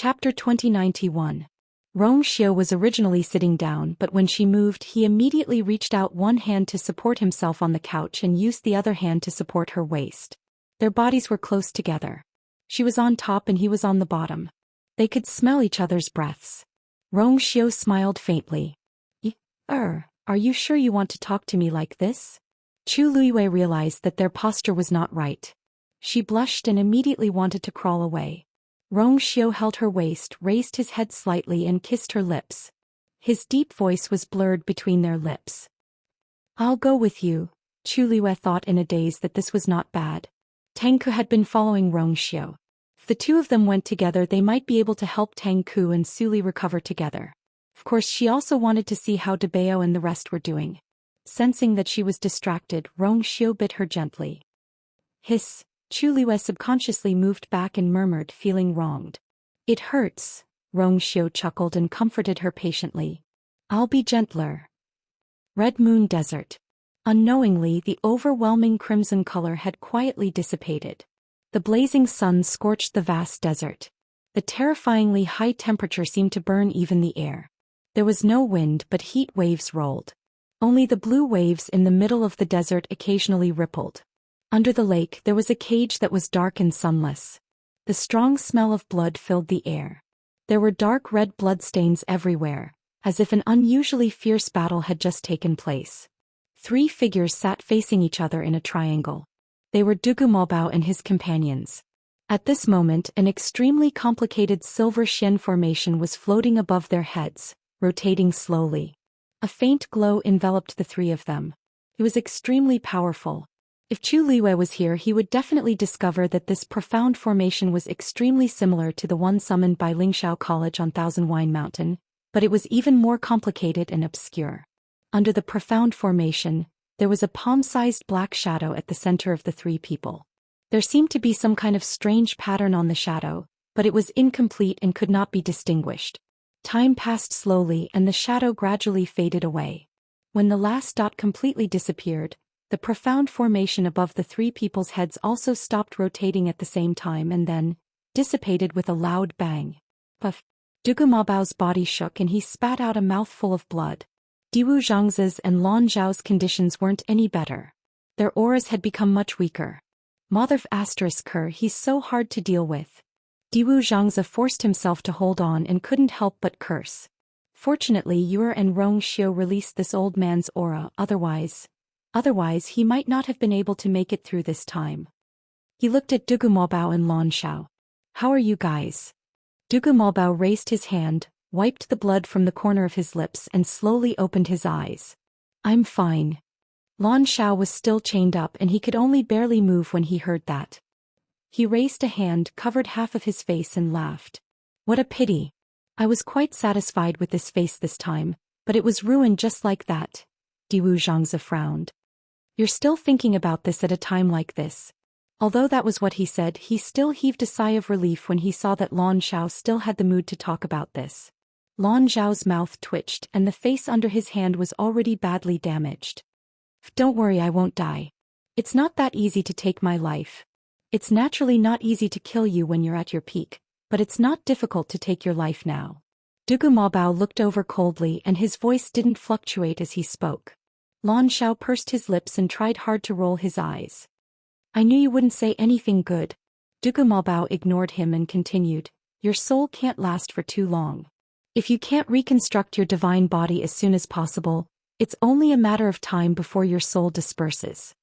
Chapter 2091. Rong Xiao was originally sitting down, but when she moved, he immediately reached out one hand to support himself on the couch and used the other hand to support her waist. Their bodies were close together. She was on top and he was on the bottom. They could smell each other's breaths. Rong Xiao smiled faintly. Are you sure you want to talk to me like this? Chu Luiyue realized that their posture was not right. She blushed and immediately wanted to crawl away. Rong Xiao held her waist, raised his head slightly and kissed her lips. His deep voice was blurred between their lips. I'll go with you. Chu Luiyue thought in a daze that this was not bad. Tang Ku had been following Rong Xiao. If the two of them went together, they might be able to help Tang Ku and Su Li recover together. Of course, she also wanted to see how De Bao and the rest were doing. Sensing that she was distracted, Rong Xiao bit her gently. Hiss. Chu Luiyue subconsciously moved back and murmured, feeling wronged. It hurts. Rong Xiao chuckled and comforted her patiently. I'll be gentler. Red Moon Desert. Unknowingly, the overwhelming crimson color had quietly dissipated. The blazing sun scorched the vast desert. The terrifyingly high temperature seemed to burn even the air. There was no wind, but heat waves rolled. Only the blue waves in the middle of the desert occasionally rippled. Under the lake, there was a cage that was dark and sunless. The strong smell of blood filled the air. There were dark red bloodstains everywhere, as if an unusually fierce battle had just taken place. 3 figures sat facing each other in a triangle. They were Dugu Maobao and his companions. At this moment, an extremely complicated silver Xian formation was floating above their heads, rotating slowly. A faint glow enveloped the 3 of them. It was extremely powerful. If Chu Luiyue was here, he would definitely discover that this profound formation was extremely similar to the one summoned by Lingxiao College on Thousand Wine Mountain, but it was even more complicated and obscure. Under the profound formation, there was a palm-sized black shadow at the center of the 3 people. There seemed to be some kind of strange pattern on the shadow, but it was incomplete and could not be distinguished. Time passed slowly and the shadow gradually faded away. When the last dot completely disappeared, the profound formation above the 3 people's heads also stopped rotating at the same time and then dissipated with a loud bang. Puff! Dugu Maobao's body shook and he spat out a mouthful of blood. Diwu Zhangzi's and Lan Zhao's conditions weren't any better. Their auras had become much weaker. Mother **Ker, he's so hard to deal with. Diwu Zhangzi forced himself to hold on and couldn't help but curse. Fortunately, Yue and Rong Xiao released this old man's aura, Otherwise, he might not have been able to make it through this time. He looked at Dugu Maobao and Lan Xiao. How are you guys? Dugu Maobao raised his hand, wiped the blood from the corner of his lips and slowly opened his eyes. I'm fine. Lan Xiao was still chained up and he could only barely move when he heard that. He raised a hand, covered half of his face and laughed. What a pity. I was quite satisfied with this face this time, but it was ruined just like that. Diwu Zhangzi frowned. You're still thinking about this at a time like this. Although that was what he said, he still heaved a sigh of relief when he saw that Lan Xiao still had the mood to talk about this. Lan Zhao's mouth twitched and the face under his hand was already badly damaged. Don't worry, I won't die. It's not that easy to take my life. It's naturally not easy to kill you when you're at your peak, but it's not difficult to take your life now. Dugu Maobao looked over coldly and his voice didn't fluctuate as he spoke. Lan Xiao pursed his lips and tried hard to roll his eyes. I knew you wouldn't say anything good. Dugu Maobao ignored him and continued, your soul can't last for too long. If you can't reconstruct your divine body as soon as possible, it's only a matter of time before your soul disperses.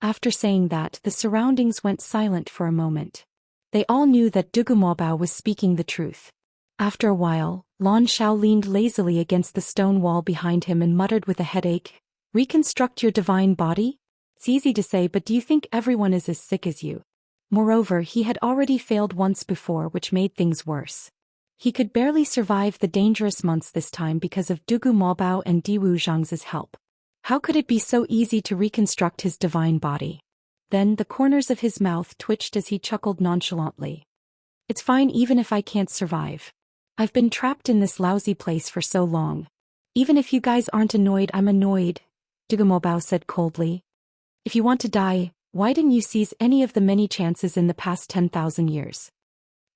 After saying that, the surroundings went silent for a moment. They all knew that Dugu Maobao was speaking the truth. After a while, Lan Xiao leaned lazily against the stone wall behind him and muttered with a headache, reconstruct your divine body? It's easy to say, but do you think everyone is as sick as you? Moreover, he had already failed once before, which made things worse. He could barely survive the dangerous months this time because of Dugu Maobao and Diwu Zhangzi's help. How could it be so easy to reconstruct his divine body? Then the corners of his mouth twitched as he chuckled nonchalantly. It's fine even if I can't survive. I've been trapped in this lousy place for so long. Even if you guys aren't annoyed, I'm annoyed, Dugu Maobao said coldly. If you want to die, why didn't you seize any of the many chances in the past 10,000 years?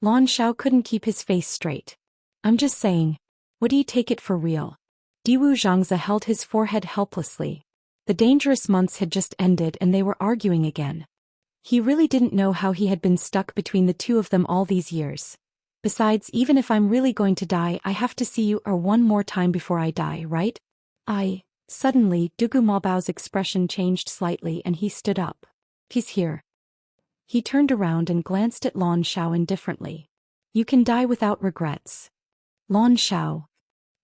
Lan Xiao couldn't keep his face straight. I'm just saying. What do you take it for real? Diwu Zhangze held his forehead helplessly. The dangerous months had just ended and they were arguing again. He really didn't know how he had been stuck between the two of them all these years. Besides, even if I'm really going to die, I have to see you one more time before I die, right? Suddenly, Dugu Maobao's expression changed slightly and he stood up. He's here. He turned around and glanced at Lan Xiao indifferently. You can die without regrets. Lan Xiao.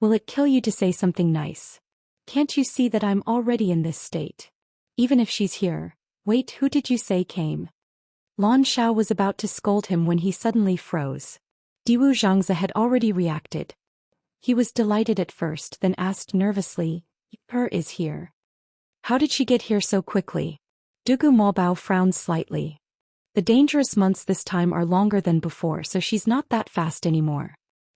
Will it kill you to say something nice? Can't you see that I'm already in this state? Even if she's here. Wait, who did you say came? Lan Xiao was about to scold him when he suddenly froze. Diwu Zhangze had already reacted. He was delighted at first, then asked nervously, Her is here. How did she get here so quickly? Dugu Maobao frowned slightly. The dangerous months this time are longer than before, so she's not that fast anymore.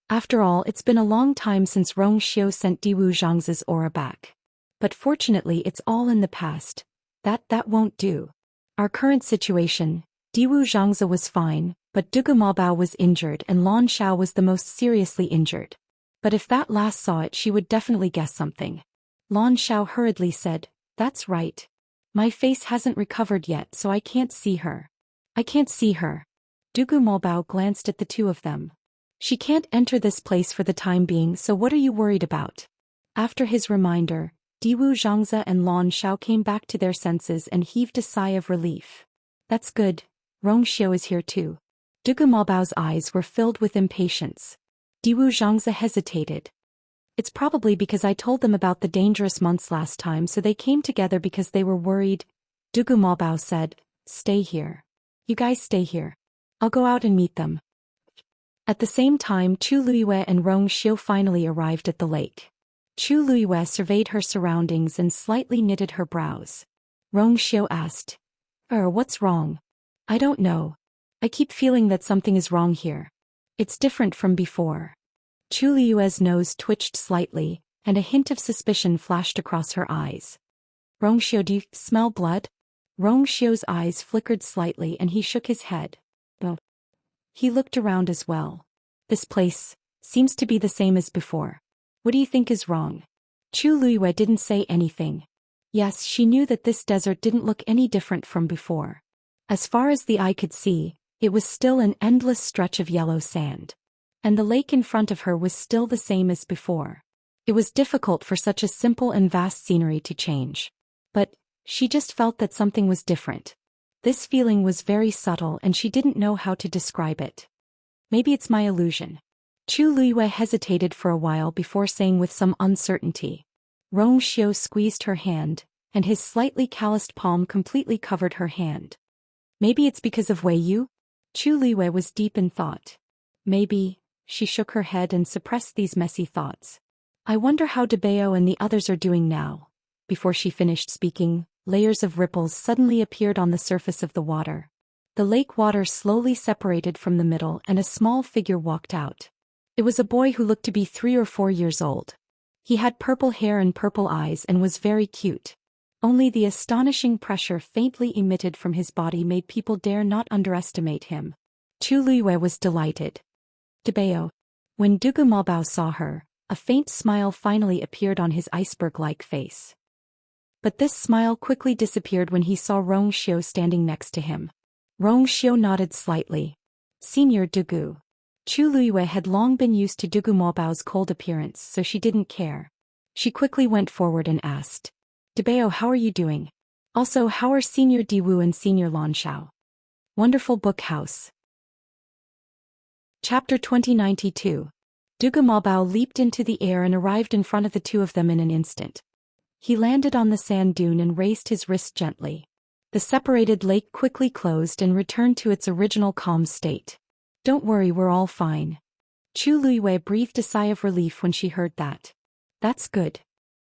After all, it's been a long time since Rong Xiu sent Diwu Zhangze's aura back. But fortunately it's all in the past. That won't do. Our current situation, Diwu Zhangze was fine, but Dugu Maobao was injured and Lan Xiao was the most seriously injured. But if that last saw it, she would definitely guess something. Lan Xiao hurriedly said, That's right. My face hasn't recovered yet, so I can't see her. I can't see her. Dugu Maobao glanced at the two of them. She can't enter this place for the time being, so what are you worried about? After his reminder, Diwu Zhangze and Lan Xiao came back to their senses and heaved a sigh of relief. That's good. Rong Xiu is here too. Dugu Maobao's eyes were filled with impatience. Diwu Zhangze hesitated. It's probably because I told them about the dangerous months last time, so they came together because they were worried. Dugu Maobao said, Stay here. You guys stay here. I'll go out and meet them. At the same time, Chu Luiyue and Rong Xiu finally arrived at the lake. Chu Luiyue surveyed her surroundings and slightly knitted her brows. Rong Xiu asked, What's wrong? I don't know. I keep feeling that something is wrong here. It's different from before. Chu Luiyue's nose twitched slightly, and a hint of suspicion flashed across her eyes. Rong Xiu, do you smell blood? Rong Xiu's eyes flickered slightly and he shook his head. Oh. He looked around as well. This place seems to be the same as before. What do you think is wrong? Chu Luiyue didn't say anything. Yes, she knew that this desert didn't look any different from before. As far as the eye could see, it was still an endless stretch of yellow sand. And the lake in front of her was still the same as before. It was difficult for such a simple and vast scenery to change. But she just felt that something was different. This feeling was very subtle and she didn't know how to describe it. Maybe it's my illusion. Chu Luiyue hesitated for a while before saying with some uncertainty. Rong Xiu squeezed her hand, and his slightly calloused palm completely covered her hand. Maybe it's because of Wei Yu? Chu Luiyue was deep in thought. Maybe. She shook her head and suppressed these messy thoughts. I wonder how Debao and the others are doing now. Before she finished speaking, layers of ripples suddenly appeared on the surface of the water. The lake water slowly separated from the middle and a small figure walked out. It was a boy who looked to be 3 or 4 years old. He had purple hair and purple eyes and was very cute. Only the astonishing pressure faintly emitted from his body made people dare not underestimate him. Chu Luiyue was delighted. Debao. When Dugu Maobao saw her, a faint smile finally appeared on his iceberg-like face. But this smile quickly disappeared when he saw Rong Xiu standing next to him. Rong Xiu nodded slightly. Senior Dugu. Chu Luiyue had long been used to Dugu Maobao's cold appearance, so she didn't care. She quickly went forward and asked, Debao, how are you doing? Also, how are Senior Diwu and Senior Lan Xiao? Wonderful book house. Chapter 2092. Dugu Maobao leaped into the air and arrived in front of the two of them in an instant. He landed on the sand dune and raised his wrist gently. The separated lake quickly closed and returned to its original calm state. Don't worry, we're all fine. Chu Luiyue breathed a sigh of relief when she heard that. That's good.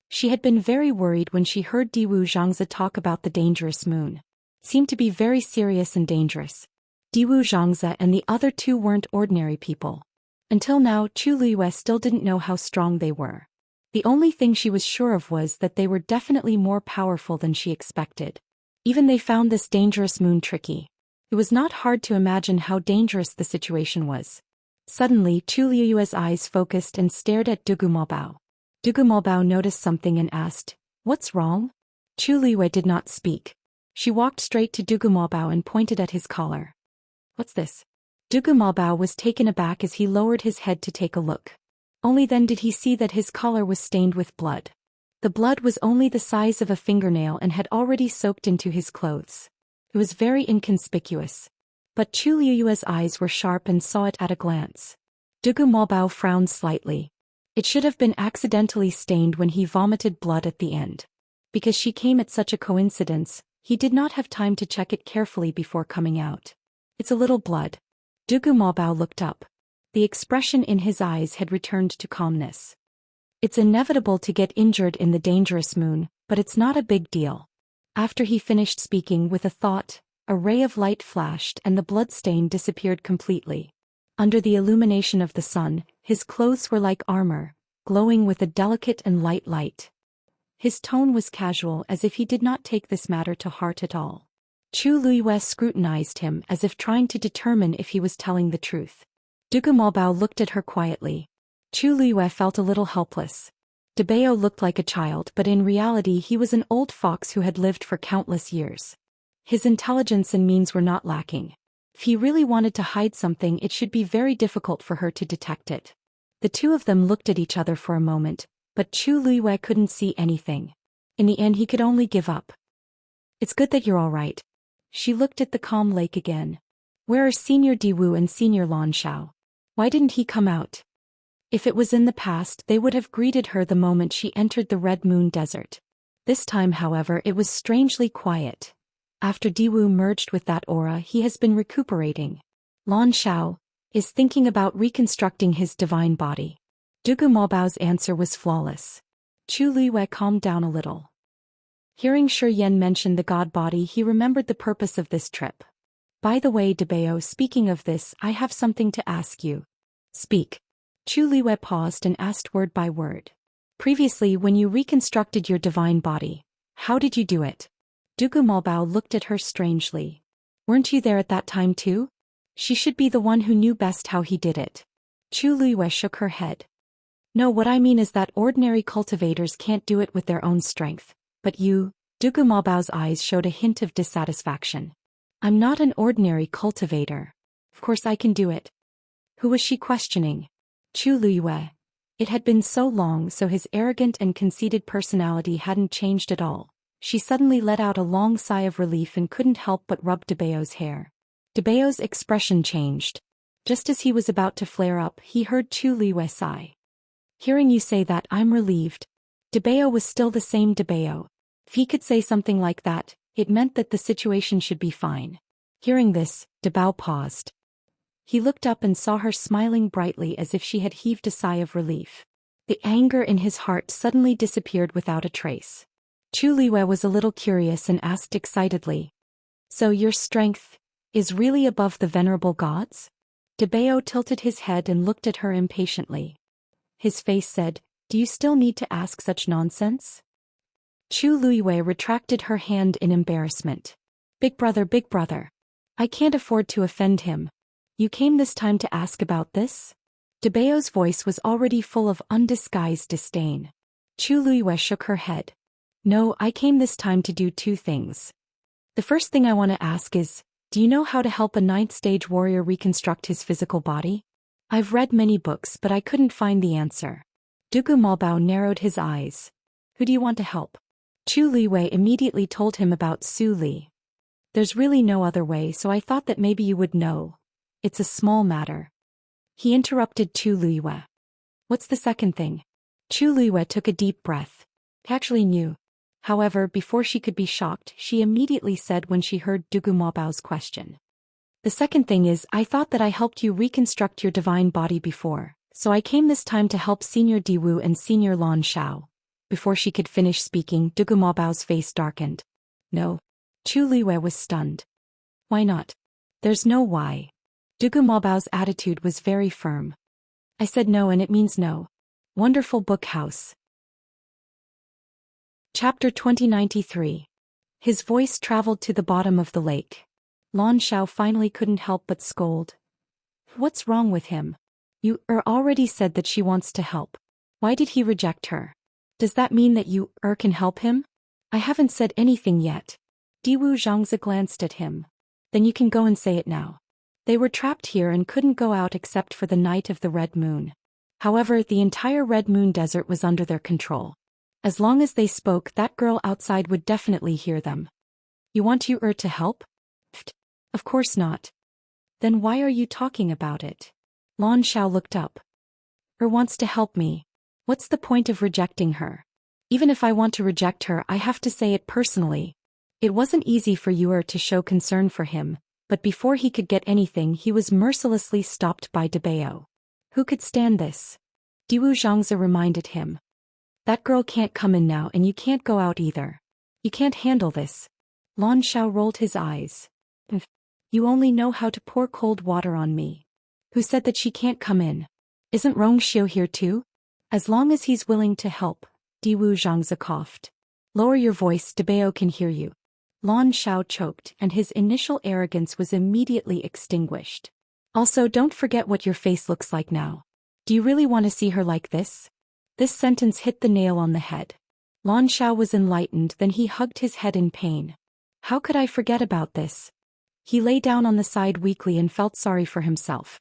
She had been very worried when she heard Diwu Zhangze talk about the dangerous moon. Seemed to be very serious and dangerous. Diwu Zhangze and the other two weren't ordinary people. Until now, Chu Luiyue still didn't know how strong they were. The only thing she was sure of was that they were definitely more powerful than she expected. Even they found this dangerous moon tricky. It was not hard to imagine how dangerous the situation was. Suddenly, Chu Liyue's eyes focused and stared at Dugumobao. Dugumobao noticed something and asked, "What's wrong?" Chu Liyue did not speak. She walked straight to Dugumobao and pointed at his collar. "What's this?" Dugumobao was taken aback as he lowered his head to take a look. Only then did he see that his collar was stained with blood. The blood was only the size of a fingernail and had already soaked into his clothes. It was very inconspicuous. But Chu Liyue's eyes were sharp and saw it at a glance. Dugumobao frowned slightly. It should have been accidentally stained when he vomited blood at the end. Because she came at such a coincidence, he did not have time to check it carefully before coming out. "It's a little blood." Dugumobao looked up. The expression in his eyes had returned to calmness. "It's inevitable to get injured in the dangerous moon, but it's not a big deal." After he finished speaking with a thought, a ray of light flashed and the blood stain disappeared completely. Under the illumination of the sun, his clothes were like armor, glowing with a delicate and light light. His tone was casual, as if he did not take this matter to heart at all. Chu Liyue scrutinized him as if trying to determine if he was telling the truth. Dugumobao looked at her quietly. Chu Liyue felt a little helpless. Debao looked like a child, but in reality he was an old fox who had lived for countless years. His intelligence and means were not lacking. If he really wanted to hide something, it should be very difficult for her to detect it. The two of them looked at each other for a moment, but Chu Liyue couldn't see anything. In the end he could only give up. "It's good that you're all right." She looked at the calm lake again. "Where are Senior Diwu and Senior Lan Shao? Why didn't he come out?" If it was in the past, they would have greeted her the moment she entered the Red Moon Desert. This time, however, it was strangely quiet. After Diwu merged with that aura, he has been recuperating. Lan Shao is thinking about reconstructing his divine body. Dugumobao's answer was flawless. Chu Liyue calmed down a little. Hearing Shi Yan mention the god body, he remembered the purpose of this trip. "By the way, Debao, speaking of this, I have something to ask you." "Speak." Chu Liyue paused and asked word by word. "Previously, when you reconstructed your divine body, how did you do it?" Dugumobao looked at her strangely. "Weren't you there at that time too?" She should be the one who knew best how he did it. Chu Liyue shook her head. "No, what I mean is that ordinary cultivators can't do it with their own strength. But you..." Dugumobao's eyes showed a hint of dissatisfaction. "I'm not an ordinary cultivator. Of course I can do it." Who was she questioning? Chu Liyue. It had been so long, so his arrogant and conceited personality hadn't changed at all. She suddenly let out a long sigh of relief and couldn't help but rub Debao's hair. Debao's expression changed. Just as he was about to flare up, he heard Chu Liyue sigh. "Hearing you say that, I'm relieved." Debao was still the same Debao. If he could say something like that, it meant that the situation should be fine. Hearing this, Debao paused. He looked up and saw her smiling brightly as if she had heaved a sigh of relief. The anger in his heart suddenly disappeared without a trace. Chu Liyue was a little curious and asked excitedly, "So your strength is really above the venerable gods?" Debao tilted his head and looked at her impatiently. His face said, "Do you still need to ask such nonsense?" Chu Liyue retracted her hand in embarrassment. Big brother, I can't afford to offend him. You came this time to ask about this?" Debao's voice was already full of undisguised disdain. Chu Liyue shook her head. "No, I came this time to do two things. The first thing I want to ask is, do you know how to help a 9th stage warrior reconstruct his physical body? I've read many books, but I couldn't find the answer." Dugumobao narrowed his eyes. "Who do you want to help?" Chu Liyue immediately told him about Su Li. "There's really no other way, so I thought that maybe you would know. It's a small matter." He interrupted Chu Liyue. "What's the second thing?" Chu Liyue took a deep breath. He actually knew. However, before she could be shocked, she immediately said when she heard Dugumobao's question. "The second thing is, I thought that I helped you reconstruct your divine body before, so I came this time to help Senior Diwu and Senior Lan Shao." Before she could finish speaking, Dugumobao's face darkened. "No." Chu Liyue was stunned. "Why not?" "There's no why." Dugumobao's attitude was very firm. "I said no and it means no." Wonderful Book House. Chapter 2093. His voice traveled to the bottom of the lake. Lan Xiao finally couldn't help but scold. What's wrong with him? You already said that she wants to help. Why did he reject her? Does that mean that you can help him? I haven't said anything yet. Diwu Zhangzi glanced at him. Then you can go and say it now. They were trapped here and couldn't go out except for the night of the Red Moon. However, the entire Red Moon desert was under their control. As long as they spoke, that girl outside would definitely hear them. You want you to help? Pfft. Of course not. Then why are you talking about it? Lan Xiao looked up. Wants to help me. What's the point of rejecting her? Even if I want to reject her, I have to say it personally. It wasn't easy for Yu to show concern for him, but before he could get anything he was mercilessly stopped by Debao. Who could stand this? Diwu Zhangzi reminded him. That girl can't come in now and you can't go out either. You can't handle this. Lan Xiao rolled his eyes. You only know how to pour cold water on me. Who said that she can't come in? Isn't Rongxiu here too? As long as he's willing to help, Diwu Zhangzi coughed. Lower your voice, Debao can hear you. Lan Xiao choked and his initial arrogance was immediately extinguished. Also, don't forget what your face looks like now. Do you really want to see her like this? This sentence hit the nail on the head. Lan Xiao was enlightened, then he hugged his head in pain. How could I forget about this? He lay down on the side weakly and felt sorry for himself.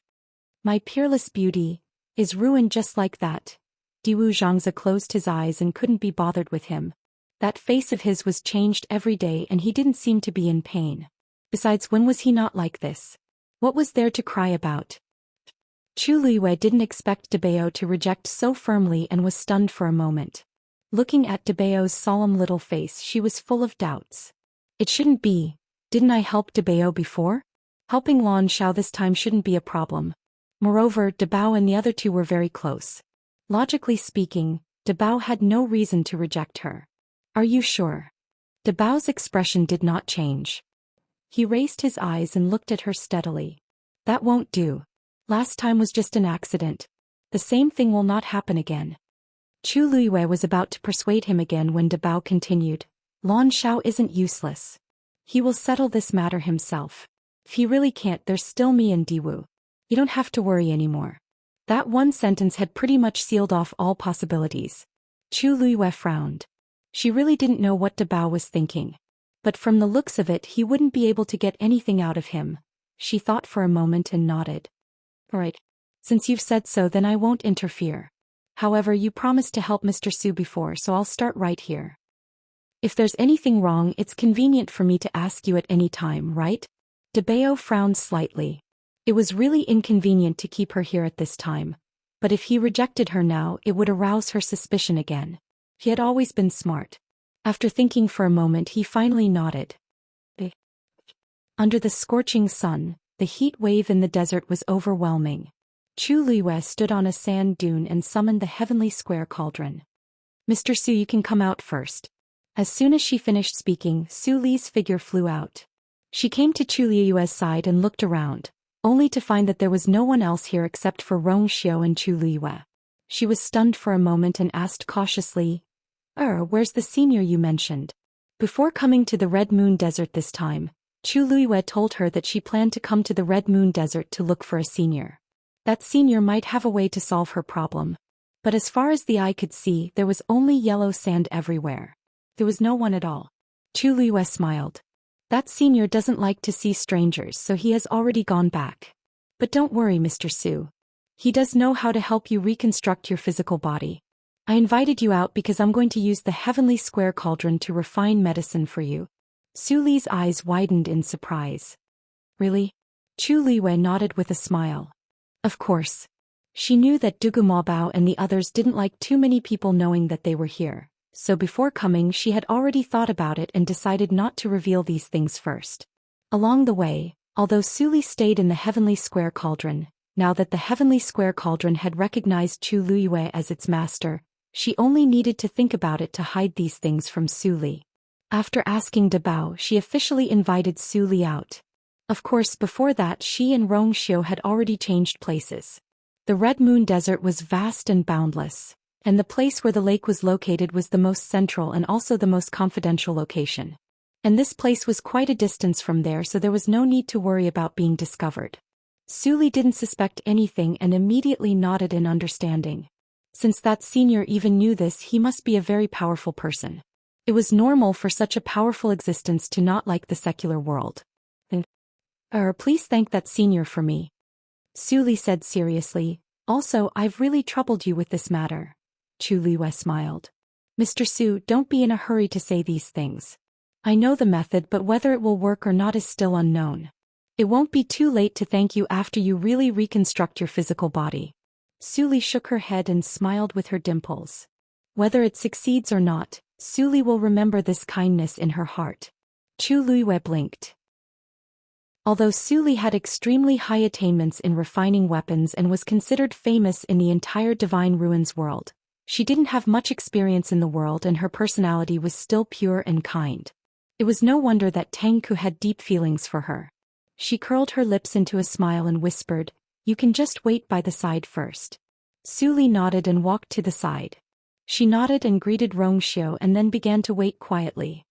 My peerless beauty is ruined just like that. Diwu Zhangzi closed his eyes and couldn't be bothered with him. That face of his was changed every day and he didn't seem to be in pain. Besides, when was he not like this? What was there to cry about? Chu Luiyue didn't expect Debao to reject so firmly and was stunned for a moment. Looking at Debao's solemn little face, she was full of doubts. It shouldn't be. Didn't I help Debao before? Helping Lan Xiao this time shouldn't be a problem. Moreover, Debao and the other two were very close. Logically speaking, Debao had no reason to reject her. Are you sure? Debao's expression did not change. He raised his eyes and looked at her steadily. That won't do. Last time was just an accident. The same thing will not happen again. Chu Luiyue was about to persuade him again when Debao continued. Lan Xiao isn't useless. He will settle this matter himself. If he really can't, there's still me and Diwu. You don't have to worry anymore. That one sentence had pretty much sealed off all possibilities. Chu Luiyue frowned. She really didn't know what Debao was thinking. But from the looks of it, he wouldn't be able to get anything out of him. She thought for a moment and nodded. All right. Since you've said so, then I won't interfere. However, you promised to help Mr. Su before, so I'll start right here. If there's anything wrong, it's convenient for me to ask you at any time, right? Debao frowned slightly. It was really inconvenient to keep her here at this time. But if he rejected her now, it would arouse her suspicion again. He had always been smart. After thinking for a moment, he finally nodded. Under the scorching sun, the heat wave in the desert was overwhelming. Chu Luiyue stood on a sand dune and summoned the heavenly square cauldron. Mr. Su, you can come out first. As soon as she finished speaking, Su Li's figure flew out. She came to Chu Luiyue's side and looked around, only to find that there was no one else here except for Rongxiu and Chu Luiyue. She was stunned for a moment and asked cautiously, where's the senior you mentioned? Before coming to the Red Moon Desert this time, Chu Luiyue told her that she planned to come to the Red Moon Desert to look for a senior. That senior might have a way to solve her problem. But as far as the eye could see, there was only yellow sand everywhere. There was no one at all. Chu Luiyue smiled. That senior doesn't like to see strangers, so he has already gone back. But don't worry, Mr. Su. He does know how to help you reconstruct your physical body. I invited you out because I'm going to use the heavenly square cauldron to refine medicine for you. Su Li's eyes widened in surprise. Really? Chu Luiyue nodded with a smile. Of course. She knew that Dugu Maobao and the others didn't like too many people knowing that they were here, so before coming she had already thought about it and decided not to reveal these things first. Along the way, although Su Li stayed in the heavenly square cauldron, now that the heavenly square cauldron had recognized Chu Luiyue as its master, she only needed to think about it to hide these things from Su Li. After asking Debao, she officially invited Su Li out. Of course, before that she and Rongxiu had already changed places. The Red Moon Desert was vast and boundless, and the place where the lake was located was the most central and also the most confidential location. And this place was quite a distance from there, so there was no need to worry about being discovered. Suli didn't suspect anything and immediately nodded in understanding. Since that senior even knew this, he must be a very powerful person. It was normal for such a powerful existence to not like the secular world. Please thank that senior for me. Suli said seriously. Also, I've really troubled you with this matter. Chu Liwei smiled. Mr. Su, don't be in a hurry to say these things. I know the method, but whether it will work or not is still unknown. It won't be too late to thank you after you really reconstruct your physical body. Suli shook her head and smiled with her dimples. Whether it succeeds or not, Suli will remember this kindness in her heart. Chu Liwei blinked. Although Suli had extremely high attainments in refining weapons and was considered famous in the entire Divine Ruins world, she didn't have much experience in the world and her personality was still pure and kind. It was no wonder that Tangku had deep feelings for her. She curled her lips into a smile and whispered, "You can just wait by the side first." Suli nodded and walked to the side. She nodded and greeted Rongxiu and then began to wait quietly.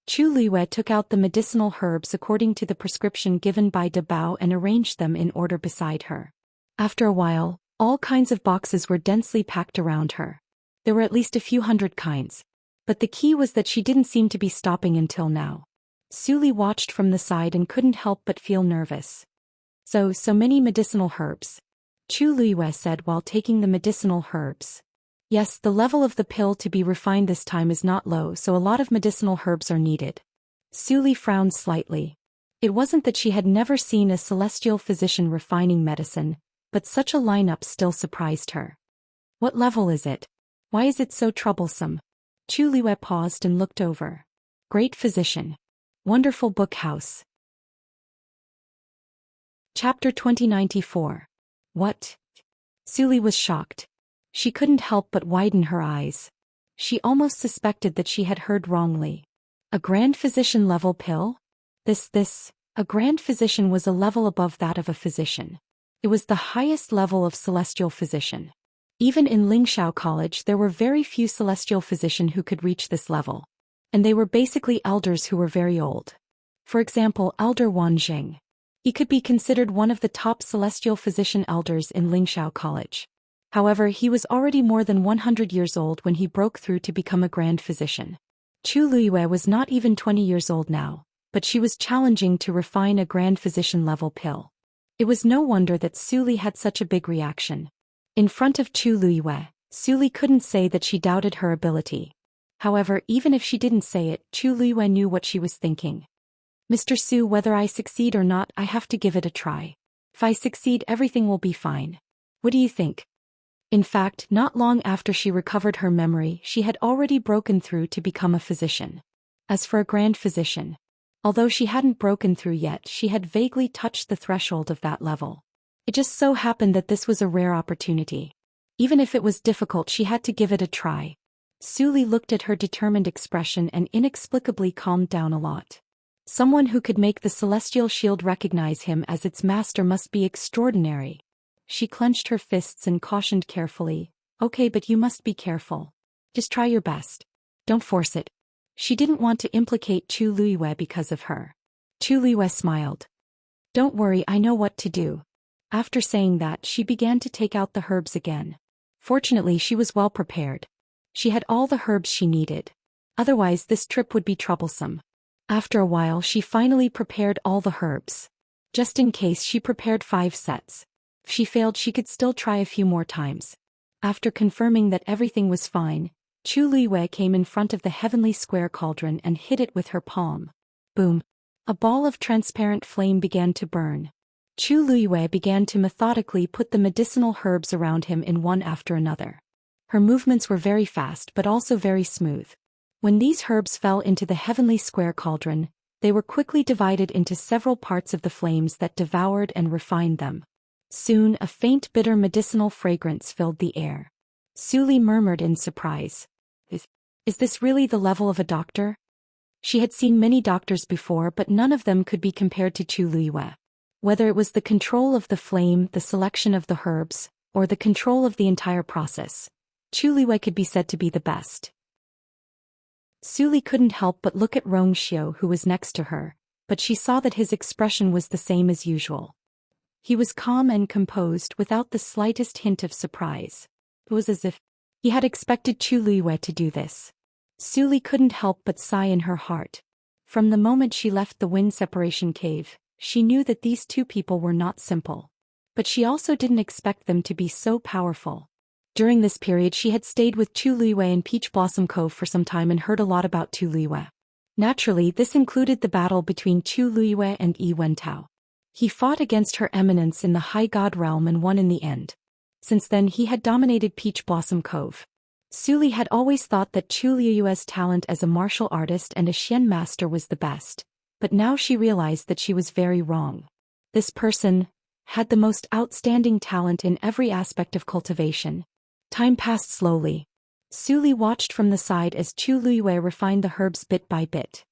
Chu Liwei took out the medicinal herbs according to the prescription given by De Bao and arranged them in order beside her. After a while, all kinds of boxes were densely packed around her. There were at least a few hundred kinds. But the key was that she didn't seem to be stopping until now. Suli watched from the side and couldn't help but feel nervous. So many medicinal herbs. Chu Liwei said while taking the medicinal herbs. Yes, the level of the pill to be refined this time is not low, so a lot of medicinal herbs are needed. Suli frowned slightly. It wasn't that she had never seen a celestial physician refining medicine, but such a lineup still surprised her. What level is it? Why is it so troublesome? Chu Liwei paused and looked over. Great physician. Wonderful book house. Chapter 2094. What? Suli was shocked. She couldn't help but widen her eyes. She almost suspected that she had heard wrongly. A grand physician level pill? A grand physician was a level above that of a physician. It was the highest level of celestial physician. Even in Lingxiao College there were very few celestial physicians who could reach this level. And they were basically elders who were very old. For example, Elder Wanzheng. He could be considered one of the top celestial physician elders in Lingxiao College. However, he was already more than 100 years old when he broke through to become a grand physician. Chu Liwei was not even 20 years old now, but she was challenging to refine a grand physician level pill. It was no wonder that Suli had such a big reaction. In front of Chu Liwei, Suli couldn't say that she doubted her ability. However, even if she didn't say it, Chu Liwei knew what she was thinking. Mr. Su, whether I succeed or not, I have to give it a try. If I succeed, everything will be fine. What do you think? In fact, not long after she recovered her memory, she had already broken through to become a physician. As for a grand physician, although she hadn't broken through yet, she had vaguely touched the threshold of that level. It just so happened that this was a rare opportunity. Even if it was difficult, she had to give it a try. Suli looked at her determined expression and inexplicably calmed down a lot. Someone who could make the celestial shield recognize him as its master must be extraordinary. She clenched her fists and cautioned carefully, "Okay, but you must be careful. Just try your best. Don't force it." She didn't want to implicate Chu Liwei because of her. Chu Liwei smiled. "Don't worry, I know what to do." After saying that, she began to take out the herbs again. Fortunately, she was well prepared. She had all the herbs she needed. Otherwise, this trip would be troublesome. After a while, she finally prepared all the herbs. Just in case, she prepared 5 sets. If she failed, she could still try a few more times. After confirming that everything was fine, Chu Liwei came in front of the heavenly square cauldron and hit it with her palm. Boom! A ball of transparent flame began to burn. Chu Liwei began to methodically put the medicinal herbs around him in one after another. Her movements were very fast but also very smooth. When these herbs fell into the heavenly square cauldron, they were quickly divided into several parts of the flames that devoured and refined them. Soon a faint bitter medicinal fragrance filled the air. Suli murmured in surprise. Is this really the level of a doctor? She had seen many doctors before, but none of them could be compared to Chu Liwei. Whether it was the control of the flame, the selection of the herbs, or the control of the entire process, Chu Liwei could be said to be the best. Suli couldn't help but look at Rong Xiao, who was next to her, but she saw that his expression was the same as usual. He was calm and composed without the slightest hint of surprise. It was as if he had expected Chu Luiyue to do this. Suli couldn't help but sigh in her heart. From the moment she left the wind separation cave, she knew that these two people were not simple. But she also didn't expect them to be so powerful. During this period she had stayed with Chu Luiyue in Peach Blossom Cove for some time and heard a lot about Chu Luiyue. Naturally, this included the battle between Chu Luiyue and Yi Wentao. He fought against Her Eminence in the High God realm and won in the end. Since then he had dominated Peach Blossom Cove. Suli had always thought that Chu Luiyue's talent as a martial artist and a Xian master was the best, but now she realized that she was very wrong. This person had the most outstanding talent in every aspect of cultivation. Time passed slowly. Suli watched from the side as Chu Luiyue refined the herbs bit by bit.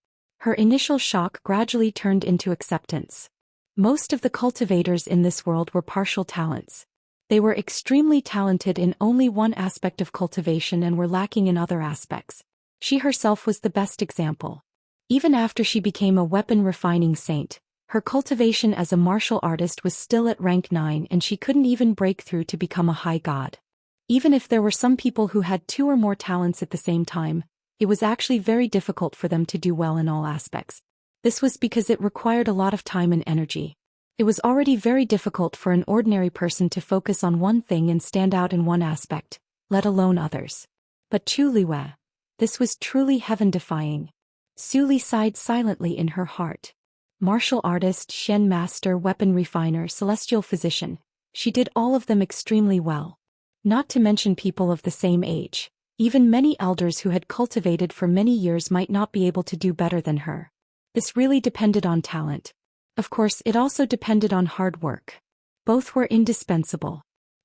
Her initial shock gradually turned into acceptance. Most of the cultivators in this world were partial talents. They were extremely talented in only one aspect of cultivation and were lacking in other aspects. She herself was the best example. Even after she became a weapon refining saint, her cultivation as a martial artist was still at rank 9 and she couldn't even break through to become a high god. Even if there were some people who had 2 or more talents at the same time, it was actually very difficult for them to do well in all aspects. This was because it required a lot of time and energy. It was already very difficult for an ordinary person to focus on one thing and stand out in one aspect, let alone others. But Chu Luiyue, this was truly heaven-defying. Suli sighed silently in her heart. Martial artist, Xian master, weapon refiner, celestial physician, she did all of them extremely well. Not to mention people of the same age. Even many elders who had cultivated for many years might not be able to do better than her. This really depended on talent. Of course, it also depended on hard work. Both were indispensable.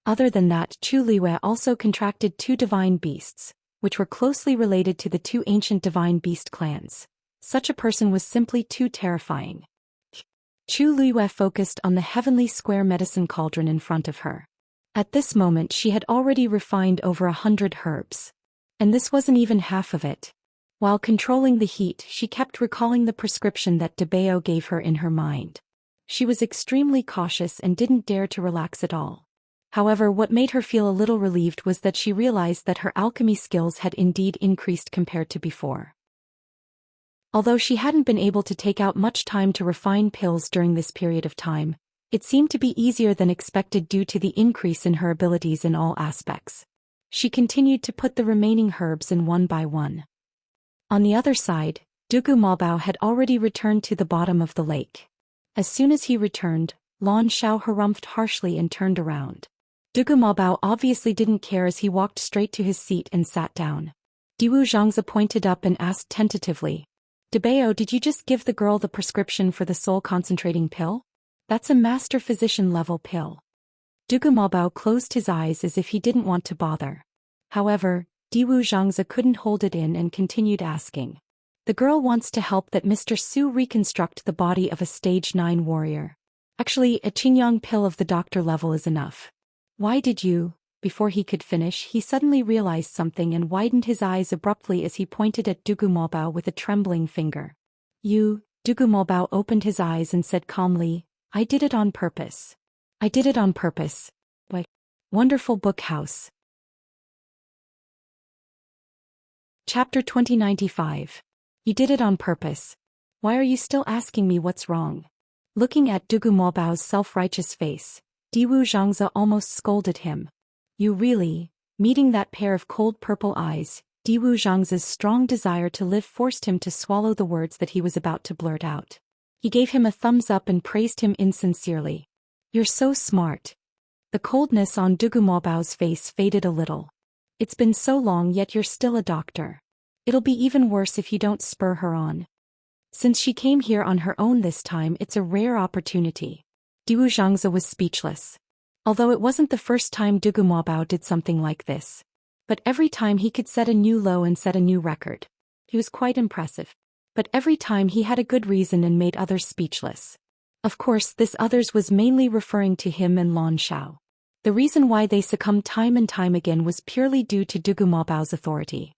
Other than that, Chu Luiyue also contracted 2 divine beasts, which were closely related to the 2 ancient divine beast clans. Such a person was simply too terrifying. Chu Luiyue focused on the heavenly square medicine cauldron in front of her. At this moment she had already refined over 100 herbs. And this wasn't even half of it. While controlling the heat, she kept recalling the prescription that De Bao gave her in her mind. She was extremely cautious and didn't dare to relax at all. However, what made her feel a little relieved was that she realized that her alchemy skills had indeed increased compared to before. Although she hadn't been able to take out much time to refine pills during this period of time, it seemed to be easier than expected due to the increase in her abilities in all aspects. She continued to put the remaining herbs in one by one. On the other side, Dugu Maobao had already returned to the bottom of the lake. As soon as he returned, Lan Xiao harumphed harshly and turned around. Dugu Maobao obviously didn't care as he walked straight to his seat and sat down. Diwu Zhangzi pointed up and asked tentatively, "De Bao, did you just give the girl the prescription for the soul concentrating pill? That's a master physician level pill." Dugu Maobao closed his eyes as if he didn't want to bother. However, Diwu Zhangzi couldn't hold it in and continued asking. "The girl wants to help that Mr. Su reconstruct the body of a stage 9 warrior. Actually, a Qingyang pill of the doctor level is enough." "Why did you?" Before he could finish, he suddenly realized something and widened his eyes abruptly as he pointed at Dugu Maobao with a trembling finger. Dugu Maobao opened his eyes and said calmly, "I did it on purpose. I did it on purpose." What? Wonderful Book House. Chapter 2095. You did it on purpose. Why are you still asking me what's wrong? Looking at Dugu Maobao's self-righteous face, Diwu Zhangzi almost scolded him. You really? Meeting that pair of cold purple eyes, Diwu Zhangzi's strong desire to live forced him to swallow the words that he was about to blurt out. He gave him a thumbs up and praised him insincerely. You're so smart. The coldness on Dugu Maobao's face faded a little. It's been so long yet you're still a doctor. It'll be even worse if you don't spur her on. Since she came here on her own this time, it's a rare opportunity. Diwu Zhangzi was speechless. Although it wasn't the first time Dugu Maobao did something like this. But every time he could set a new low and set a new record. He was quite impressive. But every time he had a good reason and made others speechless. Of course, this others was mainly referring to him and Lan Xiao. The reason why they succumbed time and time again was purely due to Dugu Maobao's authority.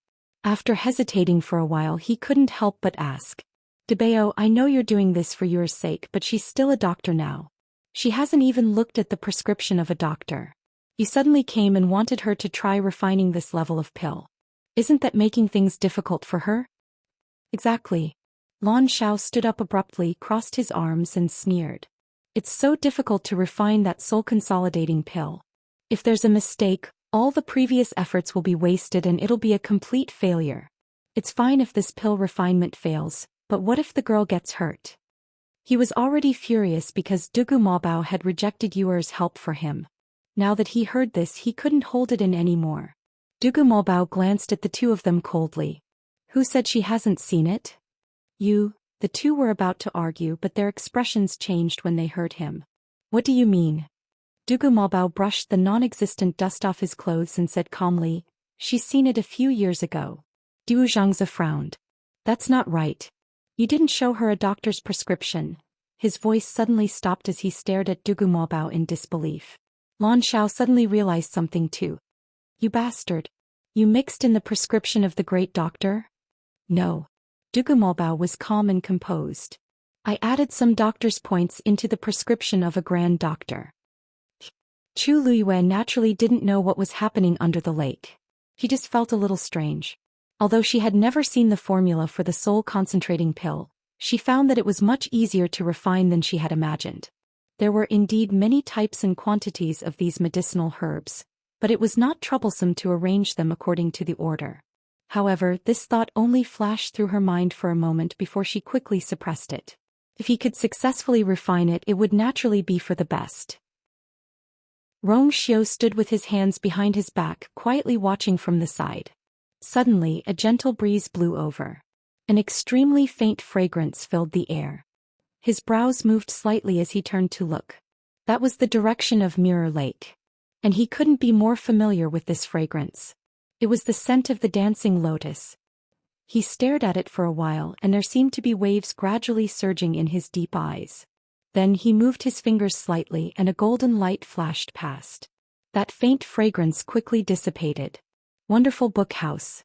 After hesitating for a while, he couldn't help but ask. Debeo, I know you're doing this for your sake, but she's still a doctor now. She hasn't even looked at the prescription of a doctor. You suddenly came and wanted her to try refining this level of pill. Isn't that making things difficult for her? Exactly. Lan Xiao stood up abruptly, crossed his arms and sneered. It's so difficult to refine that soul-consolidating pill. If there's a mistake, all the previous efforts will be wasted and it'll be a complete failure. It's fine if this pill refinement fails, but what if the girl gets hurt? He was already furious because Dugu Maobao had rejected Yuer's help for him. Now that he heard this, he couldn't hold it in anymore. Dugu Maobao glanced at the two of them coldly. Who said she hasn't seen it? You. The two were about to argue, but their expressions changed when they heard him. What do you mean? Dugu Maobao brushed the non-existent dust off his clothes and said calmly, She's seen it a few years ago. Duo Zhangzi frowned. That's not right. You didn't show her a doctor's prescription. His voice suddenly stopped as he stared at Dugu Maobao in disbelief. Lan Xiao suddenly realized something too. You bastard. You mixed in the prescription of the great doctor? No. Dugu Maobao was calm and composed. I added some doctor's points into the prescription of a grand doctor. Chu Liyue naturally didn't know what was happening under the lake. He just felt a little strange. Although she had never seen the formula for the soul-concentrating pill, she found that it was much easier to refine than she had imagined. There were indeed many types and quantities of these medicinal herbs, but it was not troublesome to arrange them according to the order. However, this thought only flashed through her mind for a moment before she quickly suppressed it. If he could successfully refine it, it would naturally be for the best. Rong Xiu stood with his hands behind his back, quietly watching from the side. Suddenly, a gentle breeze blew over. An extremely faint fragrance filled the air. His brows moved slightly as he turned to look. That was the direction of Mirror Lake. And he couldn't be more familiar with this fragrance. It was the scent of the dancing lotus. He stared at it for a while, and there seemed to be waves gradually surging in his deep eyes. Then he moved his fingers slightly and a golden light flashed past. That faint fragrance quickly dissipated. Wonderful book house.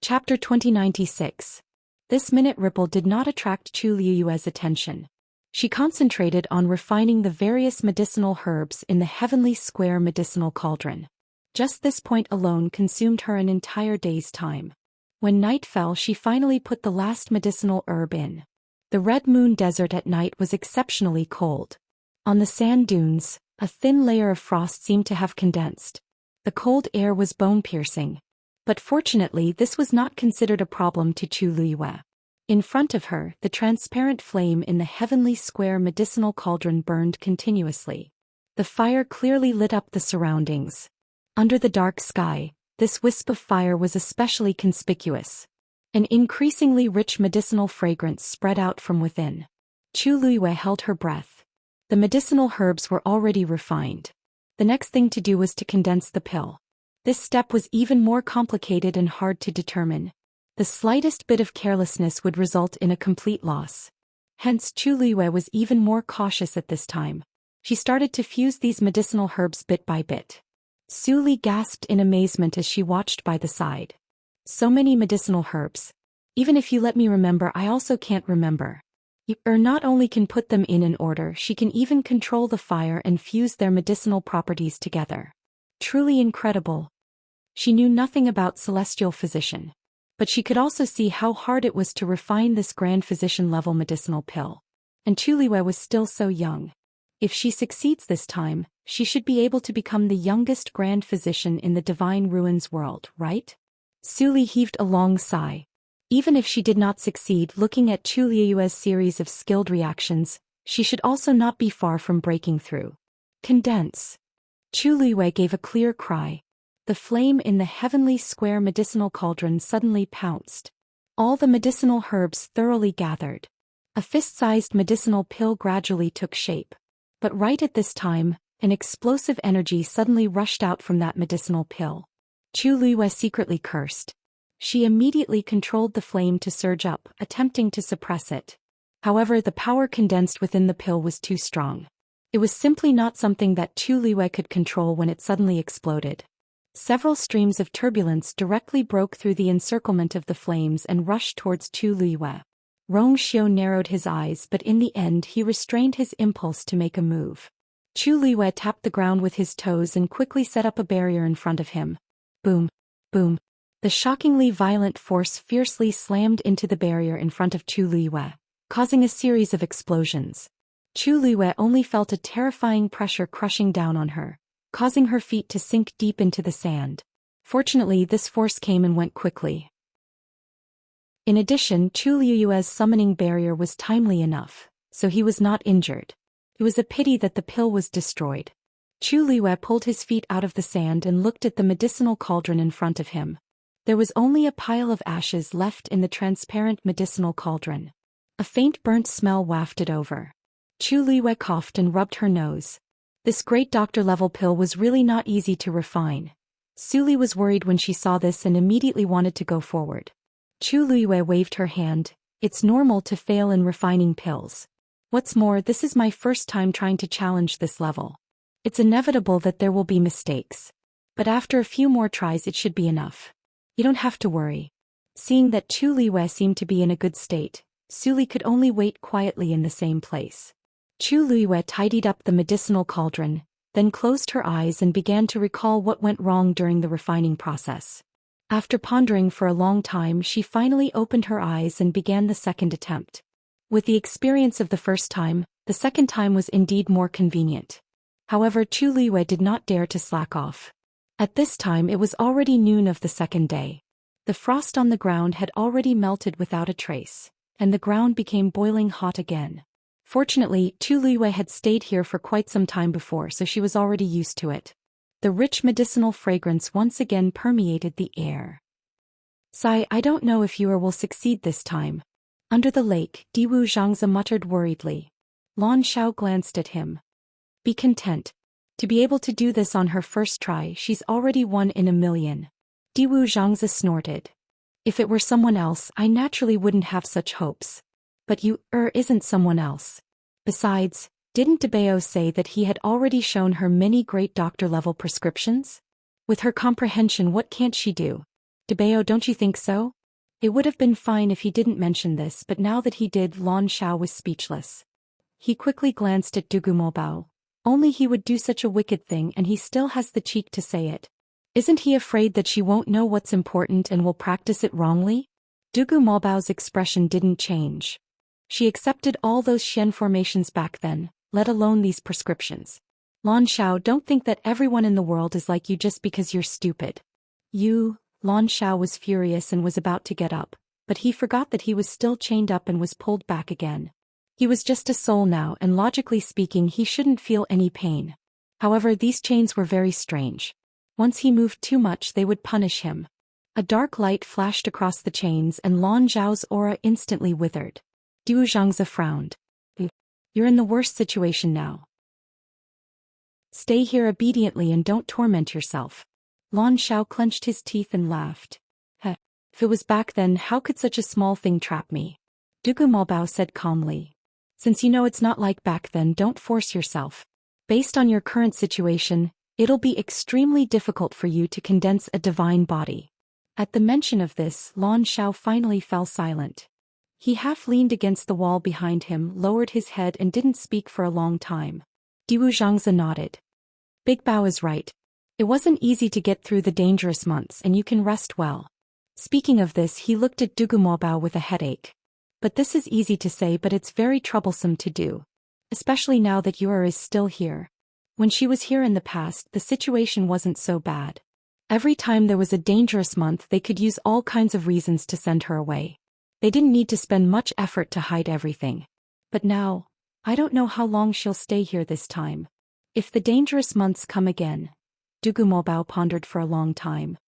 Chapter 2096. This minute ripple did not attract Chu Liyue's attention. She concentrated on refining the various medicinal herbs in the heavenly square medicinal cauldron. Just this point alone consumed her an entire day's time. When night fell, she finally put the last medicinal herb in. The Red Moon Desert at night was exceptionally cold. On the sand dunes, a thin layer of frost seemed to have condensed. The cold air was bone-piercing. But fortunately, this was not considered a problem to Chu Liyue. In front of her, the transparent flame in the heavenly square medicinal cauldron burned continuously. The fire clearly lit up the surroundings. Under the dark sky, this wisp of fire was especially conspicuous. An increasingly rich medicinal fragrance spread out from within. Chu Liyue held her breath. The medicinal herbs were already refined. The next thing to do was to condense the pill. This step was even more complicated and hard to determine. The slightest bit of carelessness would result in a complete loss. Hence Chu Liyue was even more cautious at this time. She started to fuse these medicinal herbs bit by bit. Su Li gasped in amazement as she watched by the side. So many medicinal herbs. Even if you let me remember, I also can't remember. You not only can put them in an order, she can even control the fire and fuse their medicinal properties together. Truly incredible. She knew nothing about celestial physician. But she could also see how hard it was to refine this grand physician-level medicinal pill. And Chu Liyue was still so young. If she succeeds this time, she should be able to become the youngest grand physician in the Divine Ruins world, right? Su Li heaved a long sigh. Even if she did not succeed, looking at Chu Liyue's series of skilled reactions, she should also not be far from breaking through. Condense. Chu Liyue gave a clear cry. The flame in the heavenly square medicinal cauldron suddenly pounced. All the medicinal herbs thoroughly gathered. A fist-sized medicinal pill gradually took shape. But right at this time, an explosive energy suddenly rushed out from that medicinal pill. Chu Liyue secretly cursed. She immediately controlled the flame to surge up, attempting to suppress it. However, the power condensed within the pill was too strong. It was simply not something that Chu Liyue could control when it suddenly exploded. Several streams of turbulence directly broke through the encirclement of the flames and rushed towards Chu Liyue. Rong Xiu narrowed his eyes, but in the end he restrained his impulse to make a move. Chu Liyue tapped the ground with his toes and quickly set up a barrier in front of him. Boom! Boom! The shockingly violent force fiercely slammed into the barrier in front of Chu Liyue, causing a series of explosions. Chu Liyue only felt a terrifying pressure crushing down on her, causing her feet to sink deep into the sand. Fortunately, this force came and went quickly. In addition, Chu Liyue's summoning barrier was timely enough, so he was not injured. It was a pity that the pill was destroyed. Chu Liyue pulled his feet out of the sand and looked at the medicinal cauldron in front of him. There was only a pile of ashes left in the transparent medicinal cauldron. A faint burnt smell wafted over. Chu Liyue coughed and rubbed her nose. This great doctor-level pill was really not easy to refine. Su Li was worried when she saw this and immediately wanted to go forward. Chu Liyue waved her hand. It's normal to fail in refining pills. What's more, this is my first time trying to challenge this level. It's inevitable that there will be mistakes. But after a few more tries it should be enough. You don't have to worry. Seeing that Chu Liyue seemed to be in a good state, Su Li could only wait quietly in the same place. Chu Liyue tidied up the medicinal cauldron, then closed her eyes and began to recall what went wrong during the refining process. After pondering for a long time, she finally opened her eyes and began the second attempt. With the experience of the first time, the second time was indeed more convenient. However, Chu Liyue did not dare to slack off. At this time it was already noon of the second day. The frost on the ground had already melted without a trace, and the ground became boiling hot again. Fortunately, Chu Liyue had stayed here for quite some time before, so she was already used to it. The rich medicinal fragrance once again permeated the air. Sigh, I don't know if you will succeed this time. Under the lake, Diwu Zhangzi muttered worriedly. Lan Xiao glanced at him. Be content. To be able to do this on her first try, she's already 1 in a million. Diwu Zhangzi snorted. If it were someone else, I naturally wouldn't have such hopes. But you, isn't someone else. Besides, didn't Debao say that he had already shown her many great doctor-level prescriptions? With her comprehension, what can't she do? Debao, don't you think so? It would have been fine if he didn't mention this, but now that he did, Lan Xiao was speechless. He quickly glanced at Dugumobao. Only he would do such a wicked thing and he still has the cheek to say it. Isn't he afraid that she won't know what's important and will practice it wrongly? Dugumobao's expression didn't change. She accepted all those Shen formations back then, let alone these prescriptions. Lan Xiao, don't think that everyone in the world is like you just because you're stupid. Lan Xiao was furious and was about to get up, but he forgot that he was still chained up and was pulled back again. He was just a soul now, and logically speaking he shouldn't feel any pain. However, these chains were very strange. Once he moved too much they would punish him. A dark light flashed across the chains and Lan Zhao's aura instantly withered. Diwu Zhangzi frowned. You're in the worst situation now. Stay here obediently and don't torment yourself. Lan Xiao clenched his teeth and laughed. Heh. If it was back then, how could such a small thing trap me? Dugumobao said calmly. Since you know it's not like back then, don't force yourself. Based on your current situation, it'll be extremely difficult for you to condense a divine body. At the mention of this, Lan Xiao finally fell silent. He half leaned against the wall behind him, lowered his head and didn't speak for a long time. Diwu Zhangzi nodded. Big Bao is right. It wasn't easy to get through the dangerous months and you can rest well. Speaking of this, he looked at Dugumobao with a headache. But this is easy to say, but it's very troublesome to do. Especially now that Yura is still here. When she was here in the past, the situation wasn't so bad. Every time there was a dangerous month they could use all kinds of reasons to send her away. They didn't need to spend much effort to hide everything. But now, I don't know how long she'll stay here this time. If the dangerous months come again. Dugumobao pondered for a long time.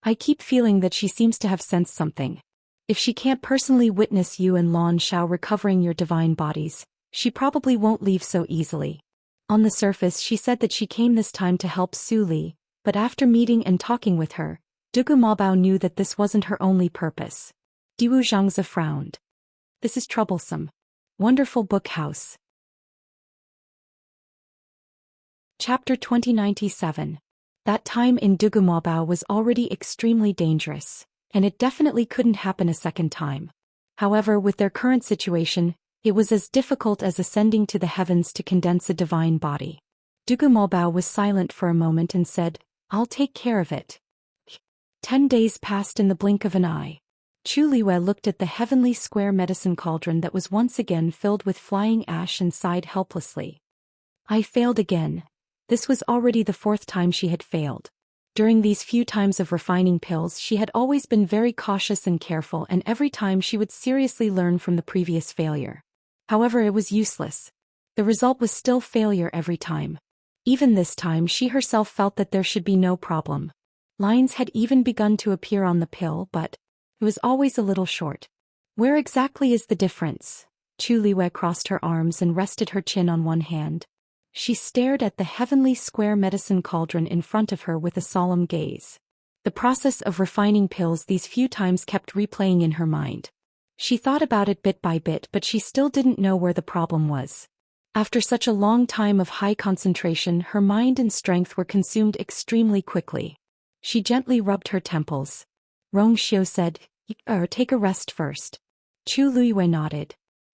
I keep feeling that she seems to have sensed something. If she can't personally witness you and Lan Xiao recovering your divine bodies, she probably won't leave so easily. On the surface she said that she came this time to help Su Li, but after meeting and talking with her, Dugumobao knew that this wasn't her only purpose. Diwu Zhangzi frowned. This is troublesome. Wonderful book house. Chapter 2097. That time in Dugumabao was already extremely dangerous, and it definitely couldn't happen a second time. However, with their current situation, it was as difficult as ascending to the heavens to condense a divine body. Dugumabao was silent for a moment and said, "I'll take care of it." 10 days passed in the blink of an eye. Chu Liwei looked at the heavenly square medicine cauldron that was once again filled with flying ash and sighed helplessly. I failed again. This was already the 4th time she had failed. During these few times of refining pills, she had always been very cautious and careful, and every time she would seriously learn from the previous failure. However, it was useless. The result was still failure every time. Even this time she herself felt that there should be no problem. Lines had even begun to appear on the pill, but it was always a little short. Where exactly is the difference? Chu Liwei crossed her arms and rested her chin on one hand. She stared at the heavenly square medicine cauldron in front of her with a solemn gaze. The process of refining pills these few times kept replaying in her mind. She thought about it bit by bit, but she still didn't know where the problem was. After such a long time of high concentration, her mind and strength were consumed extremely quickly. She gently rubbed her temples. Rong Xiu said, "Take a rest first." Chu Liwei nodded.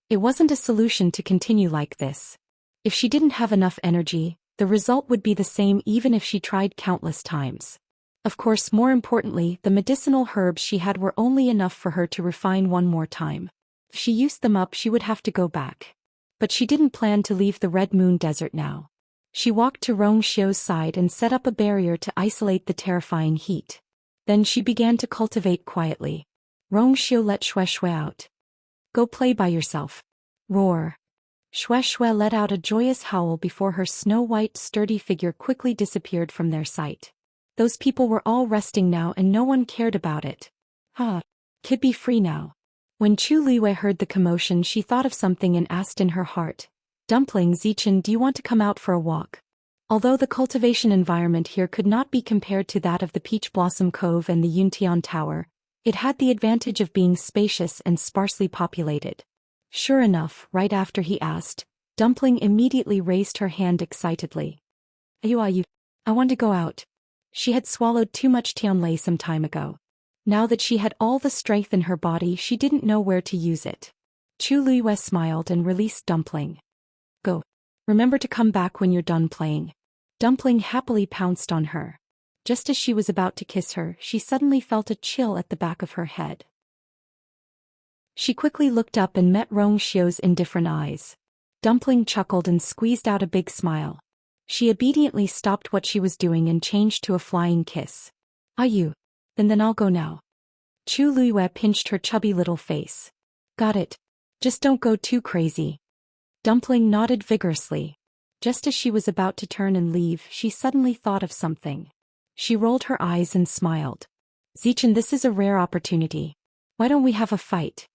It wasn't a solution to continue like this. If she didn't have enough energy, the result would be the same even if she tried countless times. Of course, more importantly, the medicinal herbs she had were only enough for her to refine one more time. If she used them up, she would have to go back. But she didn't plan to leave the Red Moon Desert now. She walked to Rong Xiu's side and set up a barrier to isolate the terrifying heat. Then she began to cultivate quietly. Rong Xiu let Xue Xue out. "Go play by yourself." Roar. Xue Xue let out a joyous howl before her snow-white sturdy figure quickly disappeared from their sight. Those people were all resting now and no one cared about it. Kid be free now. When Chu Liwei heard the commotion, she thought of something and asked in her heart, "Dumpling Zichen, do you want to come out for a walk?" Although the cultivation environment here could not be compared to that of the Peach Blossom Cove and the Yuntian Tower, it had the advantage of being spacious and sparsely populated. Sure enough, right after he asked, Dumpling immediately raised her hand excitedly. Ayu, I want to go out." She had swallowed too much Tianlei some time ago. Now that she had all the strength in her body, she didn't know where to use it. Chu Liwei smiled and released Dumpling. "Go. Remember to come back when you're done playing." Dumpling happily pounced on her. Just as she was about to kiss her, she suddenly felt a chill at the back of her head. She quickly looked up and met Rong Xiu's indifferent eyes. Dumpling chuckled and squeezed out a big smile. She obediently stopped what she was doing and changed to a flying kiss. "Ayu? Then I'll go now." Chu Liwei pinched her chubby little face. "Got it. Just don't go too crazy." Dumpling nodded vigorously. Just as she was about to turn and leave, she suddenly thought of something. She rolled her eyes and smiled. "Zichen, this is a rare opportunity. Why don't we have a fight?"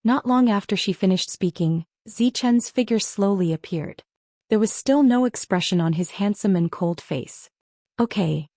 Not long after she finished speaking, Zichen's figure slowly appeared. There was still no expression on his handsome and cold face. "Okay."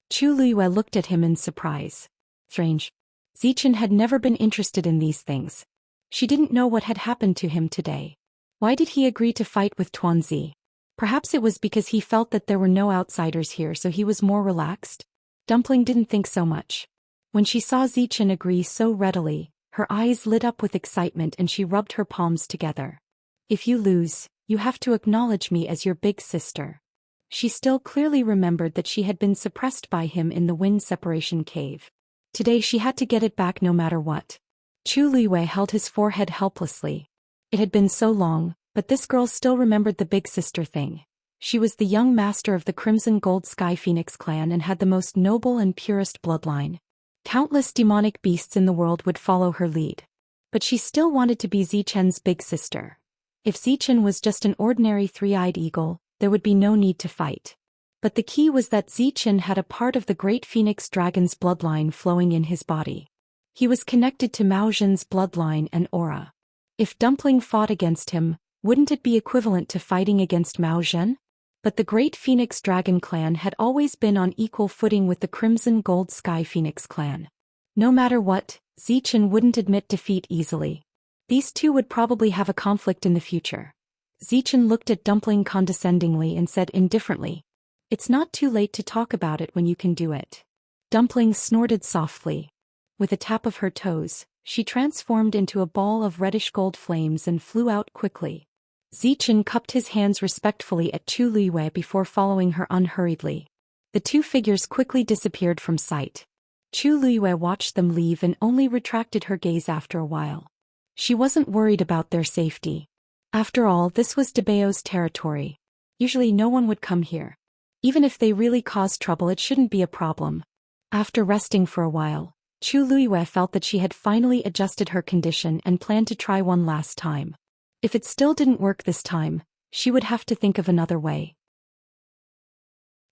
Chu Liwei looked at him in surprise. Strange. Zichen had never been interested in these things. She didn't know what had happened to him today. Why did he agree to fight with Tuanzi? Perhaps it was because he felt that there were no outsiders here, so he was more relaxed? Dumpling didn't think so much. When she saw Zichen agree so readily, her eyes lit up with excitement and she rubbed her palms together. "If you lose, you have to acknowledge me as your big sister." She still clearly remembered that she had been suppressed by him in the wind separation cave. Today she had to get it back no matter what. Chu Liwei held his forehead helplessly. It had been so long, but this girl still remembered the big sister thing. She was the young master of the Crimson Gold Sky Phoenix clan and had the most noble and purest bloodline. Countless demonic beasts in the world would follow her lead. But she still wanted to be Zichen's big sister. If Zichen was just an ordinary three-eyed eagle, there would be no need to fight. But the key was that Zichen had a part of the great phoenix dragon's bloodline flowing in his body. He was connected to Mao Zhen's bloodline and aura. If Dumpling fought against him, wouldn't it be equivalent to fighting against Mao Zhen? But the Great Phoenix Dragon clan had always been on equal footing with the Crimson Gold Sky Phoenix clan. No matter what, Zichen wouldn't admit defeat easily. These two would probably have a conflict in the future. Zichen looked at Dumpling condescendingly and said indifferently, It's not too late to talk about it when you can do it. Dumpling snorted softly. With a tap of her toes, she transformed into a ball of reddish-gold flames and flew out quickly. Zichen cupped his hands respectfully at Chu Luiyue before following her unhurriedly. The two figures quickly disappeared from sight. Chu Luiyue watched them leave and only retracted her gaze after a while. She wasn't worried about their safety. After all, this was Debao's territory. Usually no one would come here. Even if they really caused trouble, it shouldn't be a problem. After resting for a while, Chu Luiyue felt that she had finally adjusted her condition and planned to try one last time. If it still didn't work this time, she would have to think of another way.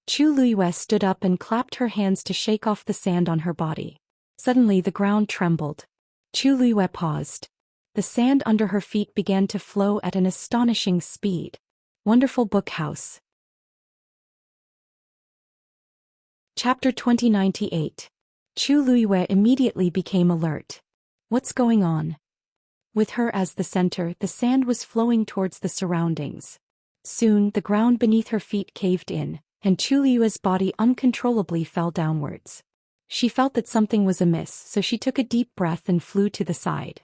Chu Luiyue stood up and clapped her hands to shake off the sand on her body. Suddenly the ground trembled. Chu Luiyue paused. The sand under her feet began to flow at an astonishing speed. Wonderful Book House. Chapter 2098. Chu Luiyue immediately became alert. What's going on? With her as the center, the sand was flowing towards the surroundings. Soon, the ground beneath her feet caved in, and Chu Luiyue's body uncontrollably fell downwards. She felt that something was amiss, so she took a deep breath and flew to the side.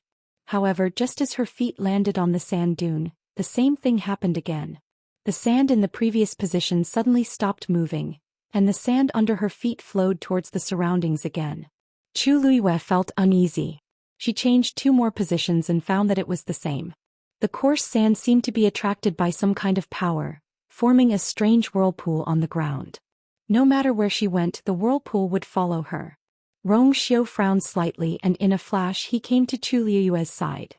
However, just as her feet landed on the sand dune, the same thing happened again. The sand in the previous position suddenly stopped moving, and the sand under her feet flowed towards the surroundings again. Chu Luiyue felt uneasy. She changed 2 more positions and found that it was the same. The coarse sand seemed to be attracted by some kind of power, forming a strange whirlpool on the ground. No matter where she went, the whirlpool would follow her. Rong Xiu frowned slightly, and in a flash he came to Chu Luiyue's side.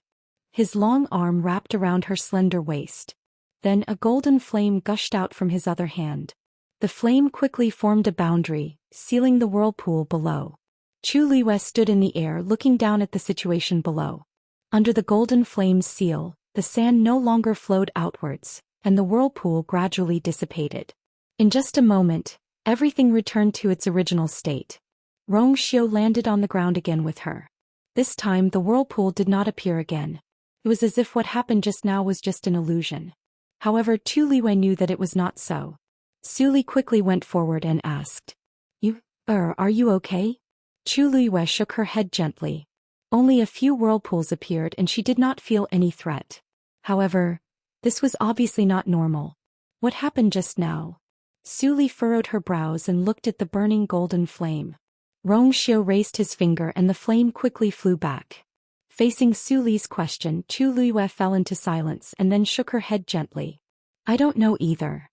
His long arm wrapped around her slender waist. Then a golden flame gushed out from his other hand. The flame quickly formed a boundary, sealing the whirlpool below. Chu Luiyue stood in the air looking down at the situation below. Under the golden flame's seal, the sand no longer flowed outwards, and the whirlpool gradually dissipated. In just a moment, everything returned to its original state. Rong Xiu landed on the ground again with her. This time the whirlpool did not appear again. It was as if what happened just now was just an illusion. However, Chu Luiyue knew that it was not so. Su Li quickly went forward and asked, Are you okay? Chu Luiyue shook her head gently. Only a few whirlpools appeared and she did not feel any threat. However, this was obviously not normal. What happened just now? Su Li furrowed her brows and looked at the burning golden flame. Rong Xiu raised his finger and the flame quickly flew back. Facing Su Li's question, Chu Luiyue fell into silence and then shook her head gently. I don't know either.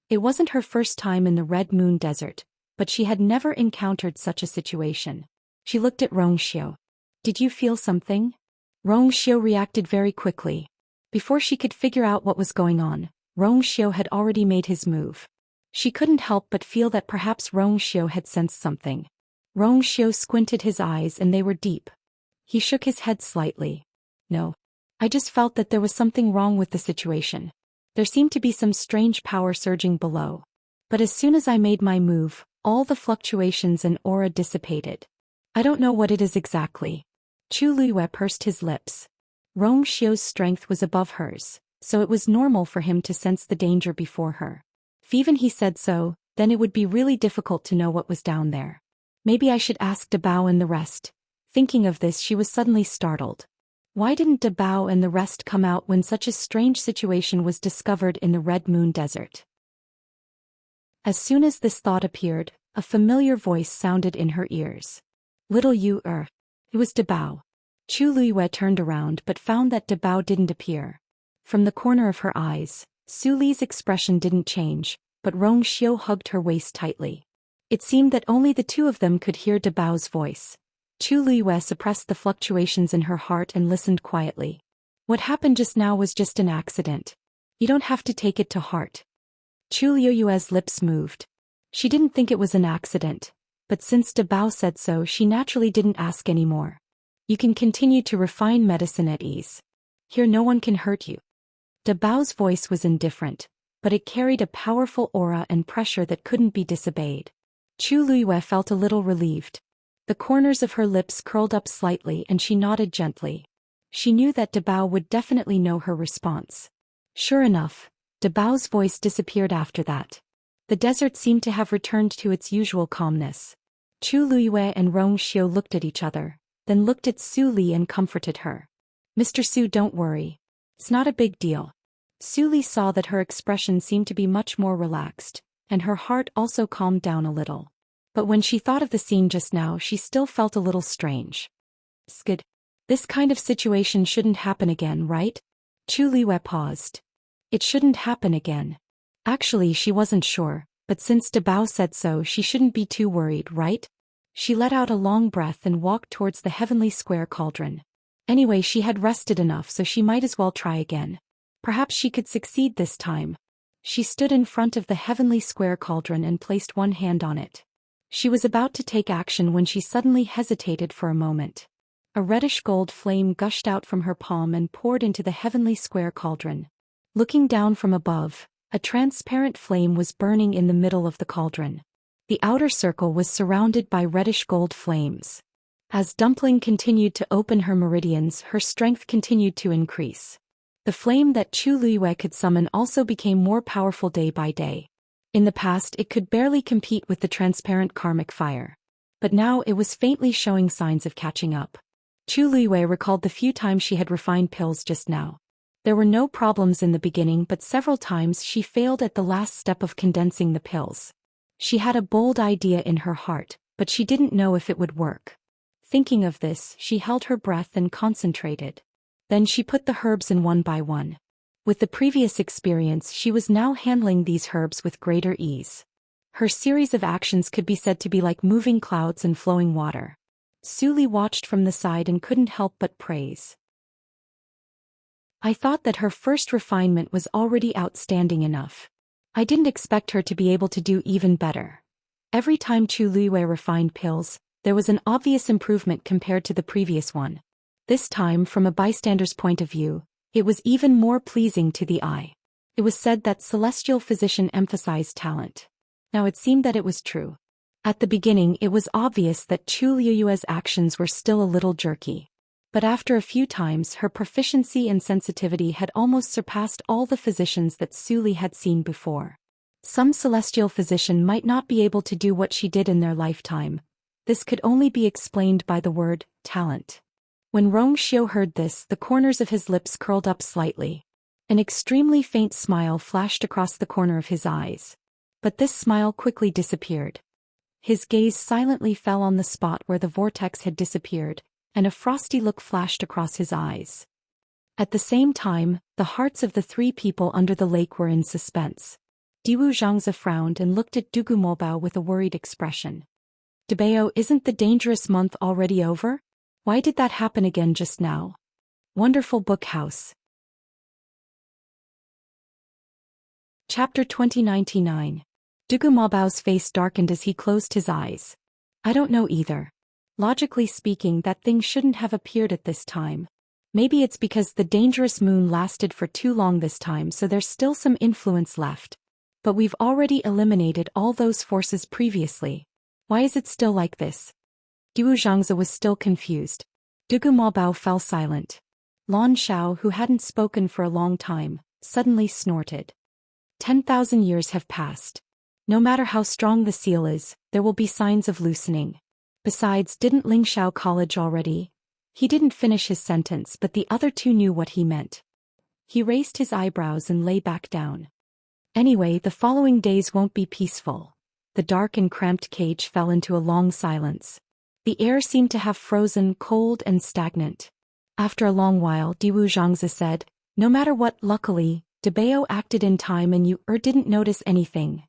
It wasn't her first time in the Red Moon Desert, but she had never encountered such a situation. She looked at Rong Xiu. Did you feel something? Rong Xiu reacted very quickly. Before she could figure out what was going on, Rong Xiu had already made his move. She couldn't help but feel that perhaps Rong Xiu had sensed something. Rong Xiu squinted his eyes and they were deep. He shook his head slightly. No. I just felt that there was something wrong with the situation. There seemed to be some strange power surging below. But as soon as I made my move, all the fluctuations and aura dissipated. I don't know what it is exactly. Chu Luiyue pursed his lips. Rong Xiu's strength was above hers, so it was normal for him to sense the danger before her. If even he said so, then it would be really difficult to know what was down there. Maybe I should ask Dabao and the rest. Thinking of this, she was suddenly startled. Why didn't Dabao and the rest come out when such a strange situation was discovered in the Red Moon Desert? As soon as this thought appeared, a familiar voice sounded in her ears. Little you It was Dabao. Chu Luiyue turned around but found that Dabao didn't appear. From the corner of her eyes, Su Li's expression didn't change, but Rong Xiu hugged her waist tightly. It seemed that only the two of them could hear Dabao's voice. Chu Luiyue suppressed the fluctuations in her heart and listened quietly. What happened just now was just an accident. You don't have to take it to heart. Chu Luiyue's lips moved. She didn't think it was an accident, but since Dabao said so, she naturally didn't ask anymore. You can continue to refine medicine at ease. Here no one can hurt you. Dabao's voice was indifferent, but it carried a powerful aura and pressure that couldn't be disobeyed. Chu Luiyue felt a little relieved. The corners of her lips curled up slightly and she nodded gently. She knew that Dabao would definitely know her response. Sure enough, Dabao's voice disappeared after that. The desert seemed to have returned to its usual calmness. Chu Luiyue and Rong Xiu looked at each other, then looked at Su Li and comforted her. "Mr. Su, don't worry. It's not a big deal." Su Li saw that her expression seemed to be much more relaxed, and her heart also calmed down a little. But when she thought of the scene just now, she still felt a little strange. "Skid. This kind of situation shouldn't happen again, right?" Chu Liwei paused. It shouldn't happen again. Actually, she wasn't sure, but since De Bao said so, she shouldn't be too worried, right? She let out a long breath and walked towards the heavenly square cauldron. Anyway, she had rested enough, so she might as well try again. Perhaps she could succeed this time. She stood in front of the heavenly square cauldron and placed one hand on it. She was about to take action when she suddenly hesitated for a moment. A reddish gold flame gushed out from her palm and poured into the heavenly square cauldron. Looking down from above, a transparent flame was burning in the middle of the cauldron. The outer circle was surrounded by reddish gold flames. As Dumpling continued to open her meridians, her strength continued to increase. The flame that Chu Luiyue could summon also became more powerful day by day. In the past, it could barely compete with the transparent karmic fire. But now it was faintly showing signs of catching up. Chu Luiyue recalled the few times she had refined pills just now. There were no problems in the beginning, but several times she failed at the last step of condensing the pills. She had a bold idea in her heart, but she didn't know if it would work. Thinking of this, she held her breath and concentrated. Then she put the herbs in one by one. With the previous experience, she was now handling these herbs with greater ease. Her series of actions could be said to be like moving clouds and flowing water. Su Li watched from the side and couldn't help but praise. "I thought that her first refinement was already outstanding enough. I didn't expect her to be able to do even better." Every time Chu Luiyue refined pills, there was an obvious improvement compared to the previous one. This time, from a bystander's point of view, it was even more pleasing to the eye. It was said that Celestial Physician emphasized talent. Now it seemed that it was true. At the beginning, it was obvious that Chu Luiyue's actions were still a little jerky. But after a few times, her proficiency and sensitivity had almost surpassed all the physicians that Su Li had seen before. Some celestial physician might not be able to do what she did in their lifetime. This could only be explained by the word, talent. When Rong Xiu heard this, the corners of his lips curled up slightly. An extremely faint smile flashed across the corner of his eyes. But this smile quickly disappeared. His gaze silently fell on the spot where the vortex had disappeared, and a frosty look flashed across his eyes. At the same time, the hearts of the three people under the lake were in suspense. Diwu Zhangzi frowned and looked at Dugu Mobao with a worried expression. "Debao, isn't the dangerous month already over? Why did that happen again just now?" Wonderful Book House. Chapter 2099. Dugu Mabao's face darkened as he closed his eyes. "I don't know either. Logically speaking, that thing shouldn't have appeared at this time. Maybe it's because the dangerous moon lasted for too long this time, so there's still some influence left. But we've already eliminated all those forces previously. Why is it still like this?" Diwu Zhangzi was still confused. Dugu Mabao fell silent. Lan Shao, who hadn't spoken for a long time, suddenly snorted. 10,000 years have passed. No matter how strong the seal is, there will be signs of loosening. Besides, didn't Ling Shao College already? He didn't finish his sentence, but the other two knew what he meant. He raised his eyebrows and lay back down. Anyway, the following days won't be peaceful. The dark and cramped cage fell into a long silence. The air seemed to have frozen, cold and stagnant. After a long while, Diwu Zhangzi said, "No matter what, luckily, Debao acted in time and you didn't notice anything."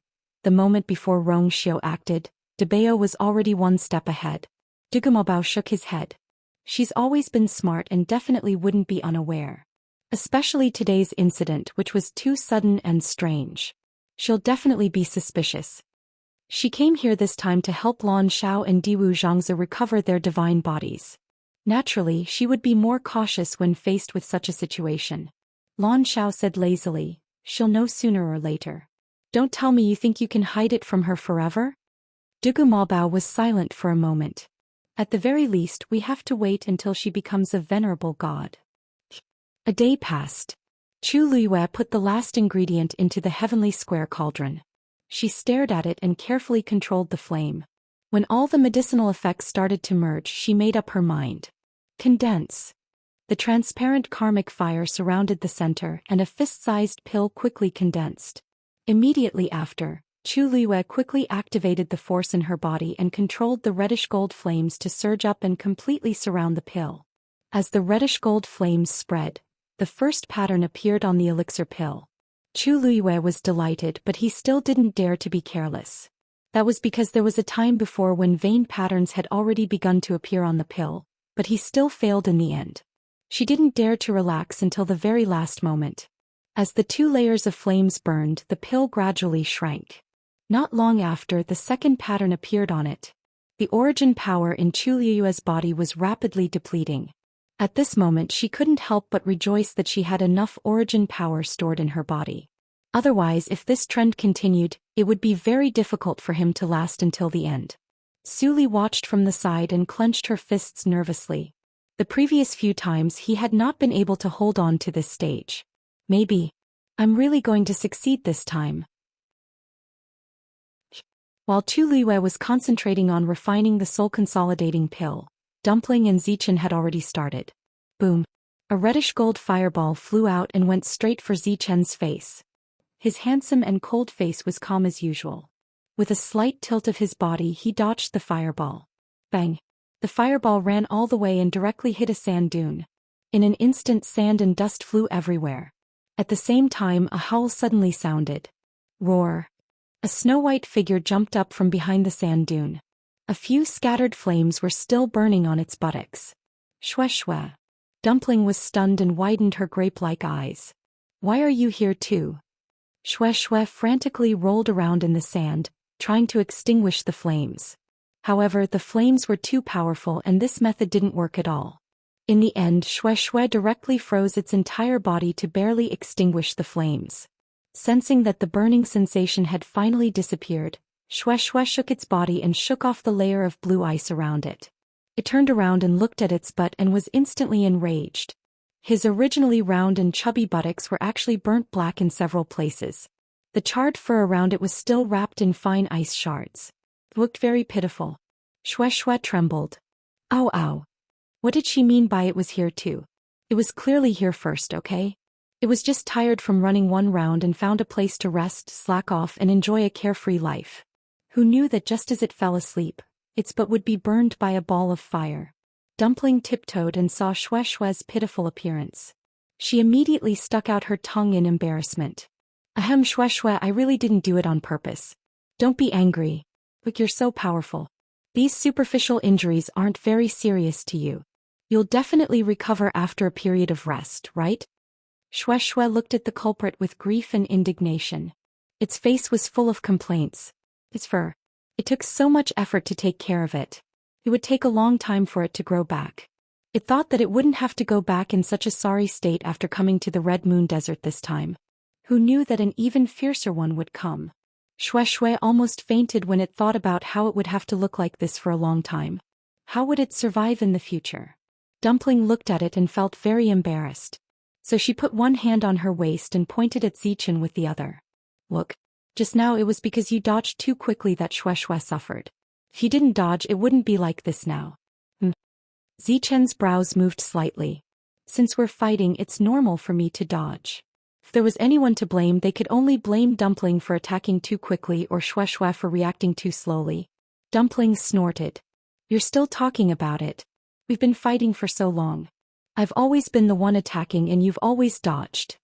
The moment before Rong Xiu acted, Debao was already one step ahead. Dugu Mabao shook his head. She's always been smart and definitely wouldn't be unaware. Especially today's incident, which was too sudden and strange. She'll definitely be suspicious. She came here this time to help Lan Shao and Diwu Zhangzi recover their divine bodies. Naturally, she would be more cautious when faced with such a situation. Lan Shao said lazily, "She'll know sooner or later. Don't tell me you think you can hide it from her forever?" Dugu Mabao was silent for a moment. "At the very least, we have to wait until she becomes a venerable god." A day passed. Chu Luiyue put the last ingredient into the heavenly square cauldron. She stared at it and carefully controlled the flame. When all the medicinal effects started to merge, she made up her mind. Condense. The transparent karmic fire surrounded the center, and a fist-sized pill quickly condensed. Immediately after, Chu Liyue quickly activated the force in her body and controlled the reddish-gold flames to surge up and completely surround the pill. As the reddish-gold flames spread, the first pattern appeared on the elixir pill. Chu Liyue was delighted, but he still didn't dare to be careless. That was because there was a time before when vein patterns had already begun to appear on the pill, but he still failed in the end. She didn't dare to relax until the very last moment. As the 2 layers of flames burned, the pill gradually shrank. Not long after, the second pattern appeared on it. The origin power in Chu Liyue's body was rapidly depleting. At this moment she couldn't help but rejoice that she had enough origin power stored in her body. Otherwise, if this trend continued, it would be very difficult for him to last until the end. Su Li watched from the side and clenched her fists nervously. The previous few times he had not been able to hold on to this stage. Maybe. I'm really going to succeed this time. While Chu Liyue was concentrating on refining the soul-consolidating pill, Dumpling and Zichen had already started. Boom. A reddish-gold fireball flew out and went straight for Zichen's face. His handsome and cold face was calm as usual. With a slight tilt of his body, he dodged the fireball. Bang. The fireball ran all the way and directly hit a sand dune. In an instant, sand and dust flew everywhere. At the same time, a howl suddenly sounded. Roar. A snow-white figure jumped up from behind the sand dune. A few scattered flames were still burning on its buttocks. Shwe shwe. Dumpling was stunned and widened her grape-like eyes. Why are you here too? Shwe shwe frantically rolled around in the sand, trying to extinguish the flames. However, the flames were too powerful and this method didn't work at all. In the end, Shwe shwe directly froze its entire body to barely extinguish the flames. Sensing that the burning sensation had finally disappeared, Shwe shwe shook its body and shook off the layer of blue ice around it. It turned around and looked at its butt and was instantly enraged. His originally round and chubby buttocks were actually burnt black in several places. The charred fur around it was still wrapped in fine ice shards. It looked very pitiful. Shwe shwe trembled. Ow ow. What did she mean by it was here too? It was clearly here first, okay? It was just tired from running one round and found a place to rest, slack off and enjoy a carefree life. Who knew that just as it fell asleep, its butt would be burned by a ball of fire? Dumpling tiptoed and saw Shwe shwe's pitiful appearance. She immediately stuck out her tongue in embarrassment. Ahem, Shwe shwe, I really didn't do it on purpose. Don't be angry. Look, you're so powerful. These superficial injuries aren't very serious to you. You'll definitely recover after a period of rest, right? Shwe shwe looked at the culprit with grief and indignation. Its face was full of complaints. Its fur. It took so much effort to take care of it. It would take a long time for it to grow back. It thought that it wouldn't have to go back in such a sorry state after coming to the Red Moon Desert this time. Who knew that an even fiercer one would come? Shwe shwe almost fainted when it thought about how it would have to look like this for a long time. How would it survive in the future? Dumpling looked at it and felt very embarrassed. So she put one hand on her waist and pointed at Zichen with the other. Look. Just now it was because you dodged too quickly that Shwe shwe suffered. If you didn't dodge, it wouldn't be like this now. Zichen's brows moved slightly. Since we're fighting, it's normal for me to dodge. If there was anyone to blame, they could only blame Dumpling for attacking too quickly or Shwe shwe for reacting too slowly. Dumpling snorted. You're still talking about it. We've been fighting for so long. I've always been the one attacking and you've always dodged.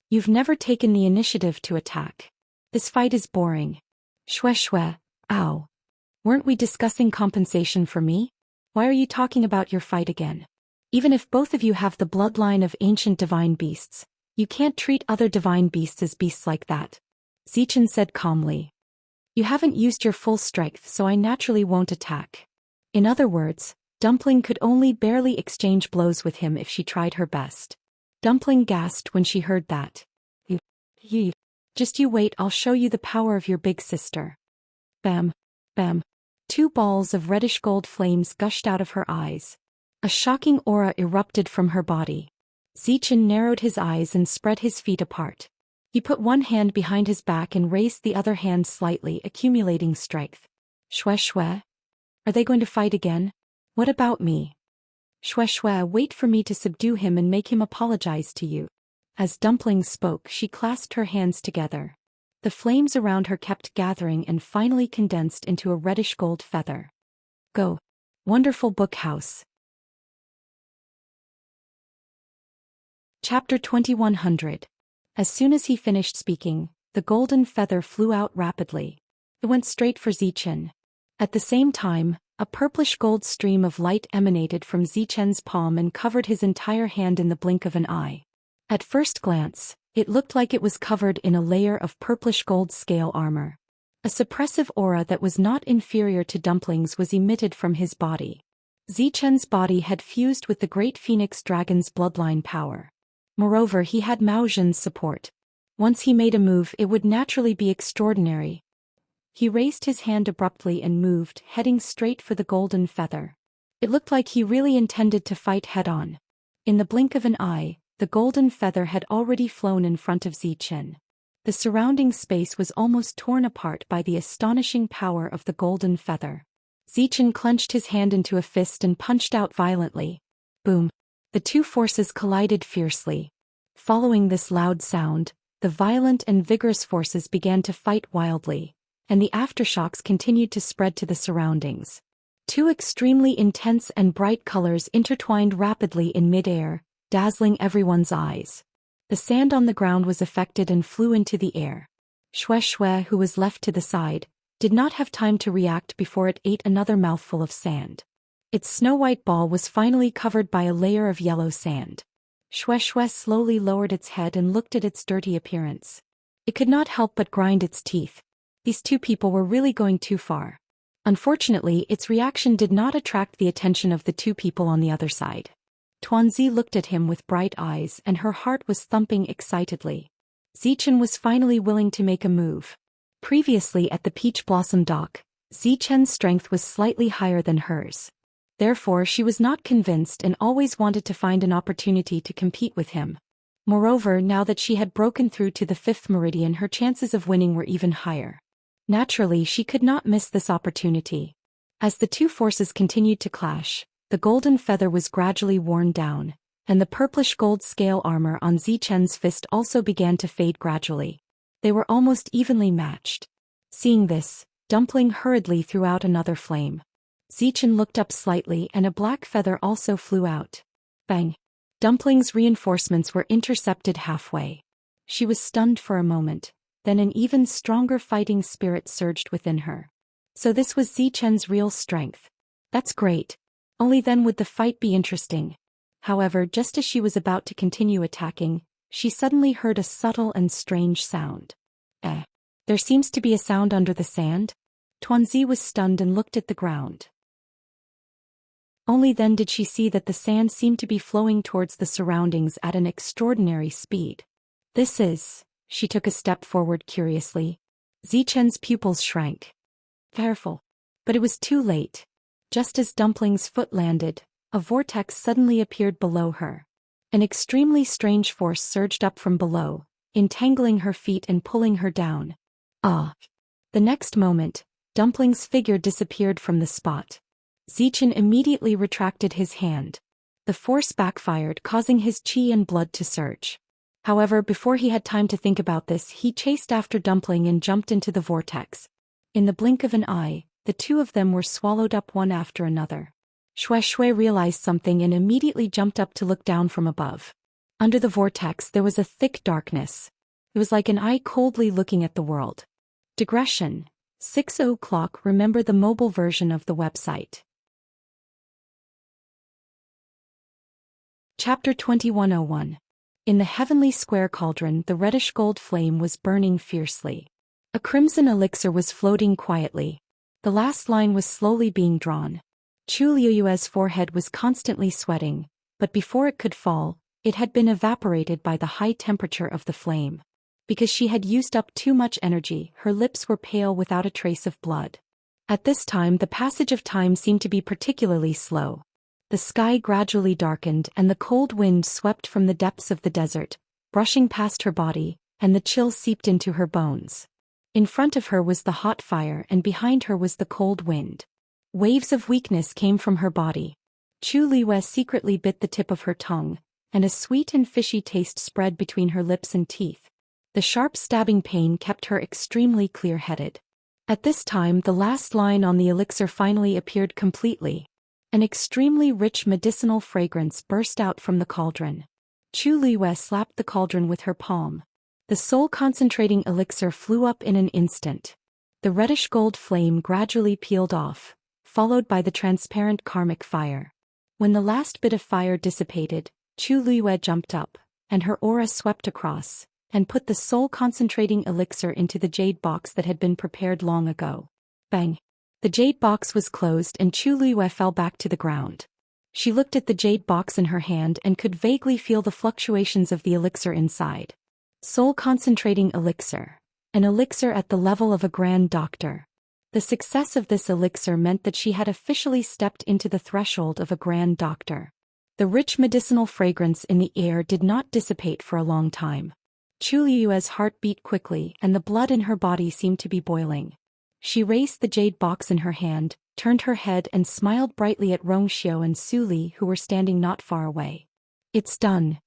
You've never taken the initiative to attack. This fight is boring. Shwe shwe, ow. Weren't we discussing compensation for me? Why are you talking about your fight again? Even if both of you have the bloodline of ancient divine beasts, you can't treat other divine beasts as beasts like that. Zichen said calmly. You haven't used your full strength, so I naturally won't attack. In other words, Dumpling could only barely exchange blows with him if she tried her best. Dumpling gasped when she heard that. Just you wait, I'll show you the power of your big sister. Bam, bam. 2 balls of reddish gold flames gushed out of her eyes. A shocking aura erupted from her body. Zichen narrowed his eyes and spread his feet apart. He put one hand behind his back and raised the other hand slightly, accumulating strength. Shwe shwe. Are they going to fight again? What about me? Shwe shwe, wait for me to subdue him and make him apologize to you. As Dumpling spoke, she clasped her hands together. The flames around her kept gathering and finally condensed into a reddish gold feather. Go. Wonderful book house. Chapter 2100. As soon as he finished speaking, the golden feather flew out rapidly. It went straight for Zichen. At the same time, a purplish gold stream of light emanated from Zichen's palm and covered his entire hand in the blink of an eye. At first glance, it looked like it was covered in a layer of purplish gold scale armor. A suppressive aura that was not inferior to Dumpling's was emitted from his body. Zichen's body had fused with the great phoenix dragon's bloodline power. Moreover, he had Mao Zhen's support. Once he made a move, it would naturally be extraordinary. He raised his hand abruptly and moved, heading straight for the golden feather. It looked like he really intended to fight head-on. In the blink of an eye, the golden feather had already flown in front of Zichen. The surrounding space was almost torn apart by the astonishing power of the golden feather. Zichen clenched his hand into a fist and punched out violently. Boom! The two forces collided fiercely. Following this loud sound, the violent and vigorous forces began to fight wildly, and the aftershocks continued to spread to the surroundings. Two extremely intense and bright colors intertwined rapidly in mid-air, dazzling everyone's eyes. The sand on the ground was affected and flew into the air. Shwe shwe, who was left to the side, did not have time to react before it ate another mouthful of sand. Its snow-white ball was finally covered by a layer of yellow sand. Shwe shwe slowly lowered its head and looked at its dirty appearance. It could not help but grind its teeth. These two people were really going too far. Unfortunately, its reaction did not attract the attention of the two people on the other side. Tuanzi looked at him with bright eyes and her heart was thumping excitedly. Zichen was finally willing to make a move. Previously at the Peach Blossom Dock, Zichen's strength was slightly higher than hers. Therefore, she was not convinced and always wanted to find an opportunity to compete with him. Moreover, now that she had broken through to the 5th meridian, her chances of winning were even higher. Naturally, she could not miss this opportunity. As the two forces continued to clash, the golden feather was gradually worn down, and the purplish gold scale armor on Zichen's fist also began to fade gradually. They were almost evenly matched. Seeing this, Dumpling hurriedly threw out another flame. Zichen looked up slightly and a black feather also flew out. Bang! Dumpling's reinforcements were intercepted halfway. She was stunned for a moment, then an even stronger fighting spirit surged within her. So this was Zichen's real strength. That's great. Only then would the fight be interesting. However, just as she was about to continue attacking, she suddenly heard a subtle and strange sound. There seems to be a sound under the sand? Tuanzi was stunned and looked at the ground. Only then did she see that the sand seemed to be flowing towards the surroundings at an extraordinary speed. This is... She took a step forward curiously. Zichen's pupils shrank. Careful. But it was too late. Just as Dumpling's foot landed, a vortex suddenly appeared below her. An extremely strange force surged up from below, entangling her feet and pulling her down. Ah! The next moment, Dumpling's figure disappeared from the spot. Zichen immediately retracted his hand. The force backfired, causing his qi and blood to surge. However, before he had time to think about this, he chased after Dumpling and jumped into the vortex. In the blink of an eye, the two of them were swallowed up one after another. Shwe shwe realized something and immediately jumped up to look down from above. Under the vortex there was a thick darkness. It was like an eye coldly looking at the world. Digression. 6 o'clock. Remember the mobile version of the website. Chapter 2101. In the heavenly square cauldron, the reddish gold flame was burning fiercely. A crimson elixir was floating quietly. The last line was slowly being drawn. Chu Liuyue's forehead was constantly sweating, but before it could fall, it had been evaporated by the high temperature of the flame. Because she had used up too much energy, her lips were pale without a trace of blood. At this time, the passage of time seemed to be particularly slow. The sky gradually darkened and the cold wind swept from the depths of the desert, brushing past her body, and the chill seeped into her bones. In front of her was the hot fire and behind her was the cold wind. Waves of weakness came from her body. Chu Liyue secretly bit the tip of her tongue, and a sweet and fishy taste spread between her lips and teeth. The sharp stabbing pain kept her extremely clear-headed. At this time the last line on the elixir finally appeared completely. An extremely rich medicinal fragrance burst out from the cauldron. Chu Liyue slapped the cauldron with her palm. The soul-concentrating elixir flew up in an instant. The reddish-gold flame gradually peeled off, followed by the transparent karmic fire. When the last bit of fire dissipated, Chu Liyue jumped up, and her aura swept across, and put the soul-concentrating elixir into the jade box that had been prepared long ago. Bang! The jade box was closed and Chu Liyue fell back to the ground. She looked at the jade box in her hand and could vaguely feel the fluctuations of the elixir inside. Soul-concentrating elixir. An elixir at the level of a grand doctor. The success of this elixir meant that she had officially stepped into the threshold of a grand doctor. The rich medicinal fragrance in the air did not dissipate for a long time. Chu Liyue's heart beat quickly and the blood in her body seemed to be boiling. She raised the jade box in her hand, turned her head and smiled brightly at Rongxiu and Su Li who were standing not far away. It's done.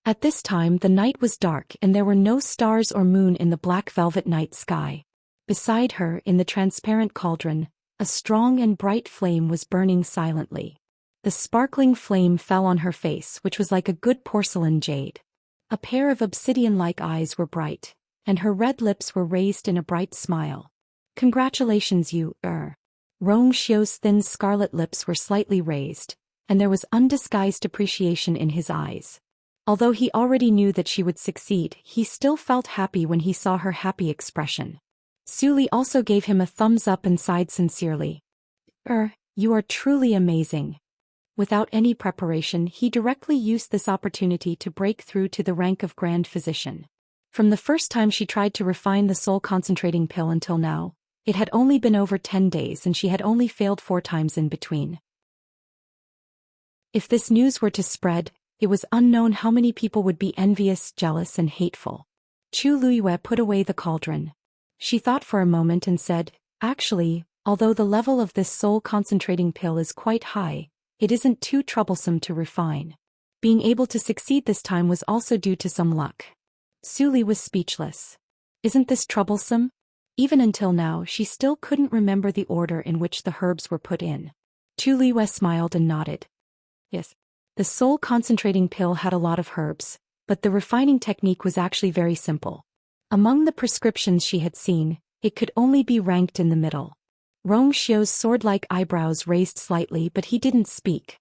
At this time the night was dark and there were no stars or moon in the black velvet night sky. Beside her, in the transparent cauldron, a strong and bright flame was burning silently. The sparkling flame fell on her face, which was like a good porcelain jade. A pair of obsidian-like eyes were bright, and her red lips were raised in a bright smile. Congratulations you, Rongxiu's thin scarlet lips were slightly raised, and there was undisguised appreciation in his eyes. Although he already knew that she would succeed, he still felt happy when he saw her happy expression. Su Li also gave him a thumbs up and sighed sincerely. You are truly amazing. Without any preparation, he directly used this opportunity to break through to the rank of Grand Physician. From the first time she tried to refine the soul-concentrating pill until now, it had only been over 10 days and she had only failed 4 times in between. If this news were to spread, it was unknown how many people would be envious, jealous and hateful. Chu Liyue put away the cauldron. She thought for a moment and said, actually, although the level of this soul-concentrating pill is quite high, it isn't too troublesome to refine. Being able to succeed this time was also due to some luck. Su Li was speechless. Isn't this troublesome? Even until now she still couldn't remember the order in which the herbs were put in. Chu Liyue smiled and nodded. Yes. The soul-concentrating pill had a lot of herbs, but the refining technique was actually very simple. Among the prescriptions she had seen, it could only be ranked in the middle. Rongxiu's sword-like eyebrows raised slightly but he didn't speak.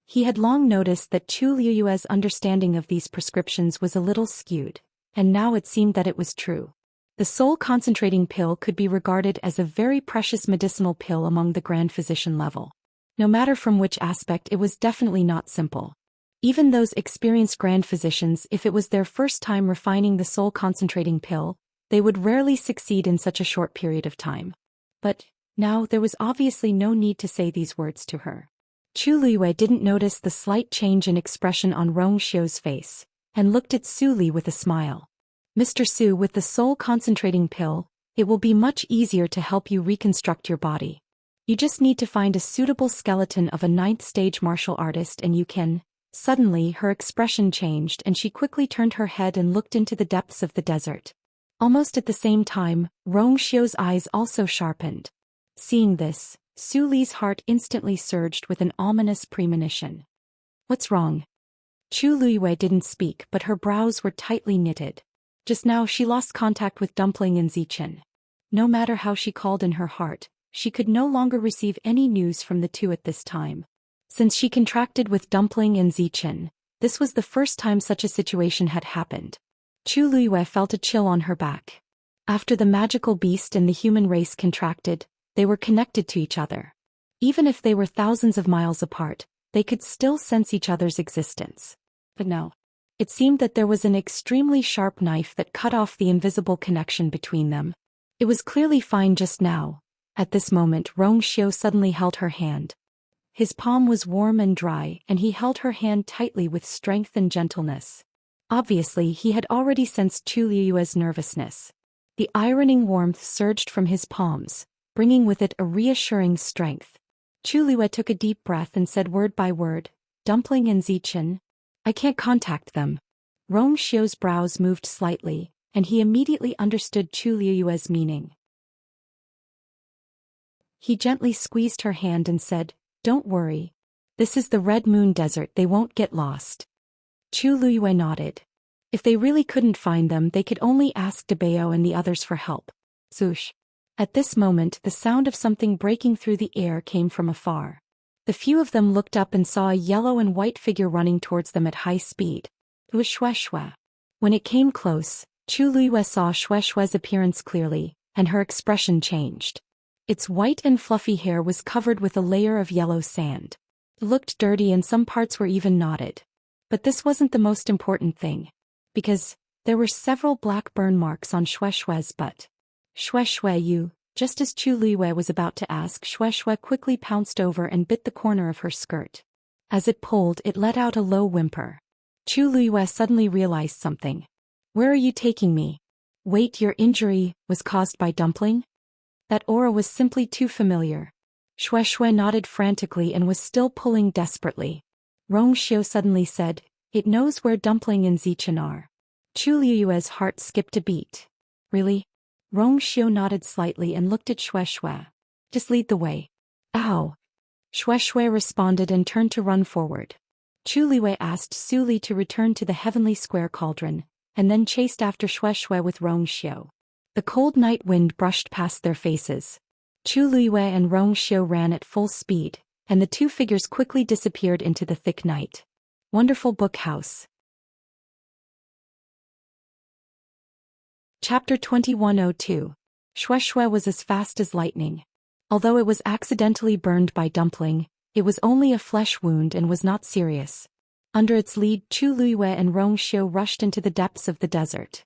He had long noticed that Chu Liyue's understanding of these prescriptions was a little skewed, and now it seemed that it was true. The soul-concentrating pill could be regarded as a very precious medicinal pill among the Grand Physician level. No matter from which aspect, it was definitely not simple. Even those experienced Grand Physicians, if it was their first time refining the soul-concentrating pill, they would rarely succeed in such a short period of time. But now there was obviously no need to say these words to her. Chu Liyue didn't notice the slight change in expression on Rongxiu's face, and looked at Su Li with a smile. Mr. Su, with the soul-concentrating pill, it will be much easier to help you reconstruct your body. You just need to find a suitable skeleton of a 9th-stage martial artist and you can... Suddenly her expression changed and she quickly turned her head and looked into the depths of the desert. Almost at the same time, Rongxiu's eyes also sharpened. Seeing this, Su Li's heart instantly surged with an ominous premonition. What's wrong? Chu Liyue didn't speak but her brows were tightly knitted. Just now she lost contact with Dumpling and Zichen. No matter how she called in her heart, she could no longer receive any news from the two at this time. Since she contracted with Dumpling and Zichen, this was the first time such a situation had happened. Chu Liyue felt a chill on her back. After the magical beast and the human race contracted, they were connected to each other. Even if they were thousands of miles apart, they could still sense each other's existence. But no. It seemed that there was an extremely sharp knife that cut off the invisible connection between them. It was clearly fine just now. At this moment Rongxiu suddenly held her hand. His palm was warm and dry and he held her hand tightly with strength and gentleness. Obviously, he had already sensed Chu Liyue's nervousness. The ironing warmth surged from his palms, bringing with it a reassuring strength. Chu Liyue took a deep breath and said word by word, "Dumpling and Zichen. I can't contact them." Rong Xiu's brows moved slightly, and he immediately understood Chu Liyue's meaning. He gently squeezed her hand and said, "Don't worry. This is the Red Moon Desert, they won't get lost." Chu Liyue nodded. If they really couldn't find them, they could only ask Debeo and the others for help. Swoosh. At this moment, the sound of something breaking through the air came from afar. The few of them looked up and saw a yellow and white figure running towards them at high speed. It was Shueshue. When it came close, Chu Liyue saw Shueshue's appearance clearly, and her expression changed. Its white and fluffy hair was covered with a layer of yellow sand. It looked dirty and some parts were even knotted. But this wasn't the most important thing. Because there were several black burn marks on Shueshue's butt. "Shueshue, you," just as Chu Liyue was about to ask, Shueshue quickly pounced over and bit the corner of her skirt. As it pulled, it let out a low whimper. Chu Liyue suddenly realized something. "Where are you taking me?" "Wait, your injury was caused by Dumpling?" That aura was simply too familiar. Shueshue nodded frantically and was still pulling desperately. Rong Xiu suddenly said, "It knows where Dumpling and Zichen are." Chu Liyue's heart skipped a beat. "Really?" Rong Xiu nodded slightly and looked at Shueshue. "Just lead the way." "Ow!" Shueshue responded and turned to run forward. Chu Liyue asked Su Li to return to the heavenly square cauldron, and then chased after Shueshue with Rong Xiu. The cold night wind brushed past their faces. Chu Liyue and Rong Xiu ran at full speed, and the two figures quickly disappeared into the thick night. Wonderful Book House. Chapter 2102. Shueshue was as fast as lightning. Although it was accidentally burned by Dumpling, it was only a flesh wound and was not serious. Under its lead, Chu Liyue and Rong Xiu rushed into the depths of the desert.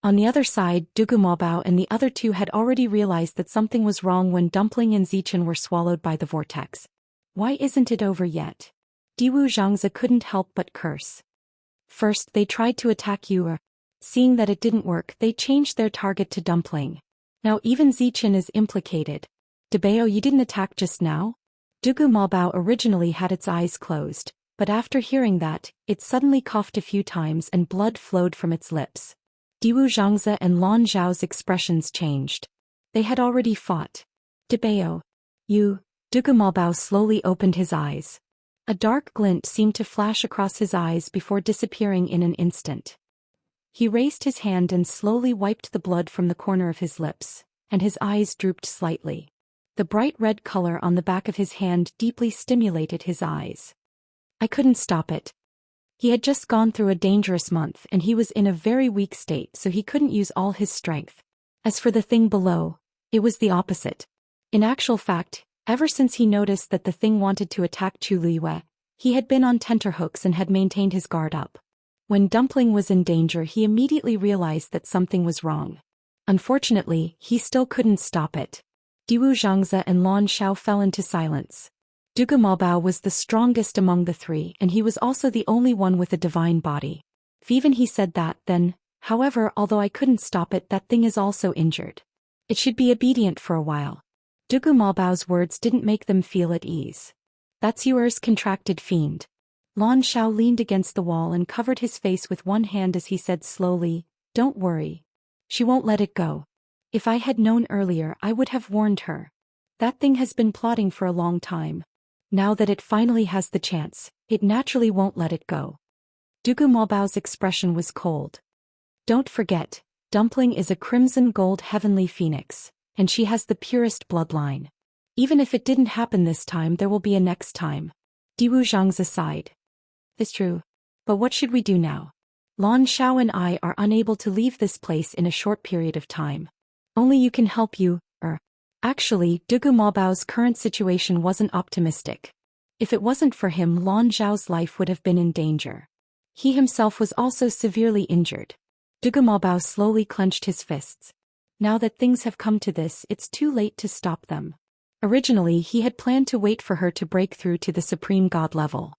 On the other side, Dugumabao and the other two had already realized that something was wrong when Dumpling and Zichen were swallowed by the vortex. Why isn't it over yet? Diwu Zhangzi couldn't help but curse. First, they tried to attack Yue. Seeing that it didn't work, they changed their target to Dumpling. Now even Zichen is implicated. Debeo, you didn't attack just now? Dugumabao originally had its eyes closed, but after hearing that, it suddenly coughed a few times and blood flowed from its lips. Diwu Zhangzi and Lan Zhao's expressions changed. They had already fought. "Debeo. You." Dugumabao slowly opened his eyes. A dark glint seemed to flash across his eyes before disappearing in an instant. He raised his hand and slowly wiped the blood from the corner of his lips, and his eyes drooped slightly. The bright red color on the back of his hand deeply stimulated his eyes. I couldn't stop it. He had just gone through a dangerous month and he was in a very weak state, so he couldn't use all his strength. As for the thing below, it was the opposite. In actual fact, ever since he noticed that the thing wanted to attack Chu Liyue, he had been on tenterhooks and had maintained his guard up. When Dumpling was in danger, he immediately realized that something was wrong. Unfortunately, he still couldn't stop it. Diwu Zhangzi and Lan Xiao fell into silence. Dugumabao was the strongest among the three, and he was also the only one with a divine body. If even he said that, then, however, although I couldn't stop it, that thing is also injured. It should be obedient for a while. Dugumabao's words didn't make them feel at ease. That's Yuer's contracted fiend. Lan Xiao leaned against the wall and covered his face with one hand as he said slowly, "Don't worry. She won't let it go. If I had known earlier, I would have warned her. That thing has been plotting for a long time. Now that it finally has the chance, it naturally won't let it go." Dugumabao's expression was cold. "Don't forget, Dumpling is a crimson gold heavenly phoenix, and she has the purest bloodline. Even if it didn't happen this time, there will be a next time." Diwu Zhangzi sighed. "It's true. But what should we do now? Lan Xiao and I are unable to leave this place in a short period of time. Only you can help you, Actually, Dugumabao's current situation wasn't optimistic. If it wasn't for him, Lan Zhao's life would have been in danger. He himself was also severely injured. Dugumabao slowly clenched his fists. Now that things have come to this, it's too late to stop them. Originally, he had planned to wait for her to break through to the Supreme God level.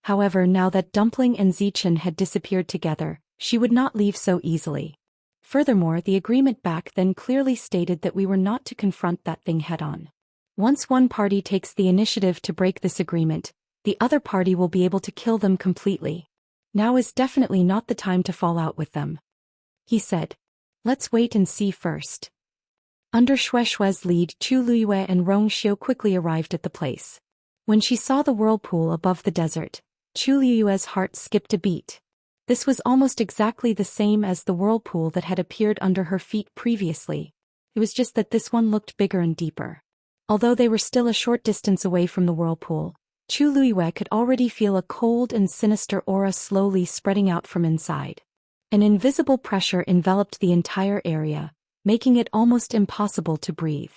However, now that Dumpling and Zichen had disappeared together, she would not leave so easily. Furthermore, the agreement back then clearly stated that we were not to confront that thing head-on. Once one party takes the initiative to break this agreement, the other party will be able to kill them completely. Now is definitely not the time to fall out with them, he said. Let's wait and see first. Under Xue Xue's lead, Chu Liyue and Rong Xiu quickly arrived at the place. When she saw the whirlpool above the desert, Chu Liyue's heart skipped a beat. This was almost exactly the same as the whirlpool that had appeared under her feet previously. It was just that this one looked bigger and deeper. Although they were still a short distance away from the whirlpool, Chu Liyue could already feel a cold and sinister aura slowly spreading out from inside. An invisible pressure enveloped the entire area, making it almost impossible to breathe.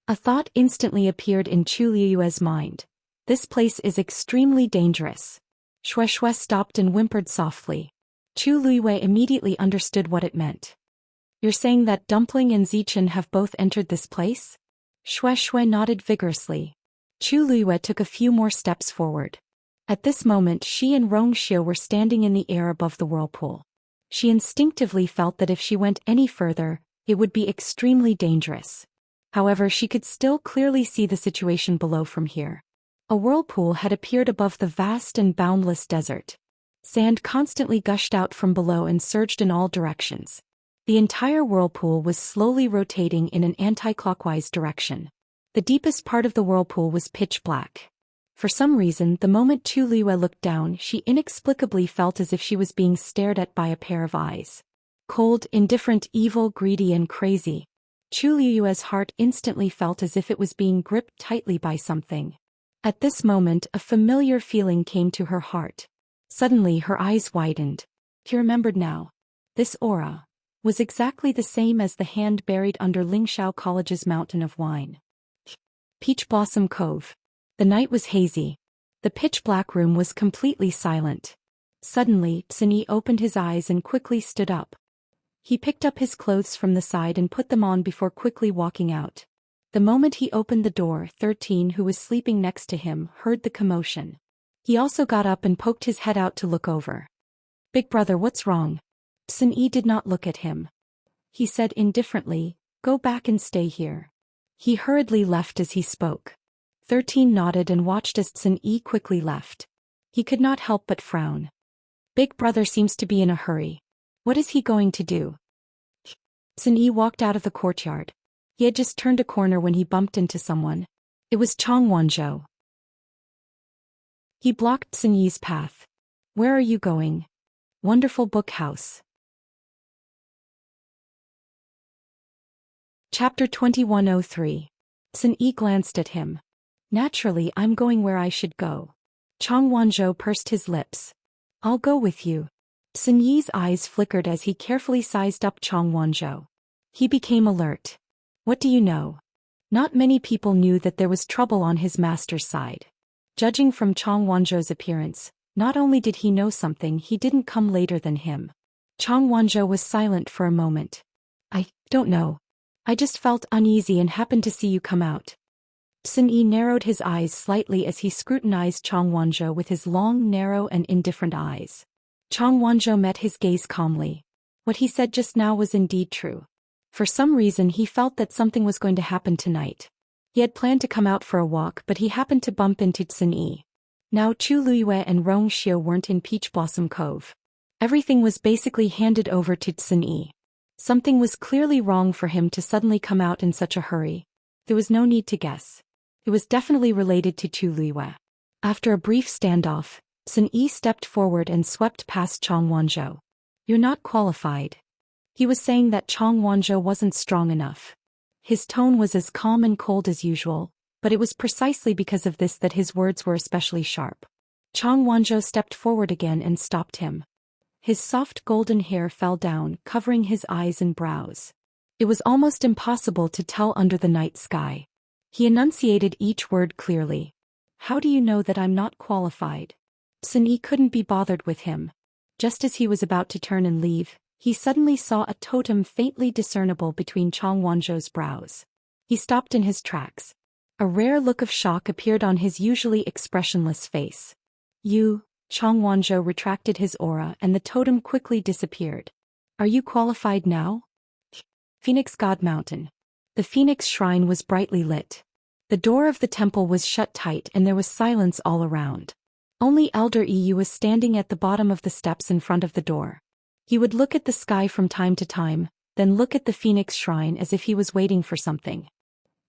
A thought instantly appeared in Chu Liyue's mind. This place is extremely dangerous. Xue Xue stopped and whimpered softly. Chu Liyue immediately understood what it meant. You're saying that Dumpling and Zichen have both entered this place? Xue Xue nodded vigorously. Chu Liyue took a few more steps forward. At this moment, she and Rong Xiu were standing in the air above the whirlpool. She instinctively felt that if she went any further, it would be extremely dangerous. However, she could still clearly see the situation below from here. A whirlpool had appeared above the vast and boundless desert. Sand constantly gushed out from below and surged in all directions. The entire whirlpool was slowly rotating in an anti-clockwise direction. The deepest part of the whirlpool was pitch black. For some reason, the moment Chu Liyue looked down, she inexplicably felt as if she was being stared at by a pair of eyes. Cold, indifferent, evil, greedy and crazy. Chu Liyue's heart instantly felt as if it was being gripped tightly by something. At this moment, a familiar feeling came to her heart. Suddenly, her eyes widened. She remembered now. This aura was exactly the same as the hand buried under Lingxiao College's mountain of wine. Peach Blossom Cove. The night was hazy. The pitch-black room was completely silent. Suddenly, Xin opened his eyes and quickly stood up. He picked up his clothes from the side and put them on before quickly walking out. The moment he opened the door, 13, who was sleeping next to him, heard the commotion. He also got up and poked his head out to look over. Big brother, what's wrong? Xin did not look at him. He said indifferently, go back and stay here. He hurriedly left as he spoke. 13 nodded and watched as Xin quickly left. He could not help but frown. Big brother seems to be in a hurry. What is he going to do? Xin walked out of the courtyard. He had just turned a corner when he bumped into someone. It was Chang Wanzhou. He blocked Xin path. Where are you going? Wonderful book house. Chapter 2103. Xin glanced at him. Naturally, I'm going where I should go. Chang Wanzhou pursed his lips. I'll go with you. Xin eyes flickered as he carefully sized up Chang Wanzhou. He became alert. What do you know? Not many people knew that there was trouble on his master's side. Judging from Chang Wanzhou's appearance, not only did he know something, he didn't come later than him. Chang Wanzhou was silent for a moment. I don't know. I just felt uneasy and happened to see you come out. Xin narrowed his eyes slightly as he scrutinized Chang Wanzhou with his long, narrow and indifferent eyes. Chang Wanzhou met his gaze calmly. What he said just now was indeed true. For some reason he felt that something was going to happen tonight. He had planned to come out for a walk, but he happened to bump into Xin. Now Chu Liyue and Rong Xiu weren't in Peach Blossom Cove. Everything was basically handed over to Xin. Something was clearly wrong for him to suddenly come out in such a hurry. There was no need to guess. It was definitely related to Chu Liyue. After a brief standoff, Xin stepped forward and swept past Chang Wanzhou. You're not qualified. He was saying that Chang Wanzhou wasn't strong enough. His tone was as calm and cold as usual, but it was precisely because of this that his words were especially sharp. Chang Wanzhou stepped forward again and stopped him. His soft golden hair fell down, covering his eyes and brows. It was almost impossible to tell under the night sky. He enunciated each word clearly. How do you know that I'm not qualified? Xin couldn't be bothered with him. Just as he was about to turn and leave, he suddenly saw a totem faintly discernible between Chang Wanzhou's brows. He stopped in his tracks. A rare look of shock appeared on his usually expressionless face. You Chang Wanzhou retracted his aura and the totem quickly disappeared. Are you qualified now? Phoenix God Mountain. The Phoenix Shrine was brightly lit. The door of the temple was shut tight and there was silence all around. Only Elder Yu was standing at the bottom of the steps in front of the door. He would look at the sky from time to time, then look at the Phoenix Shrine as if he was waiting for something.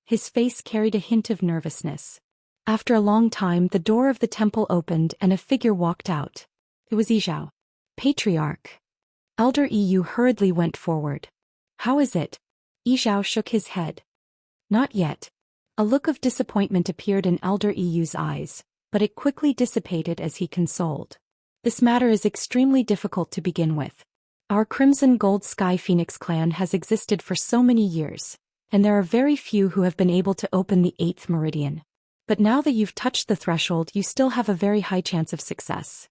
His face carried a hint of nervousness. After a long time the door of the temple opened and a figure walked out. It was Yizhao. Patriarch. Elder Yu hurriedly went forward. How is it? Yizhao shook his head. Not yet. A look of disappointment appeared in Elder Yu's eyes, but it quickly dissipated as he consoled. This matter is extremely difficult to begin with. Our Crimson Gold Sky Phoenix clan has existed for so many years, and there are very few who have been able to open the 8th meridian. But now that you've touched the threshold, you still have a very high chance of success.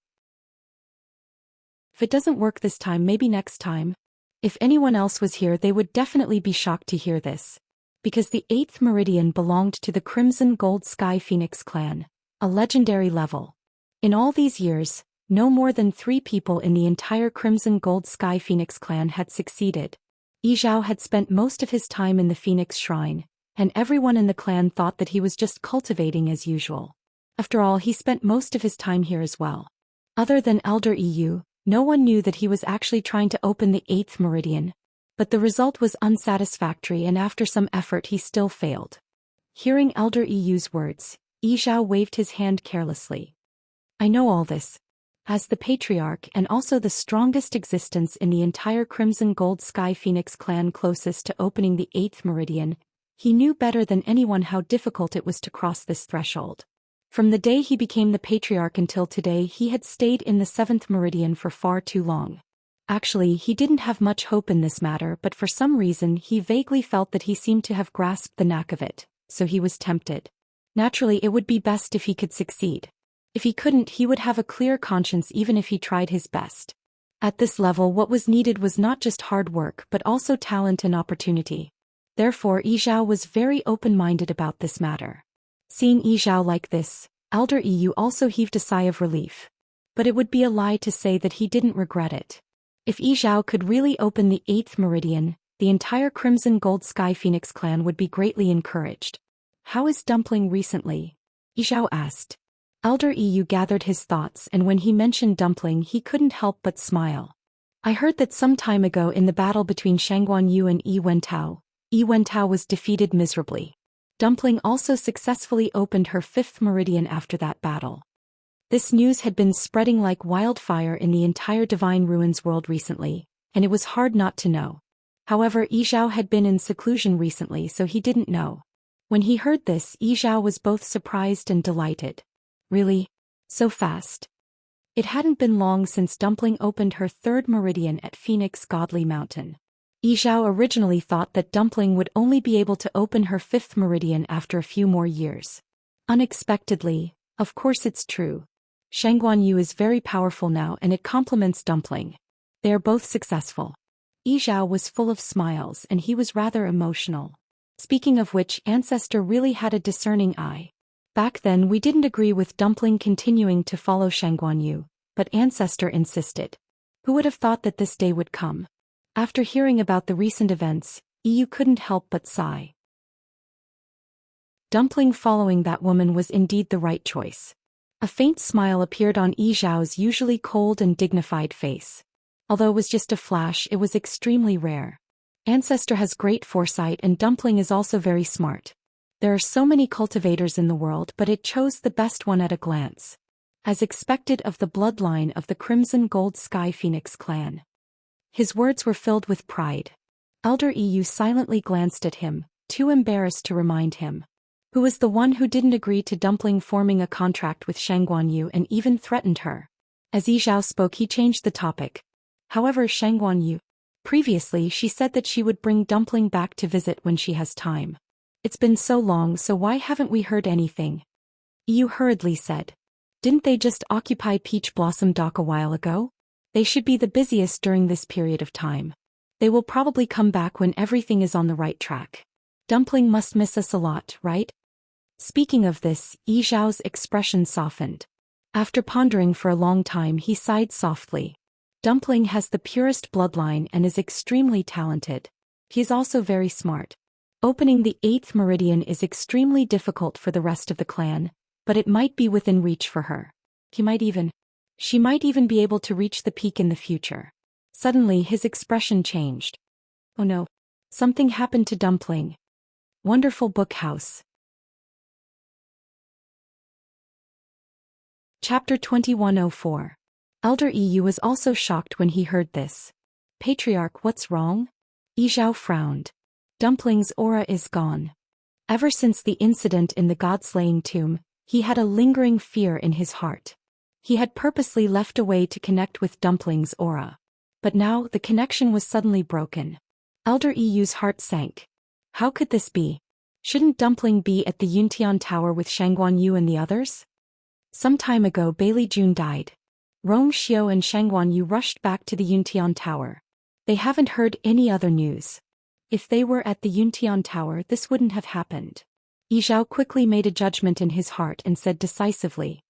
If it doesn't work this time, maybe next time. If anyone else was here, they would definitely be shocked to hear this. Because the 8th meridian belonged to the Crimson Gold Sky Phoenix clan, a legendary level. In all these years, no more than 3 people in the entire Crimson Gold Sky Phoenix clan had succeeded. Yizhao had spent most of his time in the Phoenix Shrine, and everyone in the clan thought that he was just cultivating as usual. After all, he spent most of his time here as well. Other than Elder Yu, no one knew that he was actually trying to open the 8th meridian. But the result was unsatisfactory and after some effort he still failed. Hearing Elder Yu's words, Yizhao waved his hand carelessly. I know all this. As the Patriarch and also the strongest existence in the entire Crimson Gold Sky Phoenix clan closest to opening the 8th meridian, he knew better than anyone how difficult it was to cross this threshold. From the day he became the Patriarch until today, he had stayed in the 7th meridian for far too long. Actually, he didn't have much hope in this matter, but for some reason he vaguely felt that he seemed to have grasped the knack of it, so he was tempted. Naturally, it would be best if he could succeed. If he couldn't, he would have a clear conscience even if he tried his best. At this level, what was needed was not just hard work but also talent and opportunity. Therefore, Yizhao was very open-minded about this matter. Seeing Yizhao like this, Elder Yu also heaved a sigh of relief. But it would be a lie to say that he didn't regret it. If Yizhao could really open the 8th meridian, the entire Crimson Gold Sky Phoenix clan would be greatly encouraged. How is Dumpling recently? Yizhao asked. Elder Yu gathered his thoughts, and when he mentioned Dumpling he couldn't help but smile. I heard that some time ago in the battle between Shangguan Yu and Yi Wentao was defeated miserably. Dumpling also successfully opened her 5th meridian after that battle. This news had been spreading like wildfire in the entire Divine Ruins world recently, and it was hard not to know. However, Yizhao had been in seclusion recently, so he didn't know. When he heard this, Yizhao was both surprised and delighted. Really? So fast? It hadn't been long since Dumpling opened her 3rd meridian at Phoenix Godly Mountain. Yizhao originally thought that Dumpling would only be able to open her 5th meridian after a few more years. Unexpectedly, of course it's true. Shangguan Yu is very powerful now and it complements Dumpling. They are both successful. Yizhao was full of smiles and he was rather emotional. Speaking of which, Ancestor really had a discerning eye. Back then we didn't agree with Dumpling continuing to follow Shangguan Yu, but Ancestor insisted. Who would have thought that this day would come? After hearing about the recent events, Yu couldn't help but sigh. Dumpling following that woman was indeed the right choice. A faint smile appeared on Yizhao's usually cold and dignified face. Although it was just a flash, it was extremely rare. Ancestor has great foresight and Dumpling is also very smart. There are so many cultivators in the world, but it chose the best one at a glance. As expected of the bloodline of the Crimson Gold Sky Phoenix clan. His words were filled with pride. Elder Yu silently glanced at him, too embarrassed to remind him. Who was the one who didn't agree to Dumpling forming a contract with Shangguan Yu and even threatened her? As Yizhao spoke, he changed the topic. However, Shangguan Yu. Previously she said that she would bring Dumpling back to visit when she has time. It's been so long, so why haven't we heard anything? Yu hurriedly said. Didn't they just occupy Peach Blossom Dock a while ago? They should be the busiest during this period of time. They will probably come back when everything is on the right track. Dumpling must miss us a lot, right? Speaking of this, Yizhao's expression softened. After pondering for a long time, he sighed softly. Dumpling has the purest bloodline and is extremely talented. He is also very smart. Opening the 8th meridian is extremely difficult for the rest of the clan, but it might be within reach for her. She might even be able to reach the peak in the future. Suddenly his expression changed. Oh no. Something happened to Dumpling. Wonderful book house. Chapter 2104. Elder Yu was also shocked when he heard this. Patriarch, what's wrong? Yi Zhao frowned. Dumpling's aura is gone. Ever since the incident in the god-slaying tomb, he had a lingering fear in his heart. He had purposely left a way to connect with Dumpling's aura. But now the connection was suddenly broken. Elder Yu's heart sank. How could this be? Shouldn't Dumpling be at the Yuntian Tower with Shangguan Yu and the others? Some time ago Bailey Jun died. Rong Xiao and Shangguan Yu rushed back to the Yuntian Tower. They haven't heard any other news. If they were at the Yuntian Tower, this wouldn't have happened. Yi Zhao quickly made a judgment in his heart and said decisively.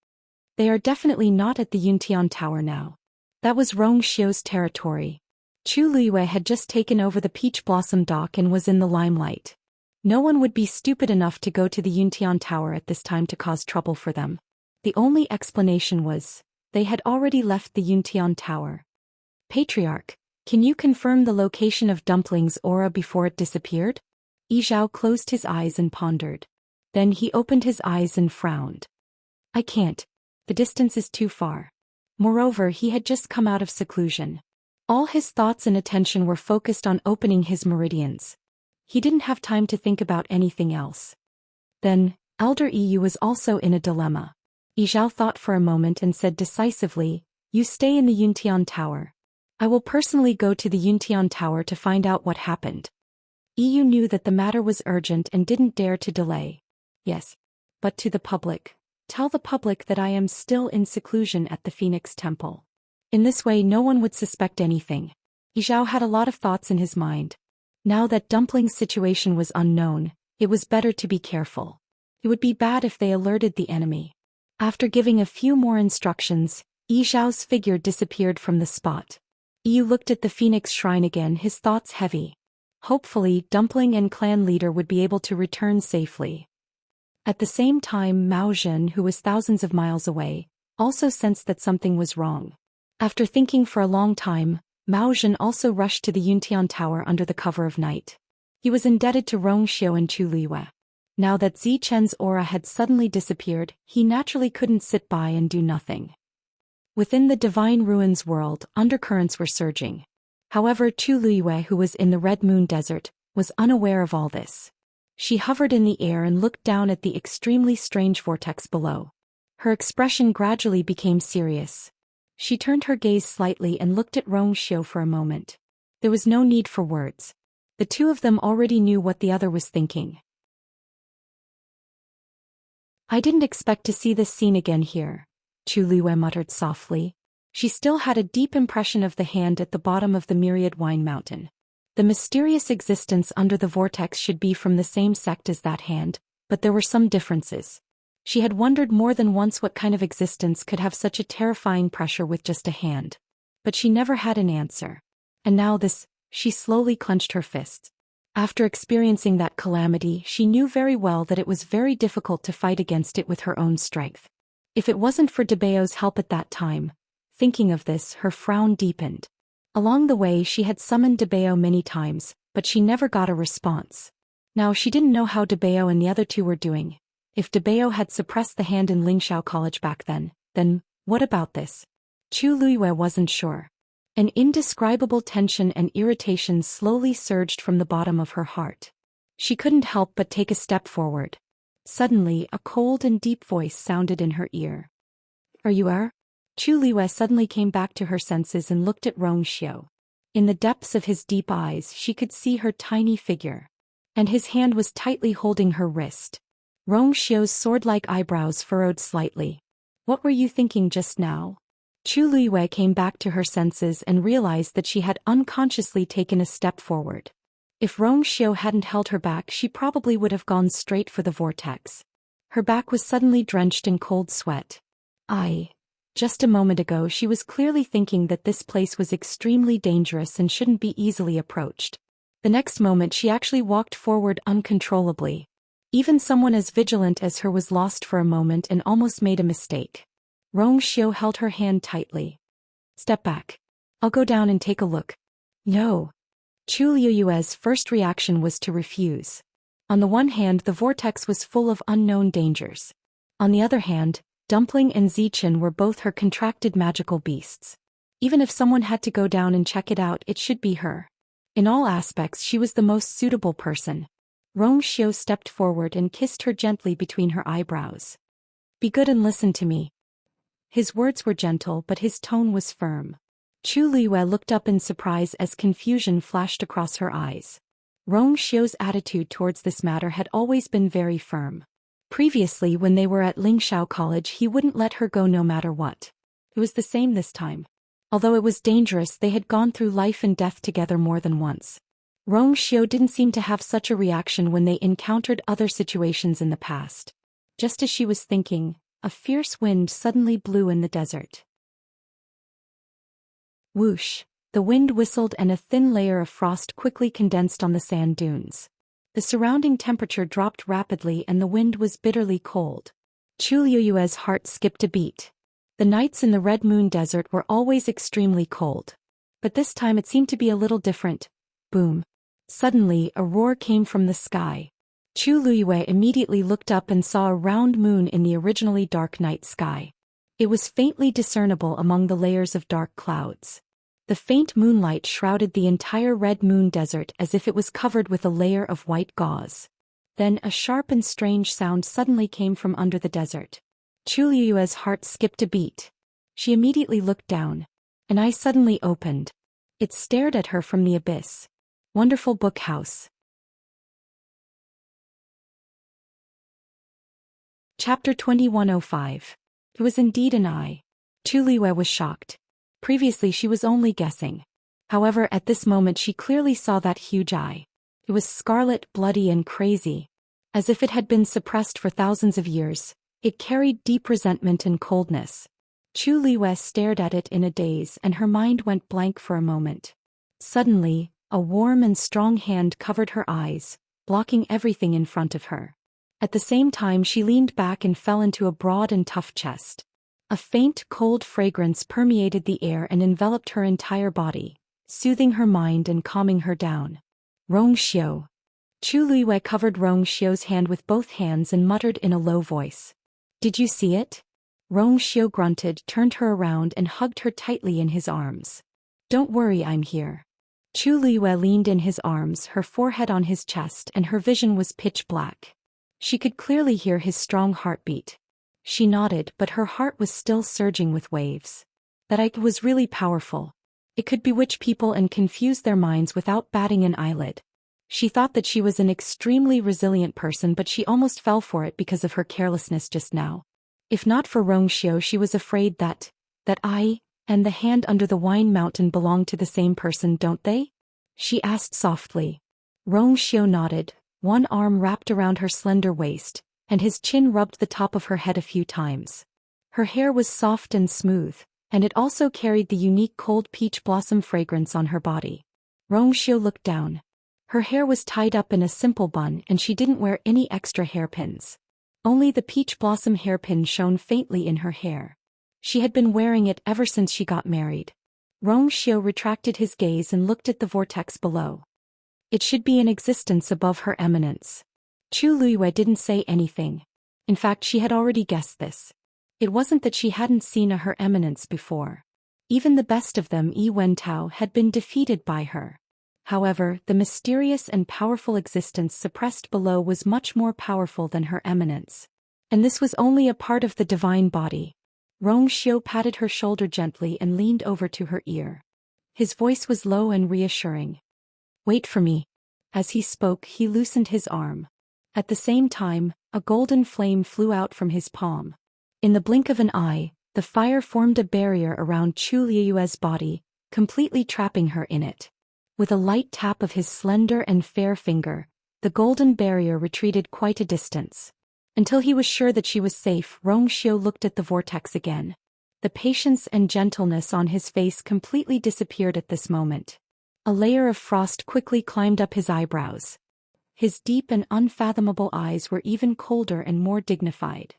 They are definitely not at the Yuntian Tower now. That was Rong Xiao's territory. Chu Luiyue had just taken over the Peach Blossom Dock and was in the limelight. No one would be stupid enough to go to the Yuntian Tower at this time to cause trouble for them. The only explanation was, they had already left the Yuntian Tower. Patriarch, can you confirm the location of Dumpling's aura before it disappeared? Yi Zhao closed his eyes and pondered. Then he opened his eyes and frowned. I can't. The distance is too far. Moreover, he had just come out of seclusion. All his thoughts and attention were focused on opening his meridians. He didn't have time to think about anything else. Then, Elder Yu was also in a dilemma. Yi Zhao thought for a moment and said decisively, you stay in the Yuntian Tower. I will personally go to the Yuntian Tower to find out what happened. Yu knew that the matter was urgent and didn't dare to delay. Yes. But to the public. Tell the public that I am still in seclusion at the Phoenix Temple. In this way no one would suspect anything. Yi Zhao had a lot of thoughts in his mind. Now that Dumpling's situation was unknown, it was better to be careful. It would be bad if they alerted the enemy. After giving a few more instructions, Yi Zhao's figure disappeared from the spot. Yu looked at the Phoenix Shrine again, his thoughts heavy. Hopefully, Dumpling and clan leader would be able to return safely. At the same time, Mao Zhen, who was thousands of miles away, also sensed that something was wrong. After thinking for a long time, Mao Zhen also rushed to the Yuntian Tower under the cover of night. He was indebted to Rong Xiao and Chu Luiyue. Now that Zi Chen's aura had suddenly disappeared, he naturally couldn't sit by and do nothing. Within the Divine Ruins world, undercurrents were surging. However, Chu Luiyue, who was in the Red Moon Desert, was unaware of all this. She hovered in the air and looked down at the extremely strange vortex below. Her expression gradually became serious. She turned her gaze slightly and looked at Rong Xiao for a moment. There was no need for words. The two of them already knew what the other was thinking. I didn't expect to see this scene again here, Chu Luiyue muttered softly. She still had a deep impression of the hand at the bottom of the Myriad Wine Mountain. The mysterious existence under the vortex should be from the same sect as that hand, but there were some differences. She had wondered more than once what kind of existence could have such a terrifying pressure with just a hand. But she never had an answer. And now this, she slowly clenched her fists. After experiencing that calamity, she knew very well that it was very difficult to fight against it with her own strength. If it wasn't for Debao's help at that time, thinking of this, her frown deepened. Along the way she had summoned Debao many times, but she never got a response. Now she didn't know how Debao and the other two were doing. If Debao had suppressed the hand in Lingxiao College back then what about this? Chu Luiyue wasn't sure. An indescribable tension and irritation slowly surged from the bottom of her heart. She couldn't help but take a step forward. Suddenly, a cold and deep voice sounded in her ear. Are you? Chu Luiyue suddenly came back to her senses and looked at Rong Xiao. In the depths of his deep eyes she could see her tiny figure. And his hand was tightly holding her wrist. Rong Xiao's sword-like eyebrows furrowed slightly. What were you thinking just now? Chu Luiyue came back to her senses and realized that she had unconsciously taken a step forward. If Rong Xiao hadn't held her back, she probably would have gone straight for the vortex. Her back was suddenly drenched in cold sweat. Just a moment ago she was clearly thinking that this place was extremely dangerous and shouldn't be easily approached. The next moment she actually walked forward uncontrollably. Even someone as vigilant as her was lost for a moment and almost made a mistake. Rongxiu held her hand tightly. Step back. I'll go down and take a look. No. Chu Liyue's first reaction was to refuse. On the one hand, the vortex was full of unknown dangers. On the other hand, Dumpling and Zichen were both her contracted magical beasts. Even if someone had to go down and check it out, it should be her. In all aspects, she was the most suitable person. Rongxiu stepped forward and kissed her gently between her eyebrows. Be good and listen to me. His words were gentle, but his tone was firm. Chu Liyue looked up in surprise as confusion flashed across her eyes. Rongxiu's attitude towards this matter had always been very firm. Previously, when they were at Lingshao College, he wouldn't let her go no matter what. It was the same this time. Although it was dangerous, they had gone through life and death together more than once. Rongxiu didn't seem to have such a reaction when they encountered other situations in the past. Just as she was thinking, a fierce wind suddenly blew in the desert. Whoosh! The wind whistled and a thin layer of frost quickly condensed on the sand dunes. The surrounding temperature dropped rapidly and the wind was bitterly cold. Chu Liyue's heart skipped a beat. The nights in the Red Moon Desert were always extremely cold. But this time it seemed to be a little different. Boom! Suddenly, a roar came from the sky. Chu Liyue immediately looked up and saw a round moon in the originally dark night sky. It was faintly discernible among the layers of dark clouds. The faint moonlight shrouded the entire Red Moon Desert as if it was covered with a layer of white gauze. Then a sharp and strange sound suddenly came from under the desert. Chu Liyue's heart skipped a beat. She immediately looked down. An eye suddenly opened. It stared at her from the abyss. Wonderful book house. Chapter 2105. It was indeed an eye. Chu Liyue was shocked. Previously she was only guessing. However, at this moment she clearly saw that huge eye. It was scarlet, bloody and crazy. As if it had been suppressed for thousands of years, it carried deep resentment and coldness. Chu Liyue stared at it in a daze and her mind went blank for a moment. Suddenly, a warm and strong hand covered her eyes, blocking everything in front of her. At the same time she leaned back and fell into a broad and tough chest. A faint, cold fragrance permeated the air and enveloped her entire body, soothing her mind and calming her down. Rongxiu. Chu Liyue covered Rongxiu's hand with both hands and muttered in a low voice. Did you see it? Rongxiu grunted, turned her around and hugged her tightly in his arms. Don't worry, I'm here. Chu Liyue leaned in his arms, her forehead on his chest, and her vision was pitch black. She could clearly hear his strong heartbeat. She nodded, but her heart was still surging with waves. That eye was really powerful. It could bewitch people and confuse their minds without batting an eyelid. She thought that she was an extremely resilient person, but she almost fell for it because of her carelessness just now. If not for Rongxiu, she was afraid that eye and the hand under the wine mountain belong to the same person, don't they? She asked softly. Rongxiu nodded, one arm wrapped around her slender waist, and his chin rubbed the top of her head a few times. Her hair was soft and smooth, and it also carried the unique cold peach blossom fragrance on her body. Rongxiu looked down. Her hair was tied up in a simple bun and she didn't wear any extra hairpins. Only the peach blossom hairpin shone faintly in her hair. She had been wearing it ever since she got married. Rongxiu retracted his gaze and looked at the vortex below. It should be in existence above her eminence. Chu Liyue didn't say anything. In fact, she had already guessed this. It wasn't that she hadn't seen her eminence before. Even the best of them, Yi Wentao, had been defeated by her. However, the mysterious and powerful existence suppressed below was much more powerful than her eminence. And this was only a part of the divine body. Rongxiu patted her shoulder gently and leaned over to her ear. His voice was low and reassuring. Wait for me. As he spoke, he loosened his arm. At the same time, a golden flame flew out from his palm. In the blink of an eye, the fire formed a barrier around Chu Liyue's body, completely trapping her in it. With a light tap of his slender and fair finger, the golden barrier retreated quite a distance. Until he was sure that she was safe, Rongxiu looked at the vortex again. The patience and gentleness on his face completely disappeared at this moment. A layer of frost quickly climbed up his eyebrows. His deep and unfathomable eyes were even colder and more dignified.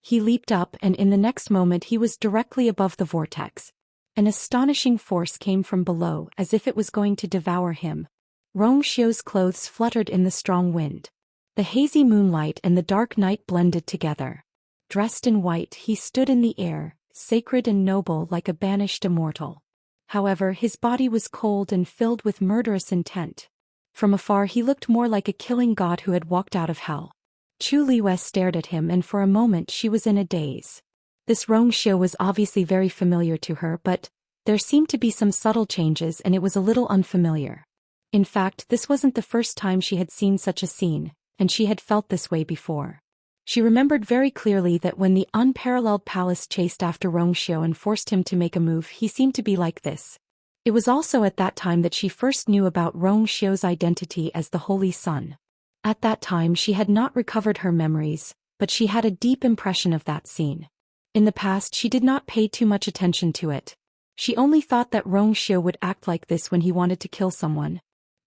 He leaped up, and in the next moment he was directly above the vortex. An astonishing force came from below, as if it was going to devour him. Rongxiu's clothes fluttered in the strong wind. The hazy moonlight and the dark night blended together. Dressed in white, he stood in the air, sacred and noble like a banished immortal. However, his body was cold and filled with murderous intent. From afar he looked more like a killing god who had walked out of hell. Chu Liyue stared at him, and for a moment she was in a daze. This Rongxiu was obviously very familiar to her, but there seemed to be some subtle changes and it was a little unfamiliar. In fact, this wasn't the first time she had seen such a scene, and she had felt this way before. She remembered very clearly that when the unparalleled palace chased after Rongxiu and forced him to make a move, he seemed to be like this. It was also at that time that she first knew about Rongxiu's identity as the Holy Sun. At that time she had not recovered her memories, but she had a deep impression of that scene. In the past she did not pay too much attention to it. She only thought that Rongxiu would act like this when he wanted to kill someone.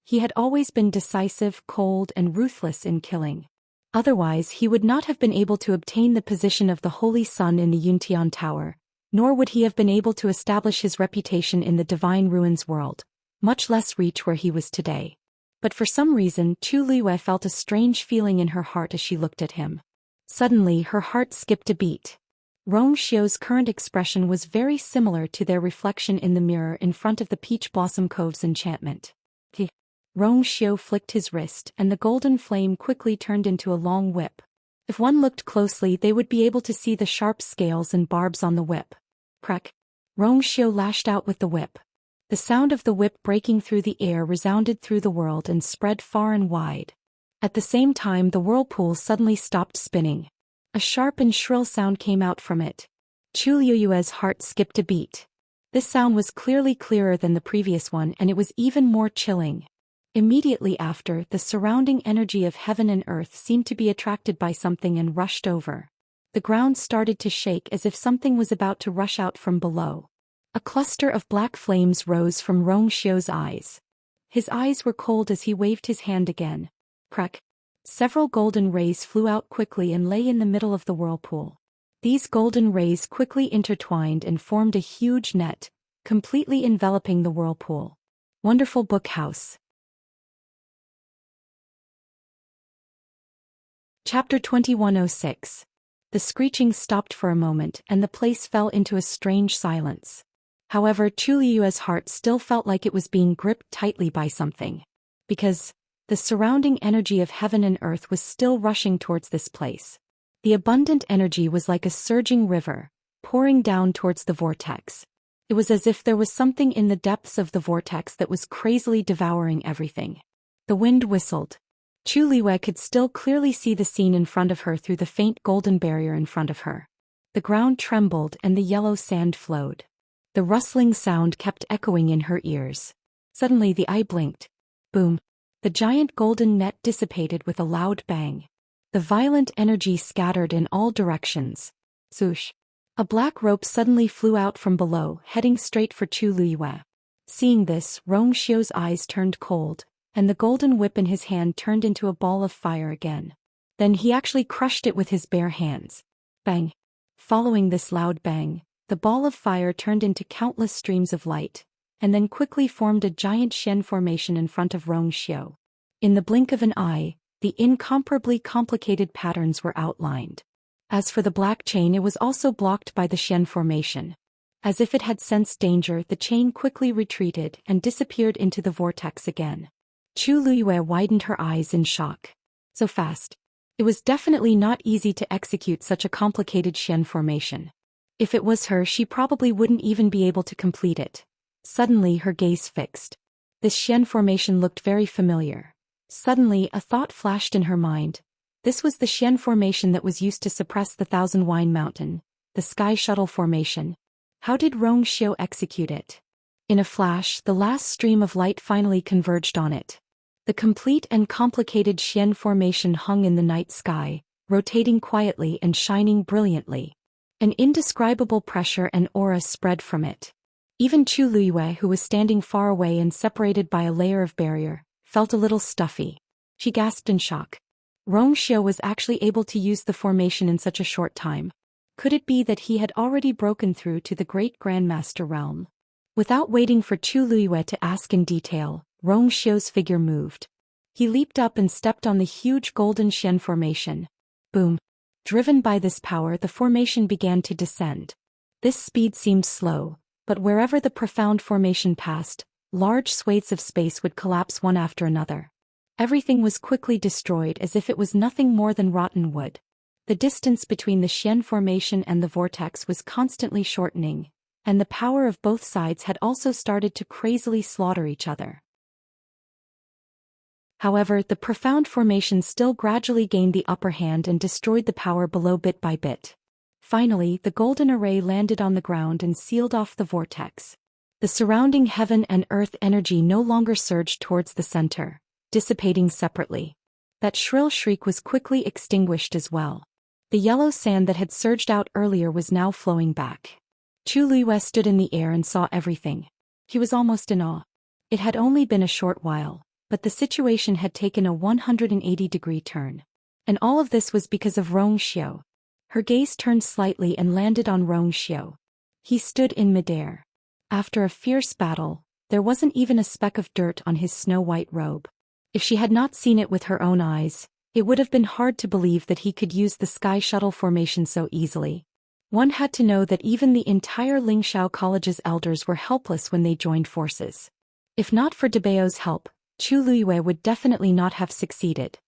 He had always been decisive, cold, and ruthless in killing. Otherwise he would not have been able to obtain the position of the Holy Sun in the Yuntian Tower, nor would he have been able to establish his reputation in the Divine Ruins world, much less reach where he was today. But for some reason Chu Liyue felt a strange feeling in her heart as she looked at him. Suddenly her heart skipped a beat. Rongxiu's current expression was very similar to their reflection in the mirror in front of the Peach Blossom Cove's enchantment. Rongxiu flicked his wrist, and the golden flame quickly turned into a long whip. If one looked closely they would be able to see the sharp scales and barbs on the whip. Crack! Rongxiu lashed out with the whip. The sound of the whip breaking through the air resounded through the world and spread far and wide. At the same time the whirlpool suddenly stopped spinning. A sharp and shrill sound came out from it. Chu Liyue's heart skipped a beat. This sound was clearly clearer than the previous one, and it was even more chilling. Immediately after, the surrounding energy of heaven and earth seemed to be attracted by something and rushed over. The ground started to shake as if something was about to rush out from below. A cluster of black flames rose from Rongxiu's eyes. His eyes were cold as he waved his hand again. Crack! Several golden rays flew out quickly and lay in the middle of the whirlpool. These golden rays quickly intertwined and formed a huge net, completely enveloping the whirlpool. Wonderful book house. Chapter 2106. The screeching stopped for a moment and the place fell into a strange silence. However, Chu Liyue's heart still felt like it was being gripped tightly by something. Because the surrounding energy of heaven and earth was still rushing towards this place. The abundant energy was like a surging river, pouring down towards the vortex. It was as if there was something in the depths of the vortex that was crazily devouring everything. The wind whistled. Chu Liyue could still clearly see the scene in front of her through the faint golden barrier in front of her. The ground trembled and the yellow sand flowed. The rustling sound kept echoing in her ears. Suddenly the eye blinked. Boom! The giant golden net dissipated with a loud bang. The violent energy scattered in all directions. Swoosh! A black rope suddenly flew out from below, heading straight for Chu Liyue. Seeing this, Rongxiu's eyes turned cold, and the golden whip in his hand turned into a ball of fire again. Then he actually crushed it with his bare hands. Bang! Following this loud bang, the ball of fire turned into countless streams of light, and then quickly formed a giant Xian formation in front of Rongxiu. In the blink of an eye, the incomparably complicated patterns were outlined. As for the black chain, it was also blocked by the Xian formation. As if it had sensed danger, the chain quickly retreated and disappeared into the vortex again. Chu Liyue widened her eyes in shock. So fast. It was definitely not easy to execute such a complicated Xian formation. If it was her, she probably wouldn't even be able to complete it. Suddenly her gaze fixed. This Xian formation looked very familiar. Suddenly a thought flashed in her mind. This was the Xian formation that was used to suppress the Thousand Wine Mountain, the Sky Shuttle formation. How did Rongxiu execute it? In a flash, the last stream of light finally converged on it. The complete and complicated Xian formation hung in the night sky, rotating quietly and shining brilliantly. An indescribable pressure and aura spread from it. Even Chu Liyue, who was standing far away and separated by a layer of barrier, felt a little stuffy. She gasped in shock. Rong Xiu was actually able to use the formation in such a short time. Could it be that he had already broken through to the great Grandmaster realm? Without waiting for Chu Liyue to ask in detail, Rong Xiu's figure moved. He leaped up and stepped on the huge golden Shen formation. Boom! Driven by this power, the formation began to descend. This speed seemed slow, but wherever the profound formation passed, large swathes of space would collapse one after another. Everything was quickly destroyed as if it was nothing more than rotten wood. The distance between the Shen formation and the vortex was constantly shortening, and the power of both sides had also started to crazily slaughter each other. However, the profound formation still gradually gained the upper hand and destroyed the power below bit by bit. Finally, the golden array landed on the ground and sealed off the vortex. The surrounding heaven and earth energy no longer surged towards the center, dissipating separately. That shrill shriek was quickly extinguished as well. The yellow sand that had surged out earlier was now flowing back. Chu Liyue stood in the air and saw everything. He was almost in awe. It had only been a short while, but the situation had taken a 180-degree turn. And all of this was because of Rong Xiu. Her gaze turned slightly and landed on Rong Xiu. He stood in midair. After a fierce battle, there wasn't even a speck of dirt on his snow-white robe. If she had not seen it with her own eyes, it would have been hard to believe that he could use the sky shuttle formation so easily. One had to know that even the entire Lingxiao College's elders were helpless when they joined forces. If not for Debao's help, Chu Liyue would definitely not have succeeded.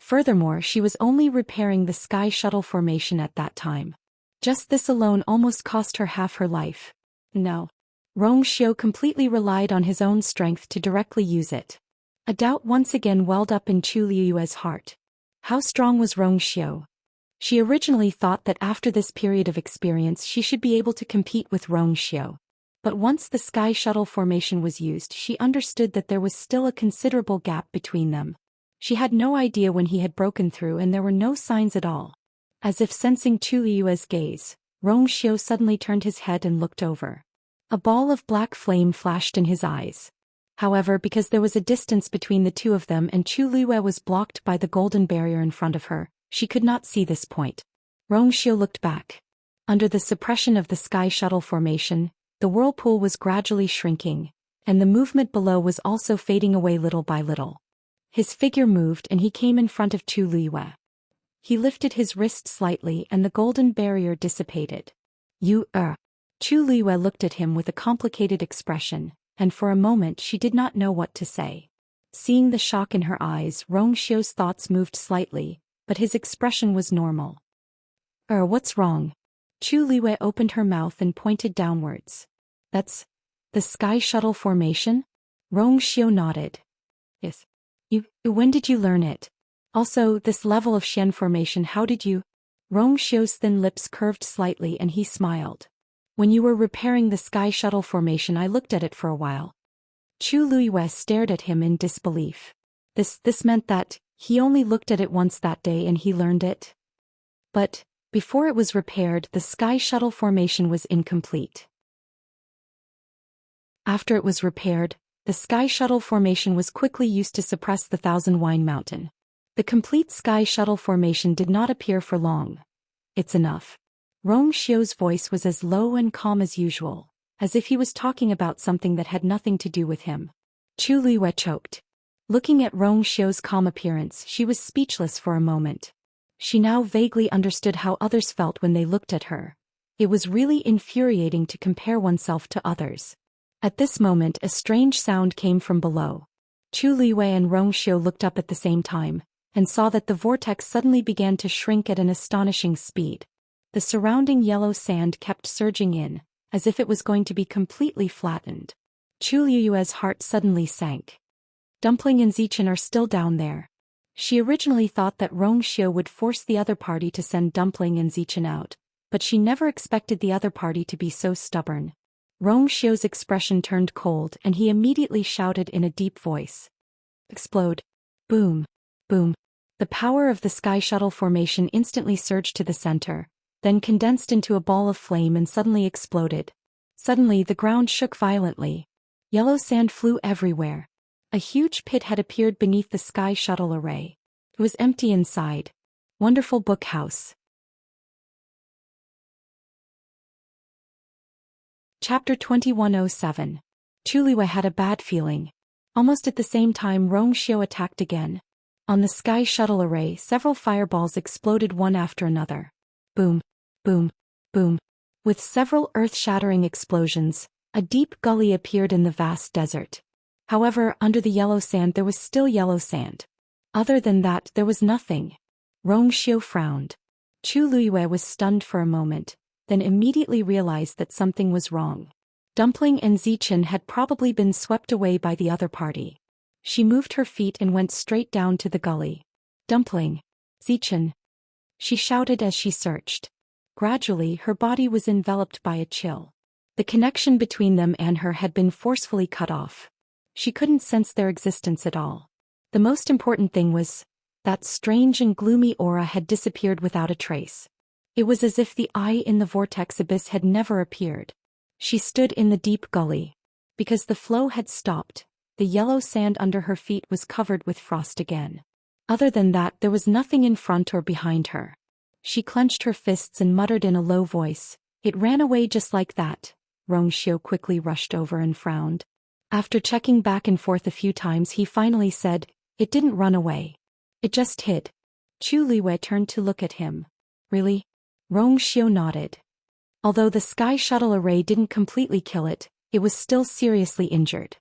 Furthermore, she was only repairing the sky shuttle formation at that time. Just this alone almost cost her half her life. No. Rong Xiu completely relied on his own strength to directly use it. A doubt once again welled up in Chu Liyue's heart. How strong was Rong Xiu? She originally thought that after this period of experience she should be able to compete with Rong Xiu. But once the sky shuttle formation was used, she understood that there was still a considerable gap between them. She had no idea when he had broken through and there were no signs at all. As if sensing Chu Liyue's gaze, Rong Xiu suddenly turned his head and looked over. A ball of black flame flashed in his eyes. However, because there was a distance between the two of them and Chu Liyue was blocked by the golden barrier in front of her, she could not see this point. Rong Xiu looked back. Under the suppression of the sky shuttle formation, the whirlpool was gradually shrinking, and the movement below was also fading away little by little. His figure moved and he came in front of Chu Liyue. He lifted his wrist slightly and the golden barrier dissipated. Chu Liyue looked at him with a complicated expression, and for a moment she did not know what to say. Seeing the shock in her eyes, Rong Xiu's thoughts moved slightly, but his expression was normal. What's wrong? Chu Liyue opened her mouth and pointed downwards. That's the sky shuttle formation? Rong Xiu nodded. Yes. When did you learn it? Also, this level of Shen formation, how did you? Rong Xiu's thin lips curved slightly and he smiled. When you were repairing the sky shuttle formation, I looked at it for a while. Chu Liyue stared at him in disbelief. This meant that he only looked at it once that day and he learned it? But before it was repaired, the sky shuttle formation was incomplete. After it was repaired, the sky shuttle formation was quickly used to suppress the Thousand Wine Mountain. The complete sky shuttle formation did not appear for long. It's enough. Rong Xiu's voice was as low and calm as usual, as if he was talking about something that had nothing to do with him. Chu Liyue choked. Looking at Rong Xiu's calm appearance, she was speechless for a moment. She now vaguely understood how others felt when they looked at her. It was really infuriating to compare oneself to others. At this moment, a strange sound came from below. Chu Liyue and Rong Xiu looked up at the same time, and saw that the vortex suddenly began to shrink at an astonishing speed. The surrounding yellow sand kept surging in, as if it was going to be completely flattened. Chu Liyue's heart suddenly sank. Dumpling and Zichen are still down there. She originally thought that Rong Xiu would force the other party to send Dumpling and Zichen out, but she never expected the other party to be so stubborn. Rong Xiu's expression turned cold and he immediately shouted in a deep voice. Explode. Boom. Boom. The power of the sky shuttle formation instantly surged to the center. then condensed into a ball of flame and suddenly exploded. Suddenly the ground shook violently. Yellow sand flew everywhere. A huge pit had appeared beneath the sky shuttle array. It was empty inside. Wonderful book house. Chapter 2107. Chuliwe had a bad feeling. Almost at the same time Rongxiu attacked again. On the sky shuttle array several fireballs exploded one after another. Boom, boom, boom. With several earth-shattering explosions, a deep gully appeared in the vast desert. However, under the yellow sand there was still yellow sand. Other than that there was nothing. Rongxiu frowned. Chuliwe was stunned for a moment, then immediately realized that something was wrong. Dumpling and Zichen had probably been swept away by the other party. She moved her feet and went straight down to the gully. Dumpling. Zichen. She shouted as she searched. Gradually her body was enveloped by a chill. The connection between them and her had been forcefully cut off. She couldn't sense their existence at all. The most important thing was, that strange and gloomy aura had disappeared without a trace. It was as if the eye in the vortex abyss had never appeared. She stood in the deep gully. Because the flow had stopped, the yellow sand under her feet was covered with frost again. Other than that there was nothing in front or behind her. She clenched her fists and muttered in a low voice, "It ran away just like that." Rongxiu quickly rushed over and frowned. After checking back and forth a few times he finally said, "It didn't run away. It just hid." Chuliwe turned to look at him. "Really?" Rongxiu nodded. Although the sky shuttle array didn't completely kill it, it was still seriously injured.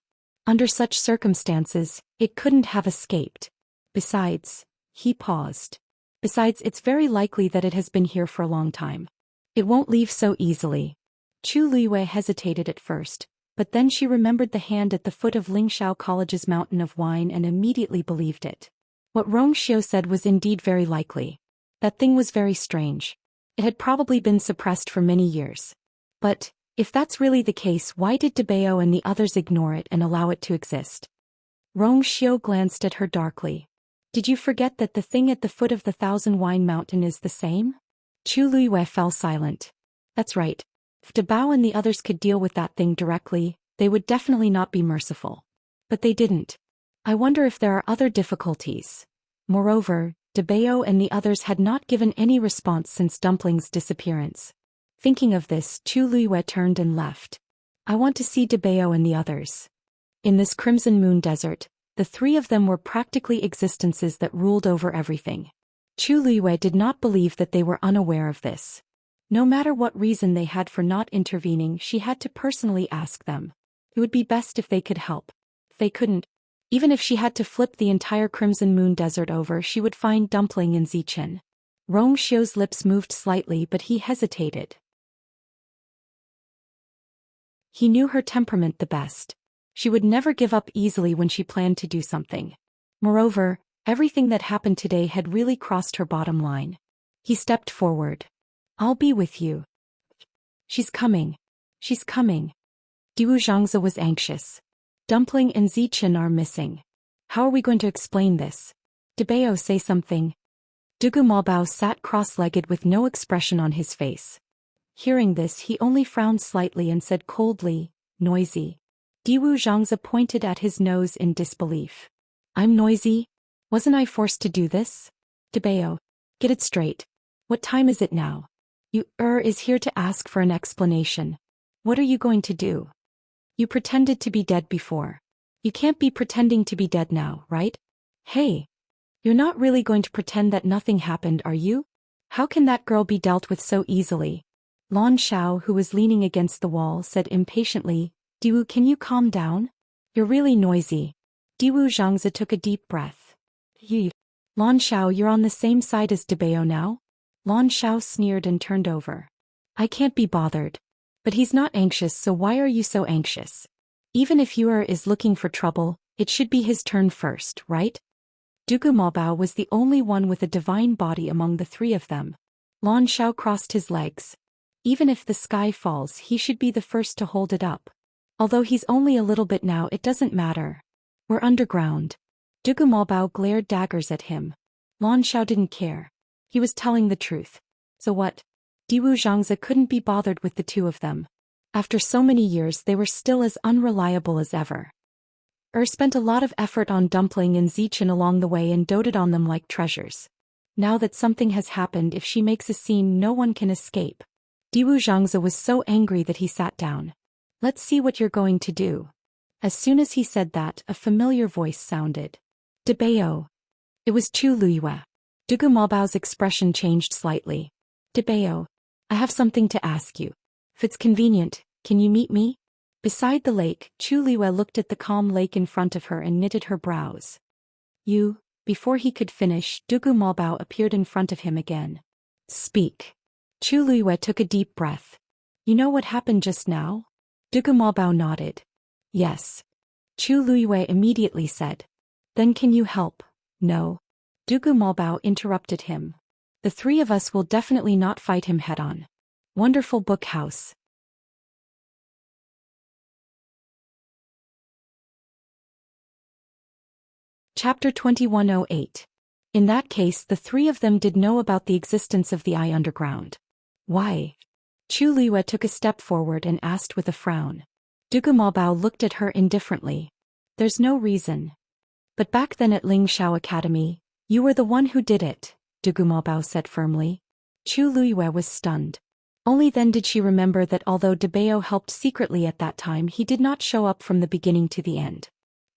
Under such circumstances, it couldn't have escaped. Besides, he paused. Besides, it's very likely that it has been here for a long time. It won't leave so easily. Chuliwe hesitated at first, but then she remembered the hand at the foot of Lingshao College's mountain of wine and immediately believed it. What Rongxiu said was indeed very likely. That thing was very strange. It had probably been suppressed for many years. But, if that's really the case, why did Debao and the others ignore it and allow it to exist? Rongxiu glanced at her darkly. "Did you forget that the thing at the foot of the Thousand Wine Mountain is the same?" Chuliwe fell silent. That's right. If Debao and the others could deal with that thing directly, they would definitely not be merciful. But they didn't. I wonder if there are other difficulties. Moreover, Debao and the others had not given any response since Dumpling's disappearance. Thinking of this, Chuliwe turned and left. I want to see Debao and the others. In this Crimson Moon Desert, the three of them were practically existences that ruled over everything. Chuliwe did not believe that they were unaware of this. No matter what reason they had for not intervening, she had to personally ask them. It would be best if they could help. If they couldn't, even if she had to flip the entire Crimson Moon Desert over, she would find Dumpling and Zichen. Rongxiu's lips moved slightly, but he hesitated. He knew her temperament the best. She would never give up easily when she planned to do something. Moreover, everything that happened today had really crossed her bottom line. He stepped forward. "I'll be with you." She's coming. She's coming." Diwu Zhangze was anxious. Dumpling and Zichen are missing. How are we going to explain this? Debao, say something. Dugu Maobao sat cross-legged with no expression on his face. Hearing this, he only frowned slightly and said coldly, "Noisy." Diwu Zhangze pointed at his nose in disbelief. "I'm noisy? Wasn't I forced to do this?" Debao, get it straight. What time is it now? You is here to ask for an explanation. What are you going to do? You pretended to be dead before. You can't be pretending to be dead now, right? Hey. You're not really going to pretend that nothing happened, are you? How can that girl be dealt with so easily? Lan Shao, who was leaning against the wall, said impatiently, "Diwu, can you calm down? You're really noisy." Diwu Zhangze took a deep breath. Lan Shao, you're on the same side as Debao now? Lan Shao sneered and turned over. "I can't be bothered. But he's not anxious, so why are you so anxious? Even if Yuer is looking for trouble, it should be his turn first, right?" Dugu Maobao was the only one with a divine body among the three of them. Lan Shao crossed his legs. Even if the sky falls, he should be the first to hold it up. Although he's only a little bit now, it doesn't matter. We're underground. Dugu Maobao glared daggers at him. Lan Shao didn't care. He was telling the truth. So what? Diwu Zhangzi couldn't be bothered with the two of them. After so many years they were still as unreliable as ever. Spent a lot of effort on Dumpling and Zichen along the way and doted on them like treasures. Now that something has happened, if she makes a scene no one can escape. Diwu Zhangzi was so angry that he sat down. Let's see what you're going to do. As soon as he said that, a familiar voice sounded. Debao. It was Chu Luyue. Dugu Maobao's expression changed slightly. Debao. I have something to ask you. If it's convenient, can you meet me? Beside the lake, Chu Luyue looked at the calm lake in front of her and knitted her brows. You. Before he could finish, Dugu Maobao appeared in front of him again. Speak. Chu Luyue took a deep breath. You know what happened just now? Dugu Maobao nodded. Yes. Chu Luyue immediately said. Then can you help? No. Dugu Maobao interrupted him. The three of us will definitely not fight him head-on. Wonderful book house. Chapter 2108. In that case, the three of them did know about the existence of the Eye Underground. Why? Chu Luyue took a step forward and asked with a frown. Dugu Maobao looked at her indifferently. There's no reason. But back then at Ling Shao Academy, you were the one who did it, Dugu Maobao said firmly. Chu Luyue was stunned. Only then did she remember that although Debao helped secretly at that time, he did not show up from the beginning to the end.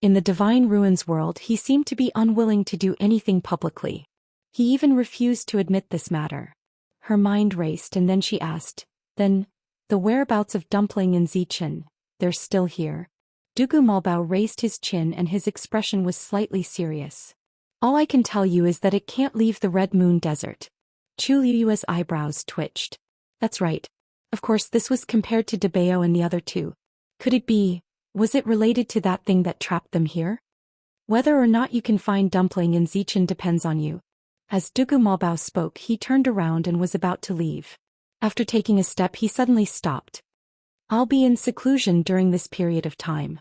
In the Divine Ruins world, he seemed to be unwilling to do anything publicly. He even refused to admit this matter. Her mind raced and then she asked, then, the whereabouts of Dumpling and Zichen, they're still here? Dugu Maobao raised his chin and his expression was slightly serious. All I can tell you is that it can't leave the Red Moon Desert. Chu Luyue's eyebrows twitched. That's right. Of course this was compared to Debao and the other two. Could it be, was it related to that thing that trapped them here? Whether or not you can find Dumpling and Zichen depends on you. As Dugu Maobao spoke, he turned around and was about to leave. After taking a step, he suddenly stopped. I'll be in seclusion during this period of time.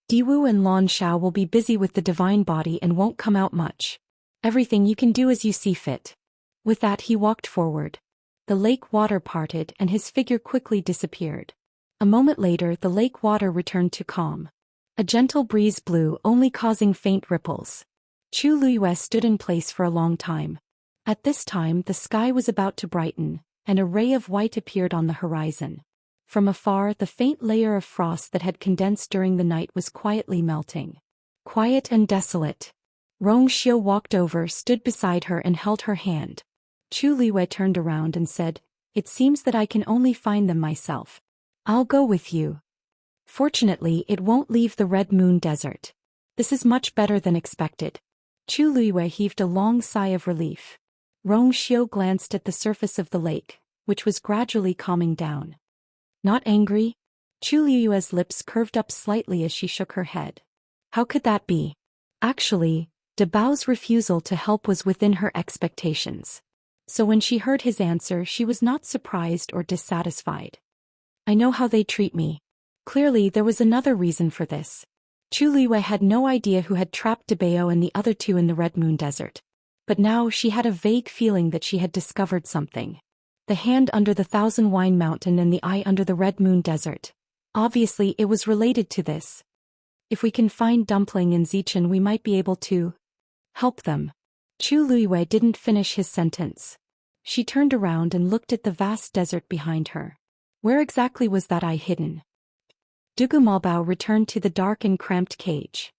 Diwu and Lan Shao will be busy with the divine body and won't come out much. Everything you can do as you see fit. With that he walked forward. The lake water parted and his figure quickly disappeared. A moment later the lake water returned to calm. A gentle breeze blew, only causing faint ripples. Chu Luyue stood in place for a long time. At this time the sky was about to brighten, and a ray of white appeared on the horizon. From afar the faint layer of frost that had condensed during the night was quietly melting. Quiet and desolate. Rong Xiu walked over, stood beside her and held her hand. Chu Luyue turned around and said, It seems that I can only find them myself. I'll go with you. Fortunately, it won't leave the Red Moon Desert. This is much better than expected. Chu Luyue heaved a long sigh of relief. Rong Xiu glanced at the surface of the lake, which was gradually calming down. Not angry? Chu Luyue's lips curved up slightly as she shook her head. How could that be? Actually, Debao's refusal to help was within her expectations. So when she heard his answer, she was not surprised or dissatisfied. I know how they treat me. Clearly there was another reason for this. Chu Luyue had no idea who had trapped Debao and the other two in the Red Moon Desert. But now she had a vague feeling that she had discovered something. The hand under the Thousand Wine Mountain and the eye under the Red Moon Desert. Obviously it was related to this. If we can find Dumpling and Zichen, we might be able to help them. Chu Luyue didn't finish his sentence. She turned around and looked at the vast desert behind her. Where exactly was that eye hidden? Dugu Maobao returned to the dark and cramped cage.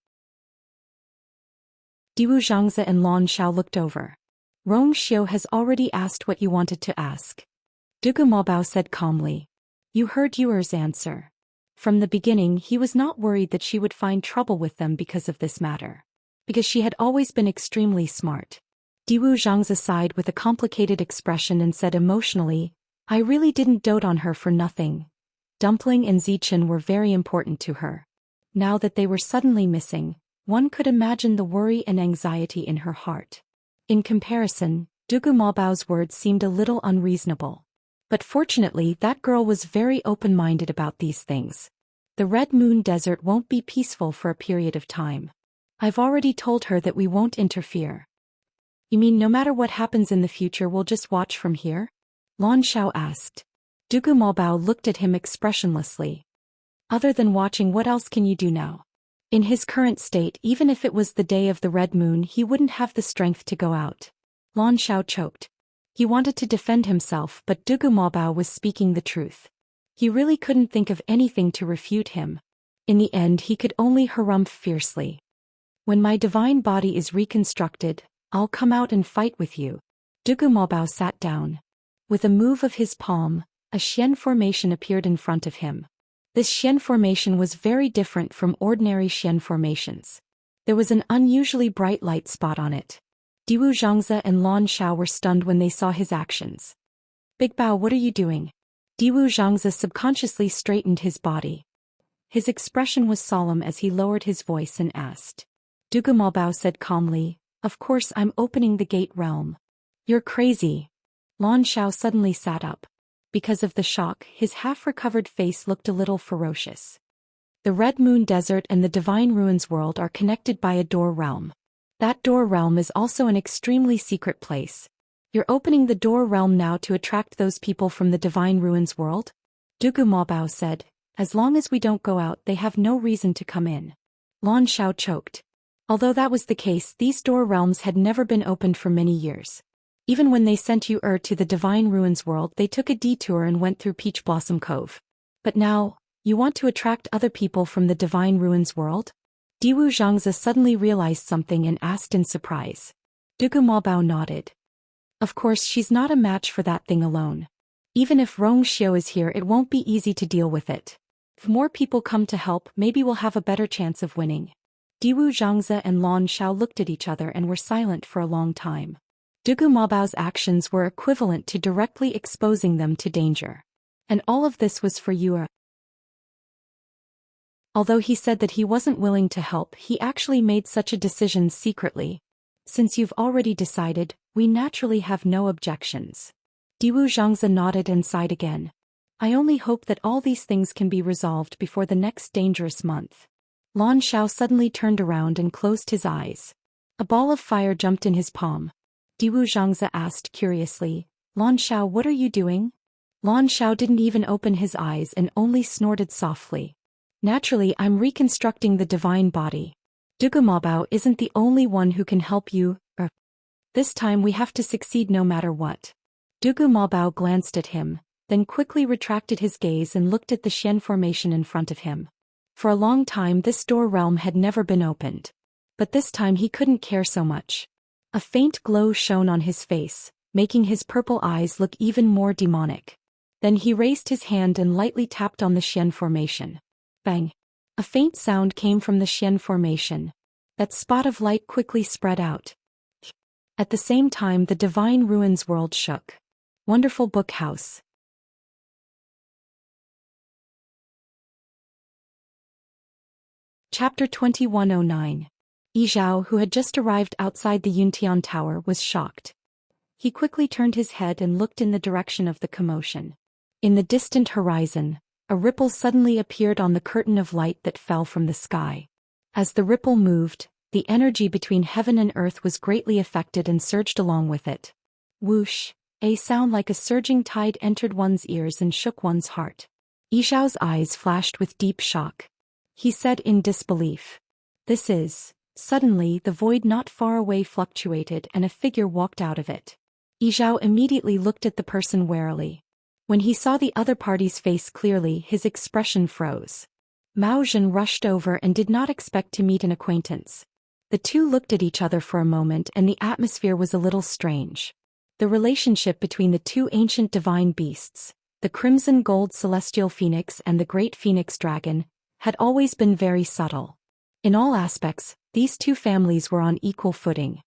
Diwu Zhangzi and Lan Shao looked over. Rong Xiu has already asked what you wanted to ask. Dugu Maobao said calmly. You heard Yuer's answer. From the beginning he was not worried that she would find trouble with them because of this matter. Because she had always been extremely smart. Diwu Zhangzi sighed with a complicated expression and said emotionally, I really didn't dote on her for nothing. Dumpling and Zichen were very important to her. Now that they were suddenly missing, one could imagine the worry and anxiety in her heart. In comparison, Dugu Maobao's words seemed a little unreasonable. But fortunately that girl was very open-minded about these things. The Red Moon Desert won't be peaceful for a period of time. I've already told her that we won't interfere. You mean no matter what happens in the future we'll just watch from here? Lan Xiao asked. Dugu Maobao looked at him expressionlessly. Other than watching, what else can you do now? In his current state, even if it was the day of the red moon, he wouldn't have the strength to go out. Lan Xiao choked. He wanted to defend himself, but Dugu Maobao was speaking the truth. He really couldn't think of anything to refute him. In the end, he could only harumph fiercely. When my divine body is reconstructed, I'll come out and fight with you. Dugu Maobao sat down. With a move of his palm, a Xian formation appeared in front of him. This Xian formation was very different from ordinary Xian formations. There was an unusually bright light spot on it. Diwu Zhangze and Lan Xiao were stunned when they saw his actions. Big Bao, what are you doing? Diwu Zhangze subconsciously straightened his body. His expression was solemn as he lowered his voice and asked. Dugu Maobao said calmly, "Of course I'm opening the gate realm." "You're crazy." Lan Xiao suddenly sat up. Because of the shock, his half-recovered face looked a little ferocious. The Red Moon Desert and the Divine Ruins world are connected by a door realm. That door realm is also an extremely secret place. You're opening the door realm now to attract those people from the Divine Ruins world? Dugu Maobao said. As long as we don't go out, they have no reason to come in. Lan Xiao choked. Although that was the case, these door realms had never been opened for many years. Even when they sent you to the Divine Ruins world, they took a detour and went through Peach Blossom Cove. But now, you want to attract other people from the Divine Ruins world? Diwu Zhangze suddenly realized something and asked in surprise. Dugu Maobao nodded. Of course, she's not a match for that thing alone. Even if Rong Xiao is here, it won't be easy to deal with it. If more people come to help, maybe we'll have a better chance of winning. Diwu Zhangze and Lan Xiao looked at each other and were silent for a long time. Dugu Maobao's actions were equivalent to directly exposing them to danger. And all of this was for you. Although he said that he wasn't willing to help, he actually made such a decision secretly. Since you've already decided, we naturally have no objections. Diwu Zhangze nodded and sighed again. I only hope that all these things can be resolved before the next dangerous month. Lan Xiao suddenly turned around and closed his eyes. A ball of fire jumped in his palm. Diwu Zhangze asked curiously, Lan Xiao, what are you doing? Lan Xiao didn't even open his eyes and only snorted softly. Naturally, I'm reconstructing the divine body. Dugu Maobao isn't the only one who can help you. This time we have to succeed no matter what. Dugu Maobao glanced at him, then quickly retracted his gaze and looked at the Xian formation in front of him. For a long time this door realm had never been opened. But this time he couldn't care so much. A faint glow shone on his face, making his purple eyes look even more demonic. Then he raised his hand and lightly tapped on the Xian formation. Bang! A faint sound came from the Xian formation. That spot of light quickly spread out. At the same time the Divine Ruins world shook. Wonderful Book House. Chapter 2109. Yi Zhao, who had just arrived outside the Yuntian Tower, was shocked. He quickly turned his head and looked in the direction of the commotion. In the distant horizon, a ripple suddenly appeared on the curtain of light that fell from the sky. As the ripple moved, the energy between heaven and earth was greatly affected and surged along with it. Whoosh! A sound like a surging tide entered one's ears and shook one's heart. Yi Zhao's eyes flashed with deep shock. He said in disbelief. This is... Suddenly the void not far away fluctuated and a figure walked out of it. Yi Zhao immediately looked at the person warily. When he saw the other party's face clearly, his expression froze. Mao Zhen rushed over and did not expect to meet an acquaintance. The two looked at each other for a moment and the atmosphere was a little strange. The relationship between the two ancient divine beasts, the Crimson Gold Celestial Phoenix and the Great Phoenix Dragon, had always been very subtle. In all aspects, these two families were on equal footing.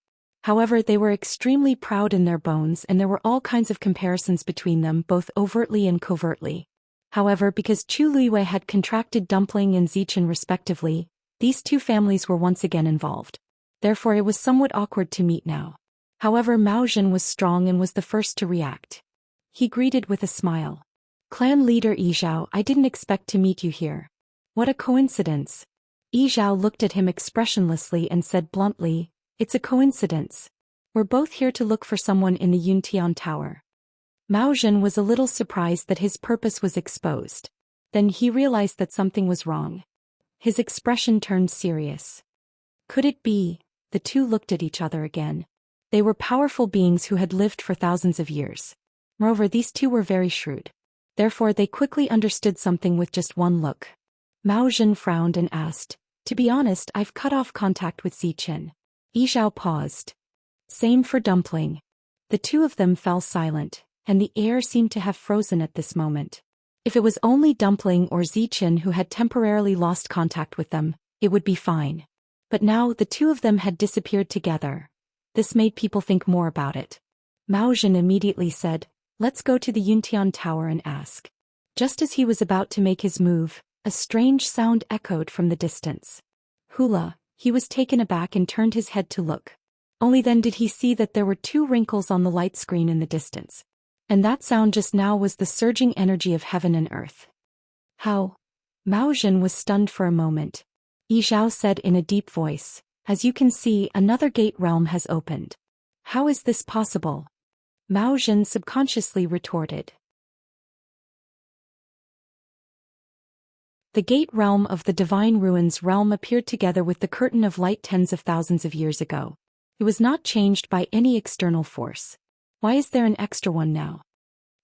However, they were extremely proud in their bones and there were all kinds of comparisons between them both overtly and covertly. However, because Chu Luiwei had contracted Dumpling and Zichen respectively, these two families were once again involved. Therefore it was somewhat awkward to meet now. However, Mao Zhen was strong and was the first to react. He greeted with a smile. Clan leader Yi Zhao, I didn't expect to meet you here. What a coincidence. Yi Zhao looked at him expressionlessly and said bluntly, it's a coincidence. We're both here to look for someone in the Yuntian Tower. Mao Zhen was a little surprised that his purpose was exposed. Then he realized that something was wrong. His expression turned serious. Could it be? The two looked at each other again. They were powerful beings who had lived for thousands of years. Moreover, these two were very shrewd. Therefore, they quickly understood something with just one look. Mao Zhen frowned and asked, "To be honest, I've cut off contact with Zichen." Yi Zhao paused. Same for Dumpling. The two of them fell silent, and the air seemed to have frozen at this moment. If it was only Dumpling or Zichen who had temporarily lost contact with them, it would be fine. But now the two of them had disappeared together. This made people think more about it. Mao Zhen immediately said, "Let's go to the Yuntian Tower and ask." Just as he was about to make his move, a strange sound echoed from the distance. Hula, he was taken aback and turned his head to look. Only then did he see that there were two wrinkles on the light screen in the distance. And that sound just now was the surging energy of heaven and earth. How? Mao Zhen was stunned for a moment. Yi Zhao said in a deep voice, "As you can see, another gate realm has opened." "How is this possible?" Mao Zhen subconsciously retorted. The gate realm of the Divine Ruins realm appeared together with the curtain of light tens of thousands of years ago. It was not changed by any external force. Why is there an extra one now?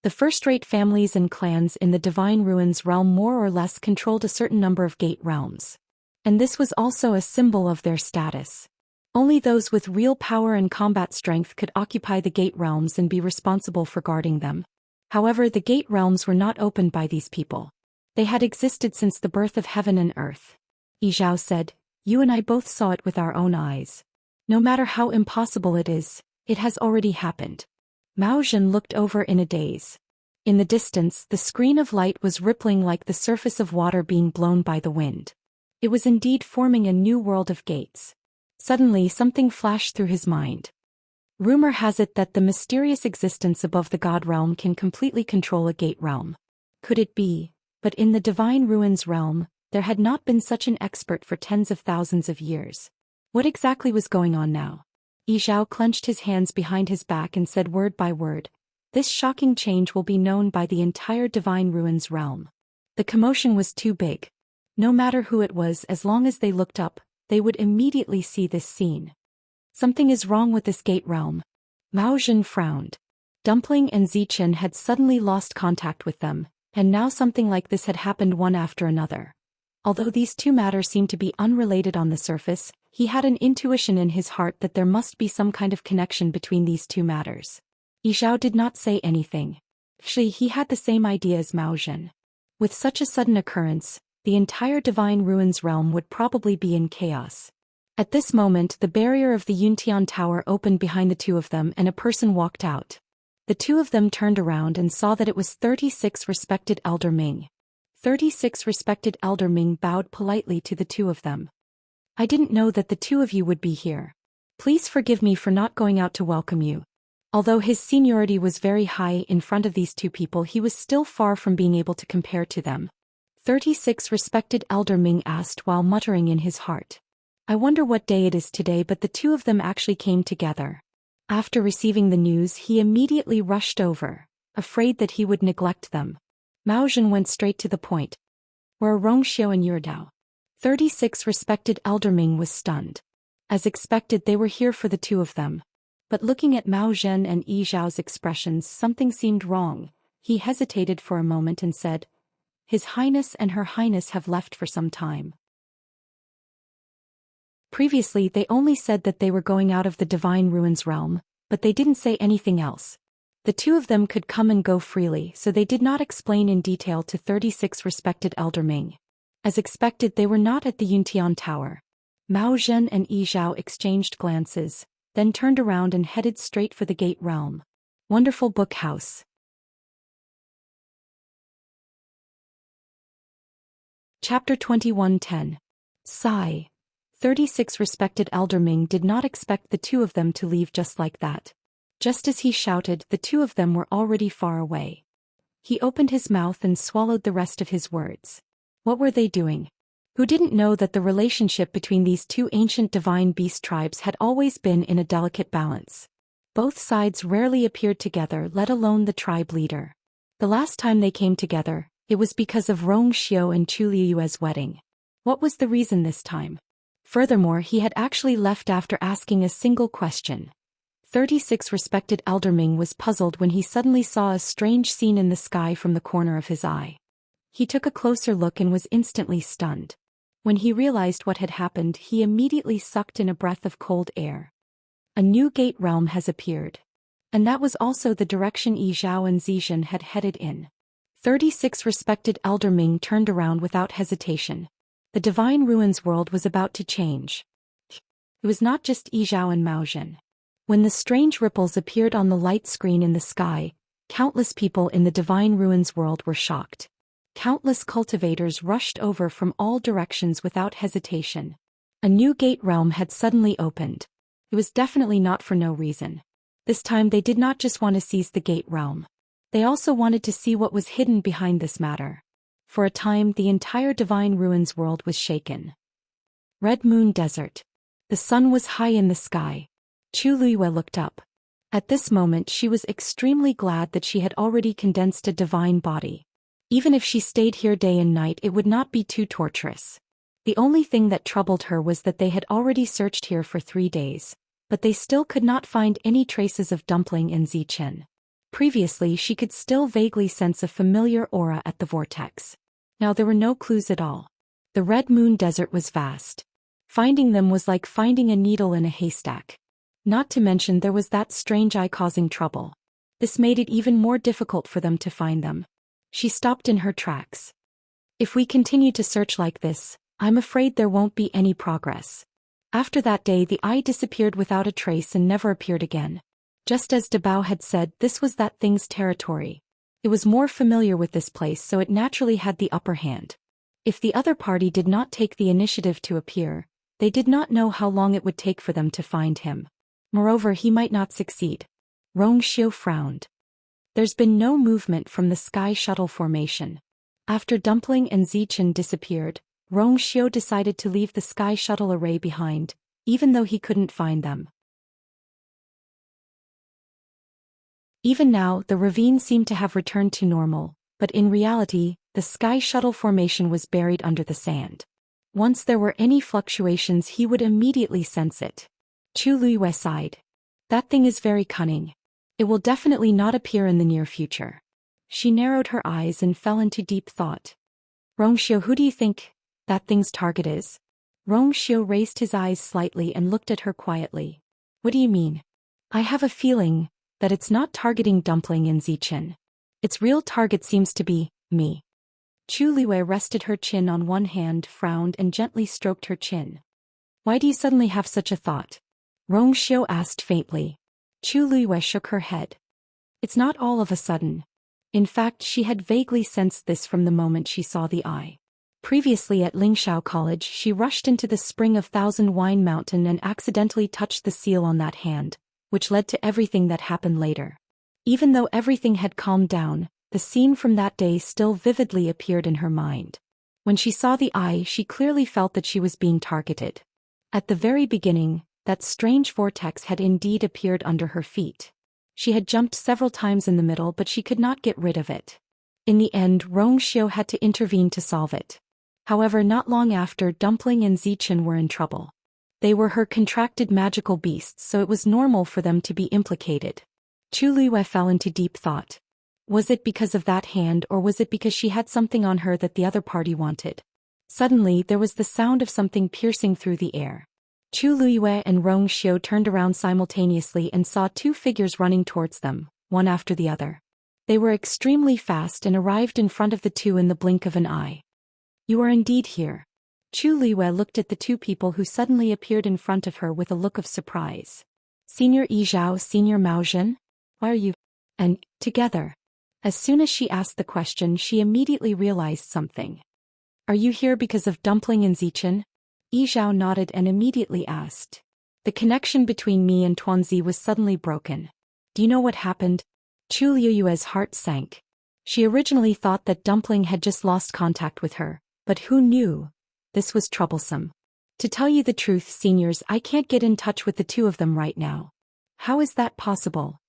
The first-rate families and clans in the Divine Ruins realm more or less controlled a certain number of gate realms. And this was also a symbol of their status. Only those with real power and combat strength could occupy the gate realms and be responsible for guarding them. However, the gate realms were not opened by these people. They had existed since the birth of heaven and earth. Yi Zhao said, "You and I both saw it with our own eyes. No matter how impossible it is, it has already happened." Mao Zhen looked over in a daze. In the distance, the screen of light was rippling like the surface of water being blown by the wind. It was indeed forming a new world of gates. Suddenly, something flashed through his mind. Rumor has it that the mysterious existence above the God realm can completely control a gate realm. Could it be? But in the Divine Ruins realm, there had not been such an expert for tens of thousands of years. What exactly was going on now? Yi Zhao clenched his hands behind his back and said word by word, "This shocking change will be known by the entire Divine Ruins realm." The commotion was too big. No matter who it was, as long as they looked up, they would immediately see this scene. Something is wrong with this gate realm. Mao Zhen frowned. Dumpling and Zichen had suddenly lost contact with them, and now something like this had happened one after another. Although these two matters seemed to be unrelated on the surface, he had an intuition in his heart that there must be some kind of connection between these two matters. Yi Zhao did not say anything. He had the same idea as Mao Zhen. With such a sudden occurrence, the entire Divine Ruins realm would probably be in chaos. At this moment, the barrier of the Yuntian Tower opened behind the two of them and a person walked out. The two of them turned around and saw that it was 36 respected Elder Ming. 36 respected Elder Ming bowed politely to the two of them. "I didn't know that the two of you would be here. Please forgive me for not going out to welcome you." Although his seniority was very high in front of these two people, he was still far from being able to compare to them. 36 respected Elder Ming asked while muttering in his heart. "I wonder what day it is today," but the two of them actually came together. After receiving the news, he immediately rushed over, afraid that he would neglect them. Mao Zhen went straight to the point. "Where are Rongxiao and Yurdao?" 36 respected Elder Ming was stunned. As expected, they were here for the two of them. But looking at Mao Zhen and Yi Zhao's expressions, something seemed wrong. He hesitated for a moment and said, "His Highness and Her Highness have left for some time." Previously, they only said that they were going out of the Divine Ruins realm, but they didn't say anything else. The two of them could come and go freely, so they did not explain in detail to 36 respected Elder Ming. As expected, they were not at the Yuntian Tower. Mao Zhen and Yi Zhao exchanged glances, then turned around and headed straight for the gate realm. Wonderful Book House. Chapter 21:10. Sigh. 36 respected Elder Ming did not expect the two of them to leave just like that. Just as he shouted, the two of them were already far away. He opened his mouth and swallowed the rest of his words. What were they doing? Who didn't know that the relationship between these two ancient divine beast tribes had always been in a delicate balance? both sides rarely appeared together, let alone the tribe leader. The last time they came together, it was because of Rong Xiu and Chu Liyue's wedding. What was the reason this time? Furthermore, he had actually left after asking a single question. 36 respected Elder Ming was puzzled when he suddenly saw a strange scene in the sky from the corner of his eye. He took a closer look and was instantly stunned. When he realized what had happened, he immediately sucked in a breath of cold air. A new gate realm has appeared. And that was also the direction Yi Zhao and Zizhen had headed in. 36 respected Elder Ming turned around without hesitation. The Divine Ruins world was about to change. It was not just Yi Zhao and Mao Zhen. When the strange ripples appeared on the light screen in the sky, countless people in the Divine Ruins world were shocked. Countless cultivators rushed over from all directions without hesitation. A new gate realm had suddenly opened. It was definitely not for no reason. This time they did not just want to seize the gate realm. They also wanted to see what was hidden behind this matter. For a time, the entire Divine Ruins world was shaken. Red Moon Desert. The sun was high in the sky. Chu Liyue looked up. At this moment she was extremely glad that she had already condensed a divine body. Even if she stayed here day and night, it would not be too torturous. The only thing that troubled her was that they had already searched here for 3 days, but they still could not find any traces of Dumpling and Zichen. Previously she could still vaguely sense a familiar aura at the vortex. Now there were no clues at all. The Red Moon Desert was vast. Finding them was like finding a needle in a haystack. Not to mention there was that strange eye causing trouble. This made it even more difficult for them to find them. She stopped in her tracks. If we continue to search like this, I'm afraid there won't be any progress. After that day the eye disappeared without a trace and never appeared again. Just as De Bao had said, this was that thing's territory. It was more familiar with this place, so it naturally had the upper hand. If the other party did not take the initiative to appear, they did not know how long it would take for them to find him. Moreover, he might not succeed. Rong Xiu frowned. There's been no movement from the sky shuttle formation. After Dumpling and Zichen disappeared, Rong Xiu decided to leave the sky shuttle array behind, even though he couldn't find them. Even now, the ravine seemed to have returned to normal, but in reality, the sky shuttle formation was buried under the sand. Once there were any fluctuations, he would immediately sense it. Chu Liyue sighed. That thing is very cunning. It will definitely not appear in the near future. She narrowed her eyes and fell into deep thought. Rong Xiu, who do you think that thing's target is? Rong Xiu raised his eyes slightly and looked at her quietly. What do you mean? I have a feeling that it's not targeting Dumpling and Zichen. Its real target seems to be me. Chu Liyue rested her chin on one hand, frowned and gently stroked her chin. Why do you suddenly have such a thought? Rong Xiu asked faintly. Chu Liyue shook her head. It's not all of a sudden. In fact, she had vaguely sensed this from the moment she saw the eye. Previously at Lingshao College, she rushed into the spring of Thousand Wine Mountain and accidentally touched the seal on that hand, which led to everything that happened later. Even though everything had calmed down, the scene from that day still vividly appeared in her mind. When she saw the eye, she clearly felt that she was being targeted. At the very beginning, that strange vortex had indeed appeared under her feet. She had jumped several times in the middle, but she could not get rid of it. In the end, Rong Xiu had to intervene to solve it. However, not long after, Dumpling and Zichen were in trouble. They were her contracted magical beasts, so it was normal for them to be implicated. Chu Liyue fell into deep thought. Was it because of that hand, or was it because she had something on her that the other party wanted? Suddenly, there was the sound of something piercing through the air. Chu Liyue and Rong Xiu turned around simultaneously and saw 2 figures running towards them, one after the other. They were extremely fast and arrived in front of the 2 in the blink of an eye. You are indeed here. Chu Liyue looked at the 2 people who suddenly appeared in front of her with a look of surprise. Senior Yi Zhao, Senior Mao Zhen? Why are you and together? As soon as she asked the question, she immediately realized something. Are you here because of Dumpling and Zichen? Yi Zhao nodded and immediately asked. The connection between me and Tuanzi was suddenly broken. Do you know what happened? Chu Liyue's heart sank. She originally thought that Dumpling had just lost contact with her, but who knew? This was troublesome. To tell you the truth, seniors, I can't get in touch with the 2 of them right now. How is that possible?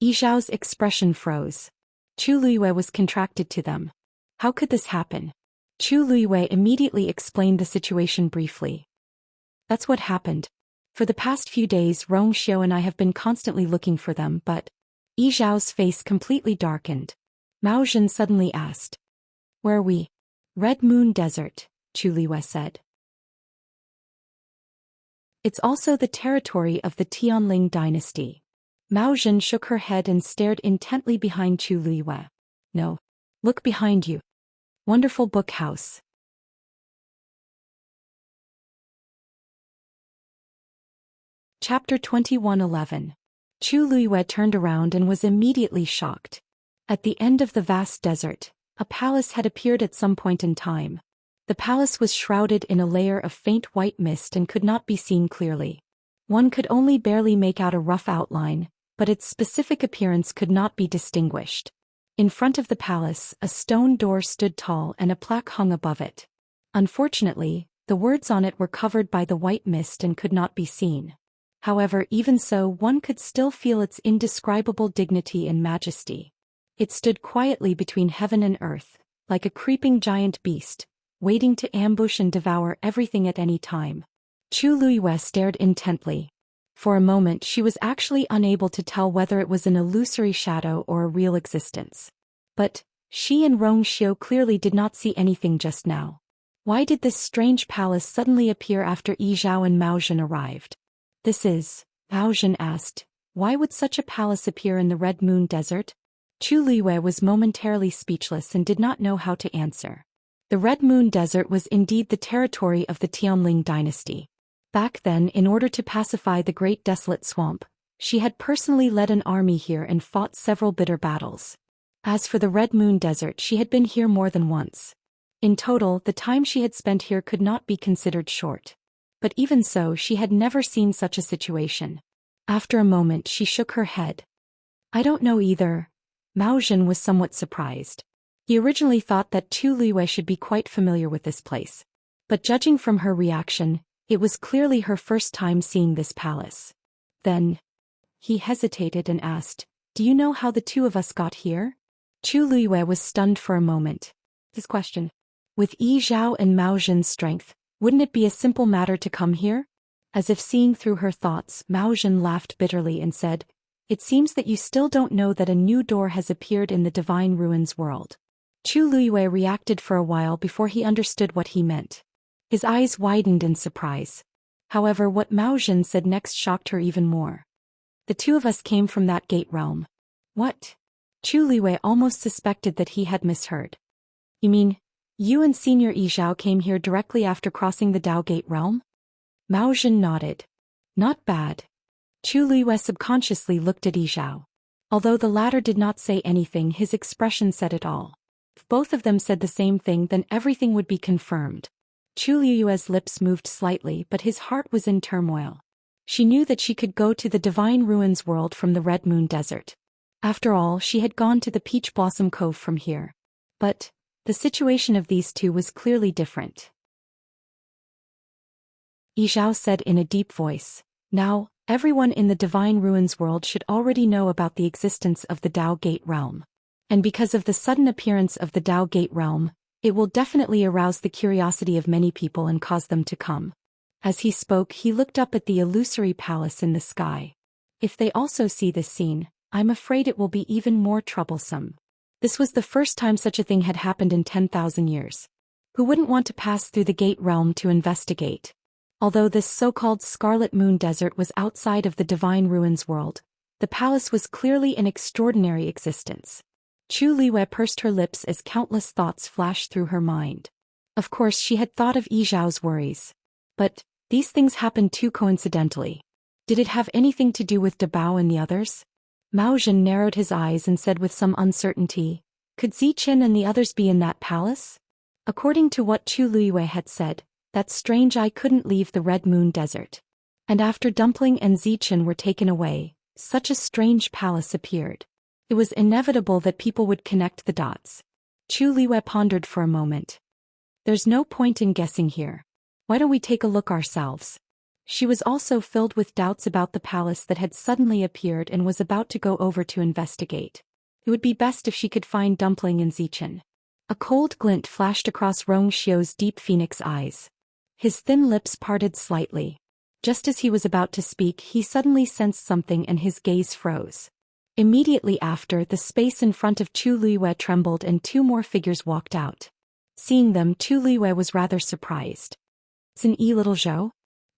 Yi Zhao's expression froze. Chu Luiyue was contracted to them. How could this happen? Chu Luiyue immediately explained the situation briefly. That's what happened. For the past few days Rong Xiao and I have been constantly looking for them, but... Yi Zhao's face completely darkened. Mao Zhen suddenly asked. Where are we? Red Moon Desert, Chu Luiyue said. It's also the territory of the Tianling dynasty. Mao Zhen shook her head and stared intently behind Chu Luiyue. No. Look behind you. Wonderful book house. Chapter 21:11. Chu Luiyue turned around and was immediately shocked. At the end of the vast desert, a palace had appeared at some point in time. The palace was shrouded in a layer of faint white mist and could not be seen clearly. One could only barely make out a rough outline, but its specific appearance could not be distinguished. In front of the palace, a stone door stood tall and a plaque hung above it. Unfortunately, the words on it were covered by the white mist and could not be seen. However, even so, one could still feel its indescribable dignity and majesty. It stood quietly between heaven and earth, like a creeping giant beast, waiting to ambush and devour everything at any time. Chu Luiyue stared intently. For a moment she was actually unable to tell whether it was an illusory shadow or a real existence. But she and Rong Xiao clearly did not see anything just now. Why did this strange palace suddenly appear after Yi Zhao and Mao Zhen arrived? Mao Zhen asked, why would such a palace appear in the Red Moon Desert? Chu Luiyue was momentarily speechless and did not know how to answer. The Red Moon Desert was indeed the territory of the Tianling dynasty. Back then, in order to pacify the Great Desolate Swamp, she had personally led an army here and fought several bitter battles. As for the Red Moon Desert, she had been here more than once. In total, the time she had spent here could not be considered short. But even so, she had never seen such a situation. After a moment, she shook her head. I don't know either. Mao Zhen was somewhat surprised. He originally thought that Chu Luiyue should be quite familiar with this place. But judging from her reaction, it was clearly her first time seeing this palace. Then, he hesitated and asked, do you know how the two of us got here? Chu Luiyue was stunned for a moment. This question. With Yi Zhao and Mao Zhen's strength, wouldn't it be a simple matter to come here? As if seeing through her thoughts, Mao Zhen laughed bitterly and said, it seems that you still don't know that a new door has appeared in the Divine Ruins world. Chu Luiyue reacted for a while before he understood what he meant. His eyes widened in surprise. However, what Mao Zhen said next shocked her even more. The two of us came from that gate realm. What? Chu Luiyue almost suspected that he had misheard. You mean, you and Senior Yi Zhao came here directly after crossing the Dao Gate realm? Mao Zhen nodded. Not bad. Chu Luiyue subconsciously looked at Yi Zhao. Although the latter did not say anything, his expression said it all. If both of them said the same thing, then everything would be confirmed. Chu Luiyue's lips moved slightly, but his heart was in turmoil. She knew that she could go to the Divine Ruins world from the Red Moon Desert. After all, she had gone to the Peach Blossom Cove from here. But the situation of these two was clearly different. Yi Zhao said in a deep voice, now, everyone in the Divine Ruins world should already know about the existence of the Dao Gate realm. And because of the sudden appearance of the Dao Gate realm, it will definitely arouse the curiosity of many people and cause them to come. As he spoke, he looked up at the illusory palace in the sky. If they also see this scene, I'm afraid it will be even more troublesome. This was the first time such a thing had happened in 10,000 years. Who wouldn't want to pass through the Gate realm to investigate? Although this so-called Scarlet Moon Desert was outside of the Divine Ruins world, the palace was clearly an extraordinary existence. Chu Luiyue pursed her lips as countless thoughts flashed through her mind. Of course, she had thought of Yi Zhao's worries. But these things happened too coincidentally. Did it have anything to do with De Bao and the others? Mao Zhen narrowed his eyes and said with some uncertainty, could Ziqin and the others be in that palace? According to what Chu Luiyue had said, that strange eye couldn't leave the Red Moon Desert. And after Dumpling and Ziqin were taken away, such a strange palace appeared. It was inevitable that people would connect the dots. Chu Luiyue pondered for a moment. There's no point in guessing here. Why don't we take a look ourselves? She was also filled with doubts about the palace that had suddenly appeared and was about to go over to investigate. It would be best if she could find Dumpling and Zichin. A cold glint flashed across Rong Xiu's deep phoenix eyes. His thin lips parted slightly. Just as he was about to speak, he suddenly sensed something and his gaze froze. Immediately after, the space in front of Chu Luiyue trembled and two more figures walked out. Seeing them, Chu Luiyue was rather surprised. Sun Yi, little Zhou?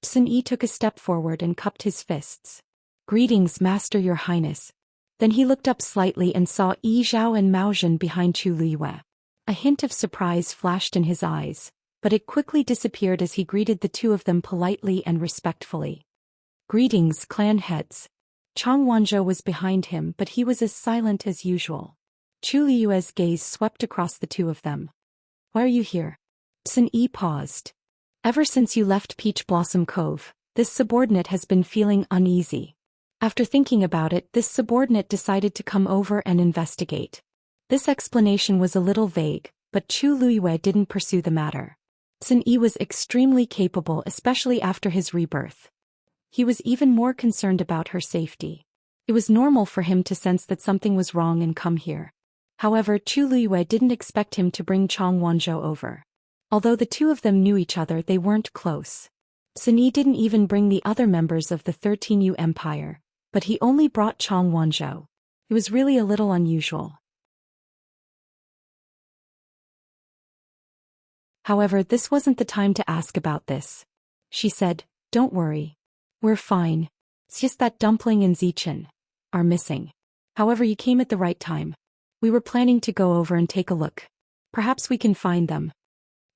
Sun Yi took a step forward and cupped his fists. Greetings, Master, Your Highness. Then he looked up slightly and saw Yi Zhao and Mao Zhen behind Chu Luiyue. A hint of surprise flashed in his eyes, but it quickly disappeared as he greeted the two of them politely and respectfully. Greetings, clan heads. Chang Wanzhou was behind him, but he was as silent as usual. Chu Luiyue's gaze swept across the two of them. Why are you here? Sun Yi paused. Ever since you left Peach Blossom Cove, this subordinate has been feeling uneasy. After thinking about it, this subordinate decided to come over and investigate. This explanation was a little vague, but Chu Luiyue didn't pursue the matter. Sun Yi was extremely capable, especially after his rebirth. He was even more concerned about her safety. It was normal for him to sense that something was wrong and come here. However, Chu Luiyue didn't expect him to bring Chang Wanzhou over. Although the two of them knew each other, they weren't close. Sun Yi didn't even bring the other members of the 13U Empire, but he only brought Chang Wanzhou. It was really a little unusual. However, this wasn't the time to ask about this. She said, "Don't worry. We're fine. It's just that Dumpling and Zichin are missing. However, you came at the right time. We were planning to go over and take a look. Perhaps we can find them."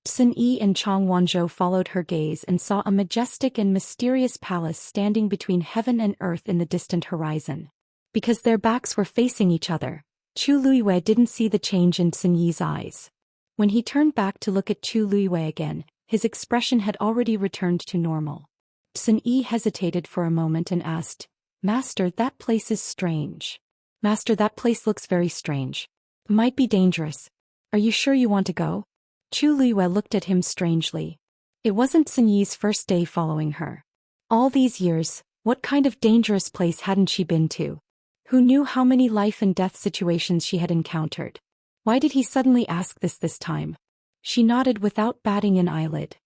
Sun Yi and Chang Wanzhou followed her gaze and saw a majestic and mysterious palace standing between heaven and earth in the distant horizon. Because their backs were facing each other, Chu Luiyue didn't see the change in Sun Yi's eyes. When he turned back to look at Chu Luiyue again, his expression had already returned to normal. Sun Yi hesitated for a moment and asked, "Master, that place is strange." "Master, that place looks very strange. It might be dangerous. Are you sure you want to go?" Chu Luiyue looked at him strangely. It wasn't Sun Yi's first day following her. All these years, what kind of dangerous place hadn't she been to? Who knew how many life and death situations she had encountered? Why did he suddenly ask this time? She nodded without batting an eyelid.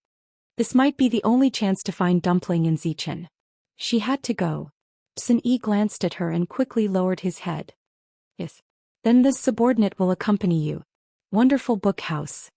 This might be the only chance to find Dumpling and Zichin. She had to go. Sun Yi glanced at her and quickly lowered his head. "Yes. Then this subordinate will accompany you. Wonderful book house."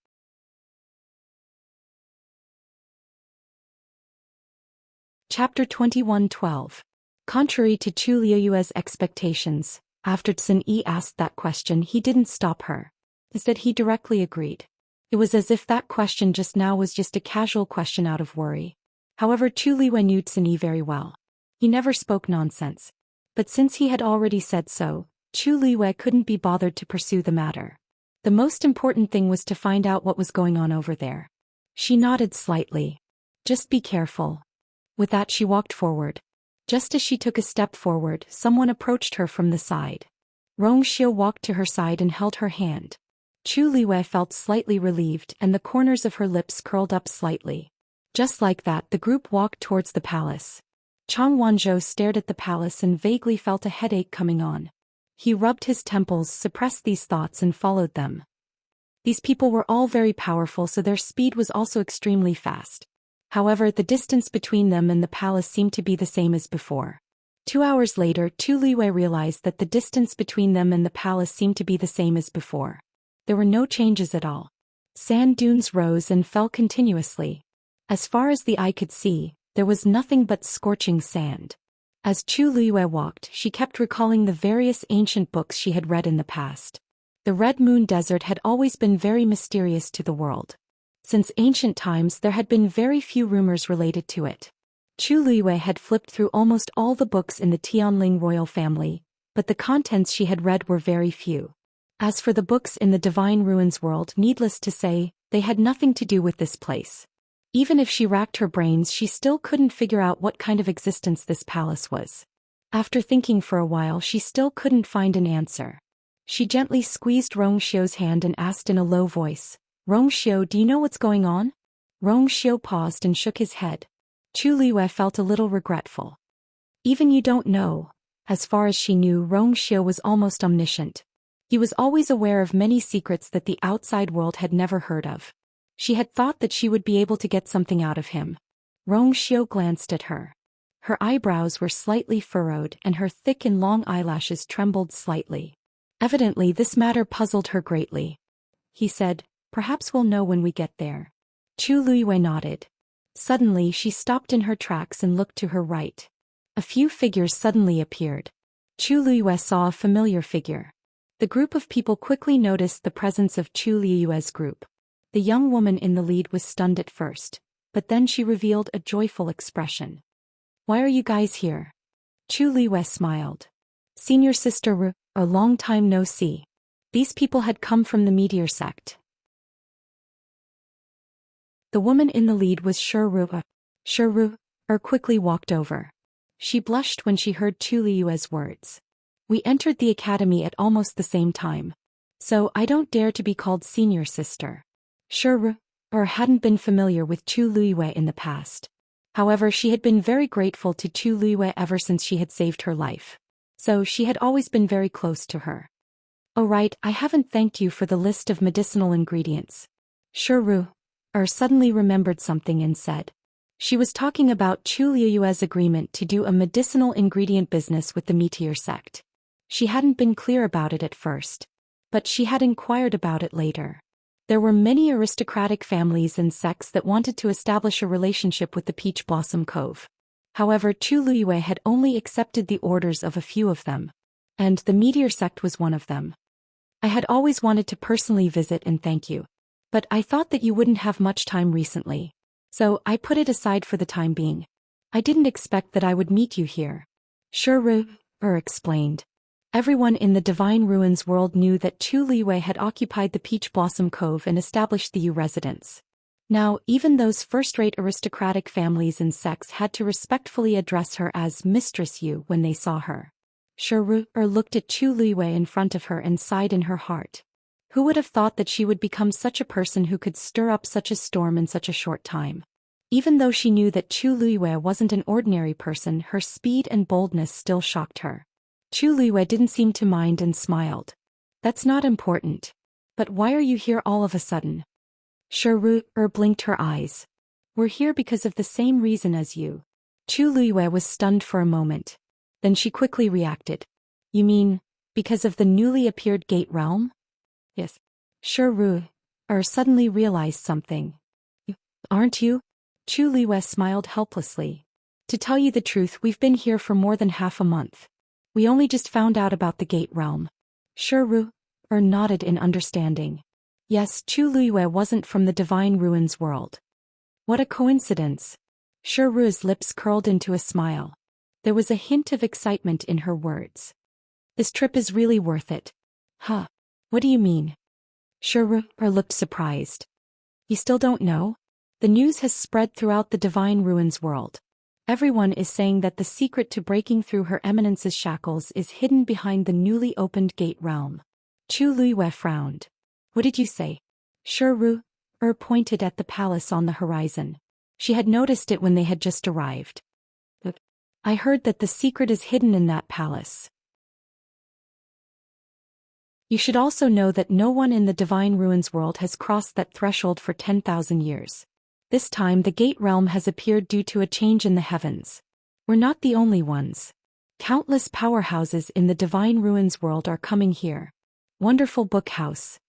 Chapter 21:12. Contrary to Chu Luiyue's expectations, after Sun Yi asked that question, he didn't stop her. Instead, he directly agreed. It was as if that question just now was just a casual question out of worry. However, Chu Luiyue knew Sun Yi very well. He never spoke nonsense. But since he had already said so, Chu Luiyue couldn't be bothered to pursue the matter. The most important thing was to find out what was going on over there. She nodded slightly. "Just be careful." With that, she walked forward. Just as she took a step forward, someone approached her from the side. Rong Xiu walked to her side and held her hand. Chu Luiyue felt slightly relieved and the corners of her lips curled up slightly. Just like that, the group walked towards the palace. Chang Wanzhou stared at the palace and vaguely felt a headache coming on. He rubbed his temples, suppressed these thoughts and followed them. These people were all very powerful, so their speed was also extremely fast. However, the distance between them and the palace seemed to be the same as before. 2 hours later, Chu Luiyue realized that the distance between them and the palace seemed to be the same as before. There were no changes at all. Sand dunes rose and fell continuously. As far as the eye could see, there was nothing but scorching sand. As Chu Luiyue walked, she kept recalling the various ancient books she had read in the past. The Red Moon Desert had always been very mysterious to the world. Since ancient times, there had been very few rumors related to it. Chu Luiyue had flipped through almost all the books in the Tianling royal family, but the contents she had read were very few. As for the books in the Divine Ruins world, needless to say, they had nothing to do with this place. Even if she racked her brains, she still couldn't figure out what kind of existence this palace was. After thinking for a while, she still couldn't find an answer. She gently squeezed Rong Xiu's hand and asked in a low voice, "Rong Xiu, do you know what's going on?" Rong Xiu paused and shook his head. Chu Liyue felt a little regretful. Even you don't know. As far as she knew, Rong Xiu was almost omniscient. He was always aware of many secrets that the outside world had never heard of. She had thought that she would be able to get something out of him. Rong Xiu glanced at her. Her eyebrows were slightly furrowed and her thick and long eyelashes trembled slightly. Evidently this matter puzzled her greatly. He said, "Perhaps we'll know when we get there." Chu Liyue nodded. Suddenly she stopped in her tracks and looked to her right. A few figures suddenly appeared. Chu Liyue saw a familiar figure. The group of people quickly noticed the presence of Chu Liyue's group. The young woman in the lead was stunned at first, but then she revealed a joyful expression. "Why are you guys here?" Chu Liyue smiled. "Senior Sister Ru, a long time no see." These people had come from the meteor sect. The woman in the lead was Shuru. Shuru quickly walked over. She blushed when she heard Chu Liyue's words. "We entered the academy at almost the same time. So I don't dare to be called senior sister." Shuru hadn't been familiar with Chu Liyue in the past. However, she had been very grateful to Chu Liyue ever since she had saved her life. So she had always been very close to her. "Oh right, I haven't thanked you for the list of medicinal ingredients." Shuru suddenly remembered something and said. She was talking about Chu Liyue's agreement to do a medicinal ingredient business with the meteor sect. She hadn't been clear about it at first, but she had inquired about it later. There were many aristocratic families and sects that wanted to establish a relationship with the Peach Blossom Cove. However, Chu Liyue had only accepted the orders of a few of them, and the meteor sect was one of them. "I had always wanted to personally visit and thank you, but I thought that you wouldn't have much time recently. So I put it aside for the time being. I didn't expect that I would meet you here." Shuru explained. Everyone in the Divine Ruins world knew that Chu Liyue had occupied the Peach Blossom Cove and established the Yu residence. Now, even those first-rate aristocratic families and sects had to respectfully address her as Mistress Yu when they saw her. Shuru looked at Chu Liyue in front of her and sighed in her heart. Who would have thought that she would become such a person who could stir up such a storm in such a short time? Even though she knew that Chu Liyue wasn't an ordinary person, her speed and boldness still shocked her. Chu Liyue didn't seem to mind and smiled. "That's not important. But why are you here all of a sudden?" Shuru blinked her eyes. "We're here because of the same reason as you." Chu Liyue was stunned for a moment. Then she quickly reacted. "You mean, because of the newly appeared Gate Realm?" "Yes." Shuru suddenly realized something. "Aren't you?" Chu Liyue smiled helplessly. "To tell you the truth, we've been here for more than half a month. We only just found out about the Gate Realm." Shuru nodded in understanding. Yes, Chu Liyue wasn't from the Divine Ruins world. What a coincidence. Shuru's lips curled into a smile. There was a hint of excitement in her words. "This trip is really worth it." "Huh? What do you mean?" Shuru looked surprised. "You still don't know? The news has spread throughout the Divine Ruins world. Everyone is saying that the secret to breaking through Her Eminence's shackles is hidden behind the newly opened Gate Realm." Chu Liyue frowned. "What did you say?" Shuru pointed at the palace on the horizon. She had noticed it when they had just arrived. "I heard that the secret is hidden in that palace. You should also know that no one in the Divine Ruins world has crossed that threshold for 10,000 years. This time the Gate Realm has appeared due to a change in the heavens. We're not the only ones. Countless powerhouses in the Divine Ruins world are coming here. Wonderful book house."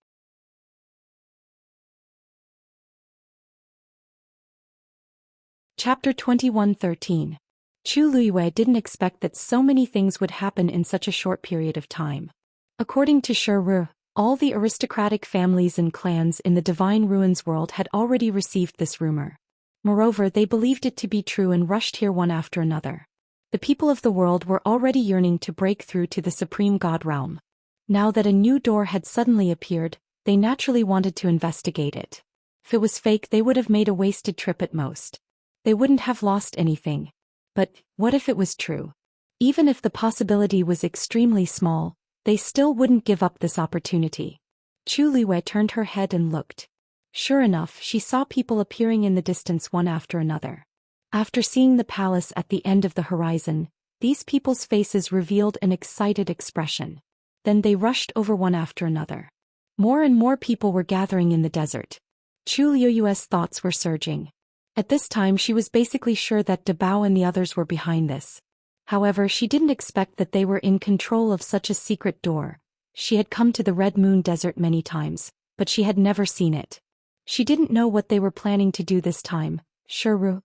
Chapter 21:13. Chu Liyue didn't expect that so many things would happen in such a short period of time. According to Shuru, all the aristocratic families and clans in the Divine Ruins world had already received this rumor. Moreover, they believed it to be true and rushed here one after another. The people of the world were already yearning to break through to the Supreme God Realm. Now that a new door had suddenly appeared, they naturally wanted to investigate it. If it was fake, they would have made a wasted trip at most. They wouldn't have lost anything. But what if it was true? Even if the possibility was extremely small, they still wouldn't give up this opportunity. Chu Liyue turned her head and looked. Sure enough, she saw people appearing in the distance one after another. After seeing the palace at the end of the horizon, these people's faces revealed an excited expression. Then they rushed over one after another. More and more people were gathering in the desert. Chu Liuyue's thoughts were surging. At this time she was basically sure that De Bao and the others were behind this. However, she didn't expect that they were in control of such a secret door. She had come to the Red Moon Desert many times, but she had never seen it. She didn't know what they were planning to do this time. Shuru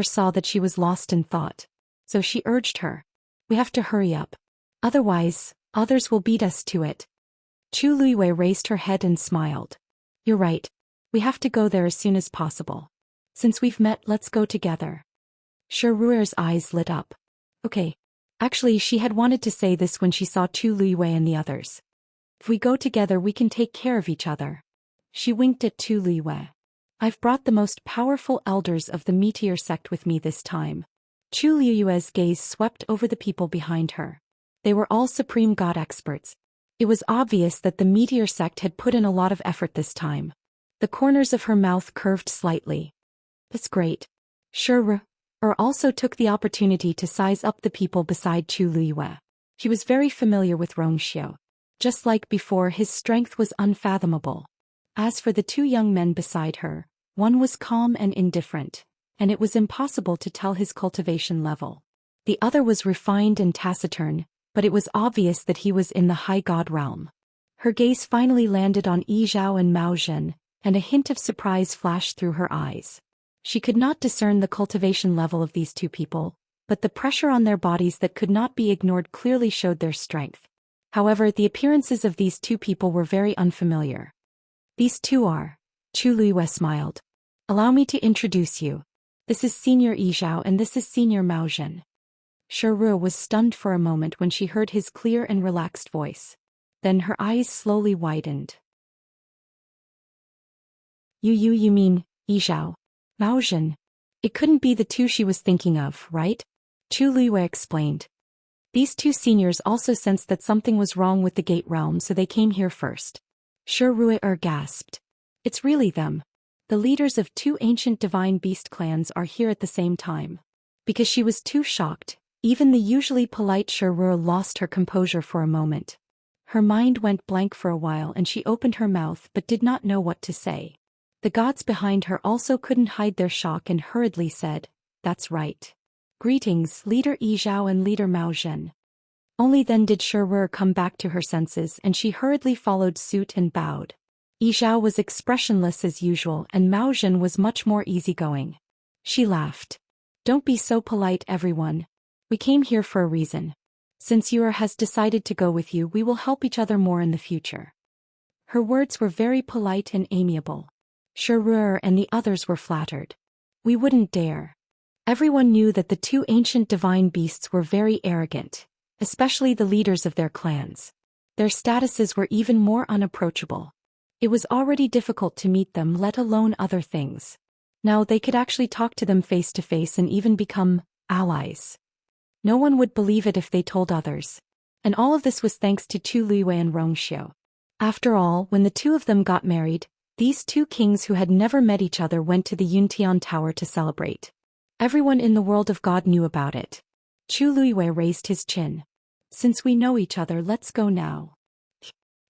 saw that she was lost in thought. So she urged her. We have to hurry up. Otherwise, others will beat us to it. Chu Luiyue raised her head and smiled. You're right. We have to go there as soon as possible. Since we've met, let's go together. Shuruer's eyes lit up. Okay. Actually, she had wanted to say this when she saw Chu Luiyue and the others. If we go together, we can take care of each other. She winked at Chu Luiyue. I've brought the most powerful elders of the meteor sect with me this time. Chu Liuyue's gaze swept over the people behind her. They were all supreme god experts. It was obvious that the meteor sect had put in a lot of effort this time. The corners of her mouth curved slightly. That's great. Shuru also took the opportunity to size up the people beside Chu Luiyue. He was very familiar with Rongxiu. Just like before, his strength was unfathomable. As for the two young men beside her, one was calm and indifferent, and it was impossible to tell his cultivation level. The other was refined and taciturn, but it was obvious that he was in the high god realm. Her gaze finally landed on Yi Zhao and Mao Zhen, and a hint of surprise flashed through her eyes. She could not discern the cultivation level of these two people, but the pressure on their bodies that could not be ignored clearly showed their strength. However, the appearances of these two people were very unfamiliar. These two are. Chu Luiyue smiled. Allow me to introduce you. This is Senior Yi Zhao and this is Senior Mao Zhen. Shuru was stunned for a moment when she heard his clear and relaxed voice. Then her eyes slowly widened. You mean, Yi Zhao? Mao Zhen. It couldn't be the two she was thinking of, right? Chu Luiyue explained. These two seniors also sensed that something was wrong with the Gate Realm, so they came here first. Shuru gasped. It's really them. The leaders of two ancient divine beast clans are here at the same time. Because she was too shocked, even the usually polite Shuru lost her composure for a moment. Her mind went blank for a while and she opened her mouth but did not know what to say. The gods behind her also couldn't hide their shock and hurriedly said, That's right. Greetings, Leader Yi Zhao and Leader Mao Zhen. Only then did Shuru come back to her senses and she hurriedly followed suit and bowed. Yi Zhao was expressionless as usual and Mao Zhen was much more easygoing. She laughed. Don't be so polite, everyone. We came here for a reason. Since Yura has decided to go with you, we will help each other more in the future. Her words were very polite and amiable. Shuru and the others were flattered. We wouldn't dare. Everyone knew that the two ancient divine beasts were very arrogant, especially the leaders of their clans. Their statuses were even more unapproachable. It was already difficult to meet them, let alone other things. Now they could actually talk to them face to face and even become allies. No one would believe it if they told others. And all of this was thanks to Chu Luiyue and Rongxiu. After all, when the two of them got married, these two kings who had never met each other went to the Yuntian Tower to celebrate. Everyone in the world of God knew about it. Chu Luiyue raised his chin. Since we know each other, let's go now.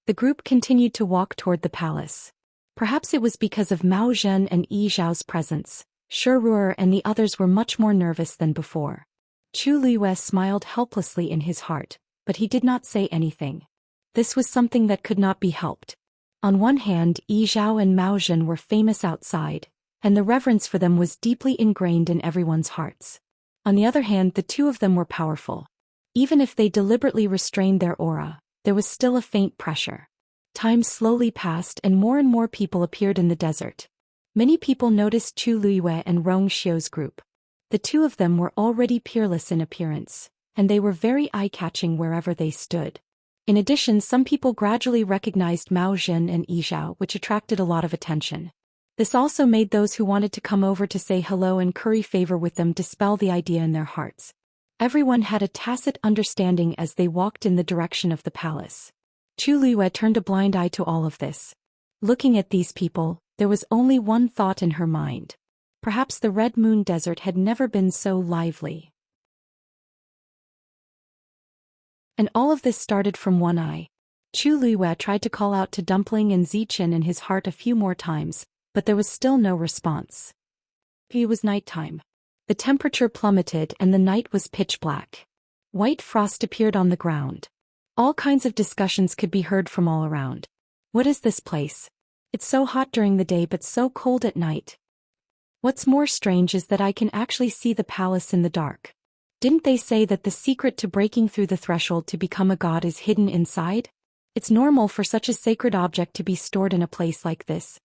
The group continued to walk toward the palace. Perhaps it was because of Mao Zhen and Yi Zhao's presence. Shuru and the others were much more nervous than before. Chu Luiyue smiled helplessly in his heart, but he did not say anything. This was something that could not be helped. On one hand, Yi Zhao and Mao Zhen were famous outside, and the reverence for them was deeply ingrained in everyone's hearts. On the other hand, the two of them were powerful. Even if they deliberately restrained their aura, there was still a faint pressure. Time slowly passed and more people appeared in the desert. Many people noticed Chu Luiyue and Rongxiu's group. The two of them were already peerless in appearance, and they were very eye-catching wherever they stood. In addition, some people gradually recognized Mao Zhen and Yi Zhao, which attracted a lot of attention. This also made those who wanted to come over to say hello and curry favor with them dispel the idea in their hearts. Everyone had a tacit understanding as they walked in the direction of the palace. Chu Luiyue turned a blind eye to all of this. Looking at these people, there was only one thought in her mind. Perhaps the Red Moon Desert had never been so lively. And all of this started from one eye. Chu Luiwei tried to call out to Dumpling and Zichen in his heart a few more times, but there was still no response. It was nighttime. The temperature plummeted and the night was pitch black. White frost appeared on the ground. All kinds of discussions could be heard from all around. What is this place? It's so hot during the day but so cold at night. What's more strange is that I can actually see the palace in the dark. Didn't they say that the secret to breaking through the threshold to become a god is hidden inside? It's normal for such a sacred object to be stored in a place like this.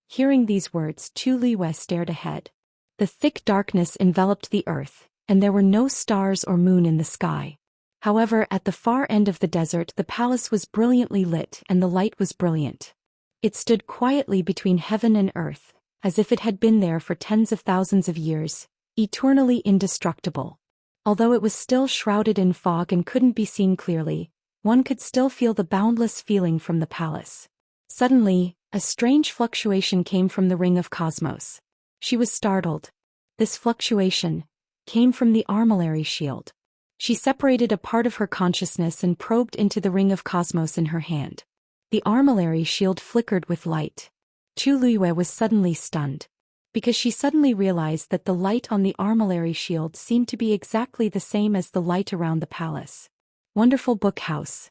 Hearing these words, Chu Luiwei stared ahead. The thick darkness enveloped the earth, and there were no stars or moon in the sky. However, at the far end of the desert the palace was brilliantly lit and the light was brilliant. It stood quietly between heaven and earth, as if it had been there for tens of thousands of years, eternally indestructible. Although it was still shrouded in fog and couldn't be seen clearly, one could still feel the boundless feeling from the palace. Suddenly, a strange fluctuation came from the ring of cosmos. She was startled. This fluctuation came from the armillary shield. She separated a part of her consciousness and probed into the ring of cosmos in her hand. The armillary shield flickered with light. Chu Luiwei was suddenly stunned, because she suddenly realized that the light on the armillary shield seemed to be exactly the same as the light around the palace. Wonderful Book House.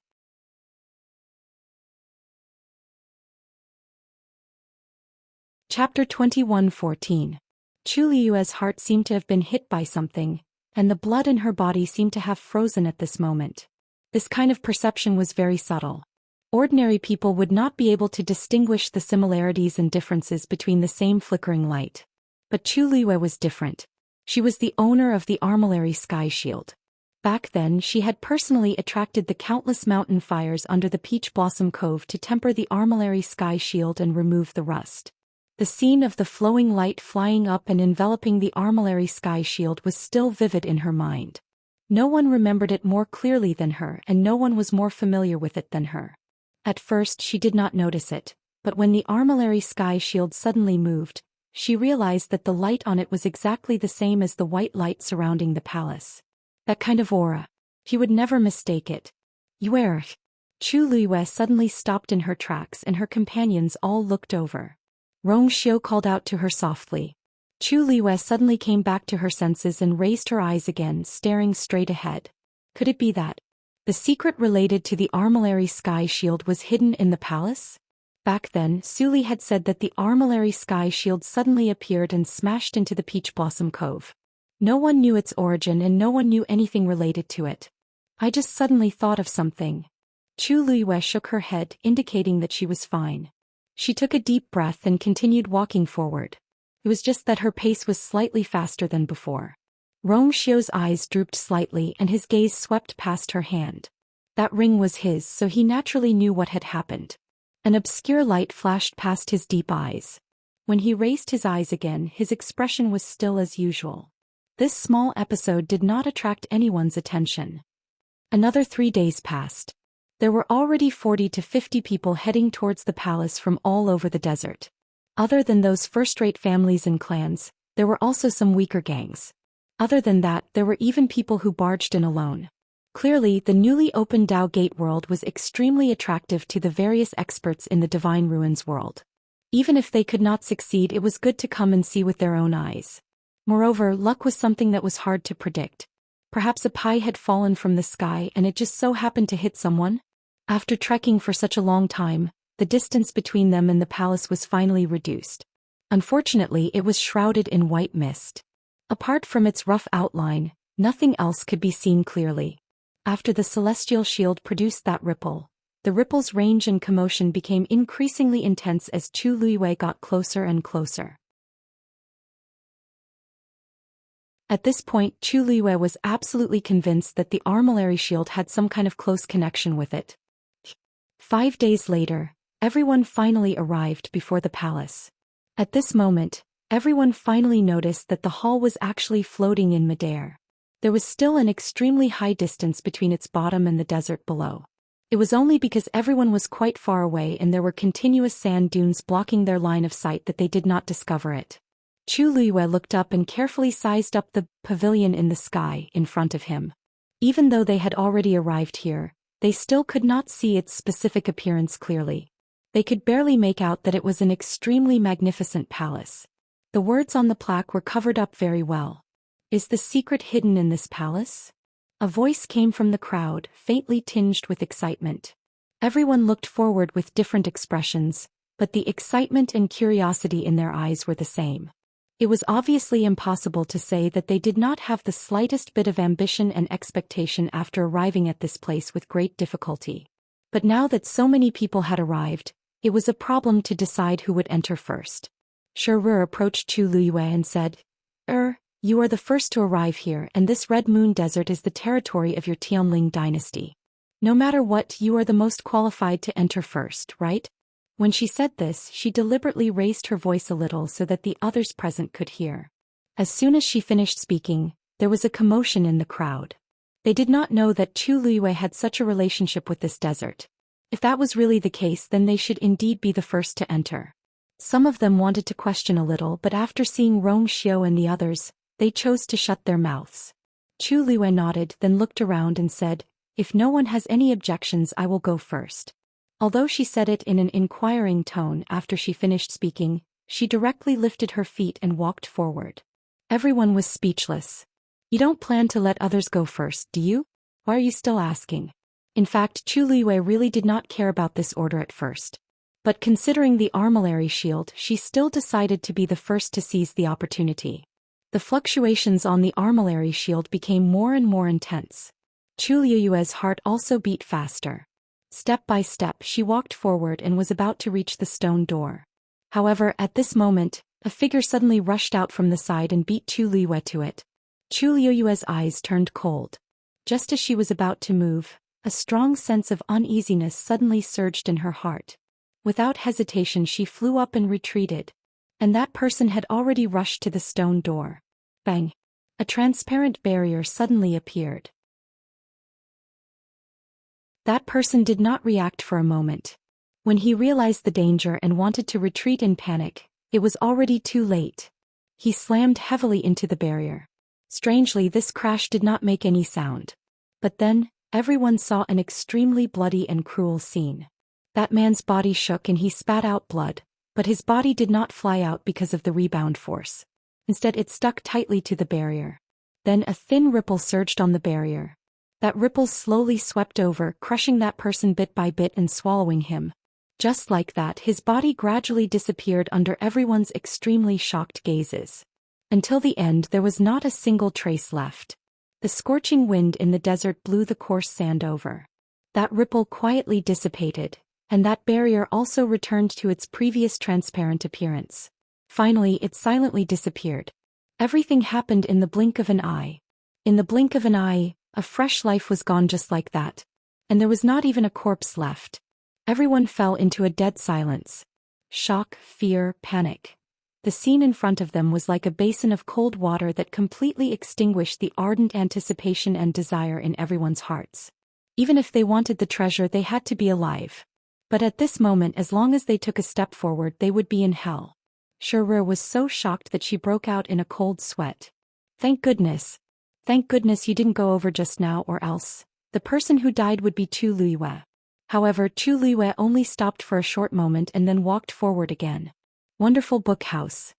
Chapter 21:14. Chu Luiwei's heart seemed to have been hit by something, and the blood in her body seemed to have frozen at this moment. This kind of perception was very subtle. Ordinary people would not be able to distinguish the similarities and differences between the same flickering light. But Chu Luiwei was different. She was the owner of the armillary sky shield. Back then she had personally attracted the countless mountain fires under the Peach Blossom Cove to temper the armillary sky shield and remove the rust. The scene of the flowing light flying up and enveloping the armillary sky shield was still vivid in her mind. No one remembered it more clearly than her, and no one was more familiar with it than her. At first she did not notice it, but when the armillary sky shield suddenly moved, she realized that the light on it was exactly the same as the white light surrounding the palace. That kind of aura. He would never mistake it. Where? Chu Luiwei suddenly stopped in her tracks and her companions all looked over. Rong Xiu called out to her softly. Chu Luiwei suddenly came back to her senses and raised her eyes again, staring straight ahead. Could it be that the secret related to the armillary sky shield was hidden in the palace? Back then, Suli had said that the armillary sky shield suddenly appeared and smashed into the Peach Blossom Cove. No one knew its origin and no one knew anything related to it. I just suddenly thought of something. Chu Luiwei shook her head, indicating that she was fine. She took a deep breath and continued walking forward. It was just that her pace was slightly faster than before. Rong Xiu's eyes drooped slightly and his gaze swept past her hand. That ring was his, so he naturally knew what had happened. An obscure light flashed past his deep eyes. When he raised his eyes again, his expression was still as usual. This small episode did not attract anyone's attention. Another 3 days passed. There were already 40 to 50 people heading towards the palace from all over the desert. Other than those first-rate families and clans, there were also some weaker gangs. Other than that, there were even people who barged in alone. Clearly, the newly opened Dao Gate world was extremely attractive to the various experts in the Divine Ruins world. Even if they could not succeed, it was good to come and see with their own eyes. Moreover, luck was something that was hard to predict. Perhaps a pie had fallen from the sky and it just so happened to hit someone? After trekking for such a long time, the distance between them and the palace was finally reduced. Unfortunately, it was shrouded in white mist. Apart from its rough outline, nothing else could be seen clearly. After the celestial shield produced that ripple, the ripple's range and commotion became increasingly intense as Chu Luiwei got closer and closer. At this point, Chu Luiwei was absolutely convinced that the armillary shield had some kind of close connection with it. 5 days later, everyone finally arrived before the palace. At this moment, everyone finally noticed that the hall was actually floating in midair. There was still an extremely high distance between its bottom and the desert below. It was only because everyone was quite far away and there were continuous sand dunes blocking their line of sight that they did not discover it. Chu Luiyue looked up and carefully sized up the pavilion in the sky in front of him. Even though they had already arrived here, they still could not see its specific appearance clearly. They could barely make out that it was an extremely magnificent palace. The words on the plaque were covered up very well. "Is the secret hidden in this palace?" A voice came from the crowd, faintly tinged with excitement. Everyone looked forward with different expressions, but the excitement and curiosity in their eyes were the same. It was obviously impossible to say that they did not have the slightest bit of ambition and expectation after arriving at this place with great difficulty. But now that so many people had arrived, it was a problem to decide who would enter first. Shi Ru approached Chu Luiyue and said, You are the first to arrive here, and this Red Moon Desert is the territory of your Tianling dynasty. No matter what, you are the most qualified to enter first, right?" When she said this, she deliberately raised her voice a little so that the others present could hear. As soon as she finished speaking, there was a commotion in the crowd. They did not know that Chu Luiyue had such a relationship with this desert. If that was really the case, then they should indeed be the first to enter. Some of them wanted to question a little, but after seeing Rong Xiao and the others, they chose to shut their mouths. Chu Luiyue nodded, then looked around and said, "If no one has any objections, I will go first." Although she said it in an inquiring tone after she finished speaking, she directly lifted her feet and walked forward. Everyone was speechless. "You don't plan to let others go first, do you? Why are you still asking?" In fact, Chu Luiyue really did not care about this order at first. But considering the armillary shield, she still decided to be the first to seize the opportunity. The fluctuations on the armillary shield became more and more intense. Chu Luiyue's heart also beat faster. Step by step, she walked forward and was about to reach the stone door. However, at this moment, a figure suddenly rushed out from the side and beat Chu Luiyue to it. Chu Luiyue's eyes turned cold. Just as she was about to move, a strong sense of uneasiness suddenly surged in her heart. Without hesitation, she flew up and retreated. And that person had already rushed to the stone door. Bang! A transparent barrier suddenly appeared. That person did not react for a moment. When he realized the danger and wanted to retreat in panic, it was already too late. He slammed heavily into the barrier. Strangely, this crash did not make any sound. But then, everyone saw an extremely bloody and cruel scene. That man's body shook and he spat out blood, but his body did not fly out because of the rebound force. Instead, it stuck tightly to the barrier. Then a thin ripple surged on the barrier. That ripple slowly swept over, crushing that person bit by bit and swallowing him. Just like that, his body gradually disappeared under everyone's extremely shocked gazes. Until the end, there was not a single trace left. The scorching wind in the desert blew the coarse sand over. That ripple quietly dissipated, and that barrier also returned to its previous transparent appearance. Finally, it silently disappeared. Everything happened in the blink of an eye. In the blink of an eye, a fresh life was gone just like that. And there was not even a corpse left. Everyone fell into a dead silence. Shock, fear, panic. The scene in front of them was like a basin of cold water that completely extinguished the ardent anticipation and desire in everyone's hearts. Even if they wanted the treasure, they had to be alive. But at this moment, as long as they took a step forward, they would be in hell. Shi Ru was so shocked that she broke out in a cold sweat. Thank goodness. Thank goodness you didn't go over just now, or else the person who died would be Chu Luiyue. However, Chu Luiyue only stopped for a short moment and then walked forward again. Wonderful book house.